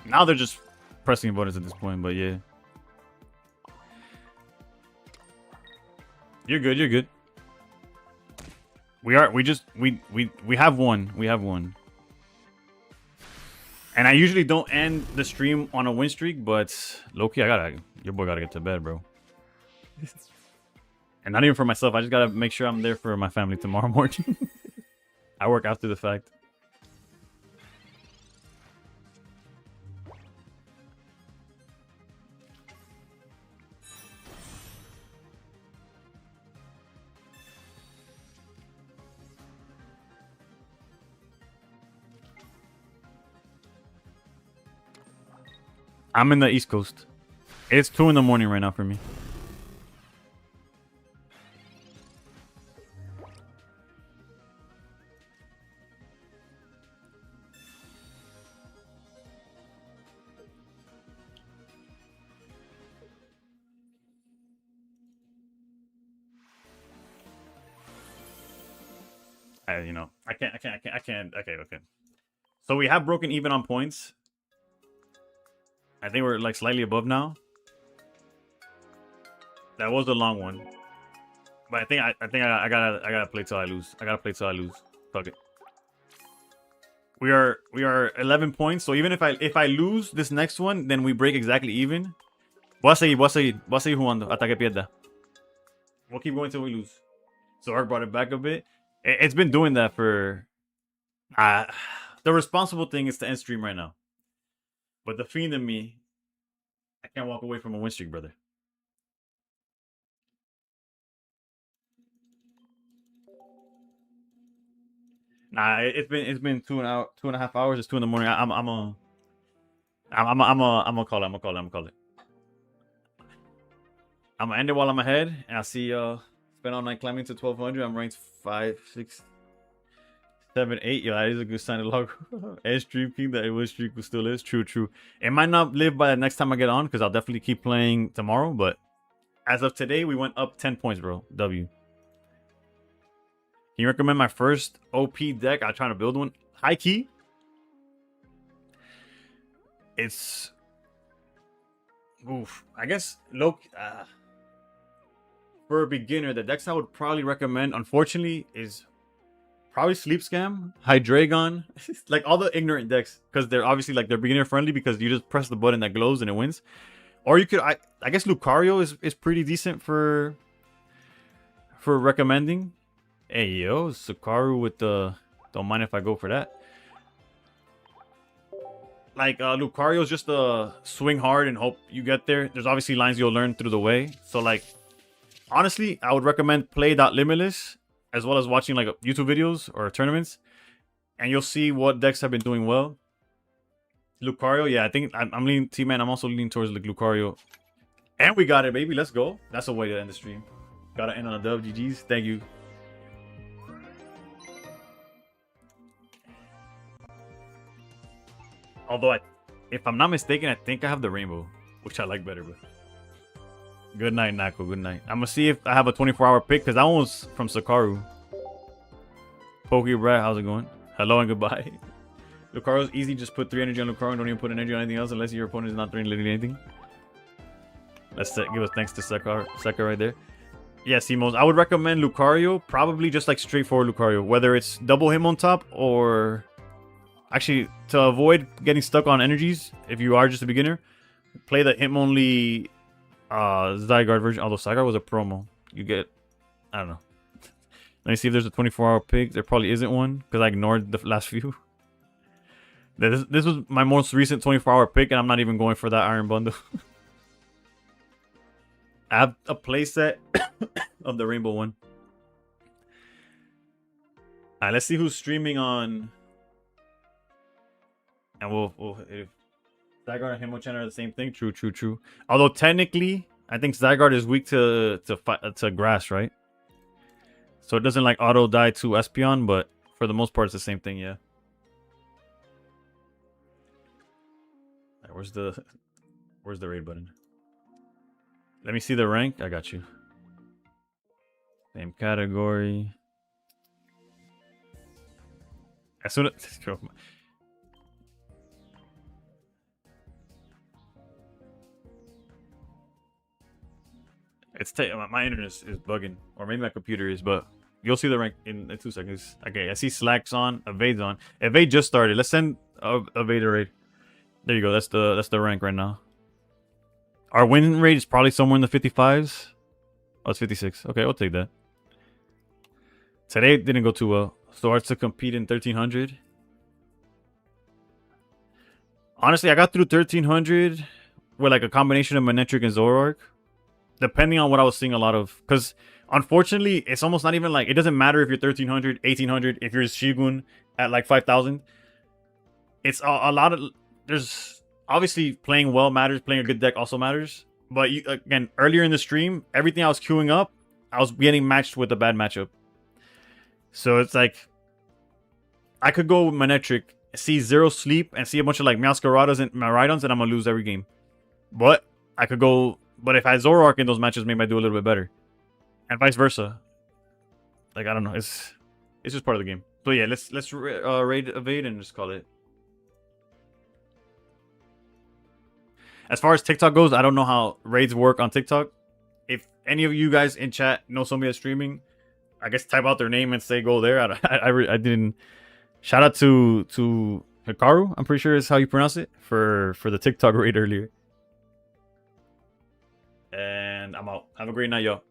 Now they're just pressing buttons at this point, but yeah. You're good, you're good. We have one. We have one. And I usually don't end the stream on a win streak, but low-key, your boy gotta get to bed, bro. And not even for myself, I just gotta make sure I'm there for my family tomorrow morning. I work after the fact. I'm in the East Coast. It's 2 in the morning right now for me. I can't. Okay. So we have broken even on points. I think we're like slightly above now. That was a long one. But I think I gotta play till I lose. I gotta play till I lose. Fuck it. We are 11 points. So even if I lose this next one, then we break exactly even. Voy a seguir jugando hasta que pierda. We'll keep going till we lose. So Ark brought it back a bit. It's been doing that for. The responsible thing is to end stream right now. But the fiend in me, I can't walk away from a win streak, brother. Nah, it's been 2.5 hours. It's 2 in the morning. I'm gonna call it. I'm gonna call it. I'm gonna end it while I'm ahead, and I'll see spend all night climbing to 1200. I'm ranked 5, 6, 7, 8. Yo, that is a good sign of log. Edge streaking that win streak still is. True. It might not live by the next time I get on, because I'll definitely keep playing tomorrow. But as of today, we went up 10 points, bro. W. Can you recommend my first OP deck? I'm trying to build one. High key. It's. Oof. I guess low. For a beginner, the decks I would probably recommend, unfortunately, is probably Sleep Scam, Hydreigon, like all the ignorant decks, because they're obviously like they're beginner friendly because you just press the button that glows and it wins. Or you could, I guess Lucario is pretty decent for recommending. Hey yo, Sukaru with the don't mind if I go for that. Like Lucario's just swing hard and hope you get there. There's obviously lines you'll learn through the way. So like honestly, I would recommend play.limitless as well as watching like YouTube videos or tournaments, and you'll see what decks have been doing well. Lucario, yeah, I think I'm leaning T-Man. I'm also leaning towards like Lucario. And we got it, baby. Let's go. That's a way to end the stream. Gotta end on a dub. GG's. Thank you. Although, if I'm not mistaken, I think I have the rainbow, which I like better. But good night, Nako. Good night. I'm gonna see if I have a 24-hour pick, because that one was from Sakaru. Pokey Brad, how's it going? Hello and goodbye. Lucario's easy. Just put 3 energy on Lucario and don't even put an energy on anything else unless your opponent is not throwing literally anything. Let's give a thanks to Seka right there. Yeah, Simos. I would recommend Lucario. Probably just like straightforward Lucario. Whether it's double him on top or... Actually, to avoid getting stuck on energies, if you are just a beginner, play the him-only Zygarde version. Although Zygarde was a promo. You get... I don't know. Let me see if there's a 24-hour pick. There probably isn't one, because I ignored the last few. This was my most recent 24-hour pick, and I'm not even going for that Iron Bundle. I have a playset of the Rainbow one. Alright, let's see who's streaming on... And we'll if Zygarde and Hitmonchan are the same thing. True. Although technically, I think Zygarde is weak to grass, right? So it doesn't like auto die to Espeon, but for the most part, it's the same thing. Yeah. Right, where's the raid button? Let me see the rank. I got you. Same category. As soon as my internet is bugging, or maybe my computer is, but you'll see the rank in 2 seconds. Okay, I see Slack's on, Evade's on. Evade just started. Let's send Evade a raid. There you go. That's the rank right now. Our win rate is probably somewhere in the 55s. Oh, it's 56. Okay, I'll take that. Today didn't go too well. So hard to compete in 1300. Honestly, I got through 1300 with like a combination of Manectric and Zoroark. Depending on what I was seeing a lot of. Because, unfortunately, it's almost not even like... It doesn't matter if you're 1300, 1800, if you're Shigun at like 5000. It's a lot of... There's... Obviously, playing well matters. Playing a good deck also matters. But, again, earlier in the stream, everything I was queuing up, I was getting matched with a bad matchup. So, it's like... I could go with Manectric, see 0 sleep, and see a bunch of like Meowscaradas and Miraidons, and I'm going to lose every game. But, I could go... But if I had Zoroark in those matches, maybe I do a little bit better. And vice versa. Like, I don't know. It's just part of the game. So yeah, let's raid Evade and just call it. As far as TikTok goes, I don't know how raids work on TikTok. If any of you guys in chat know somebody that's streaming, I guess type out their name and say go there. I didn't. Shout out to Hikaru. I'm pretty sure is how you pronounce it for the TikTok raid earlier. And I'm out. Have a great night, y'all.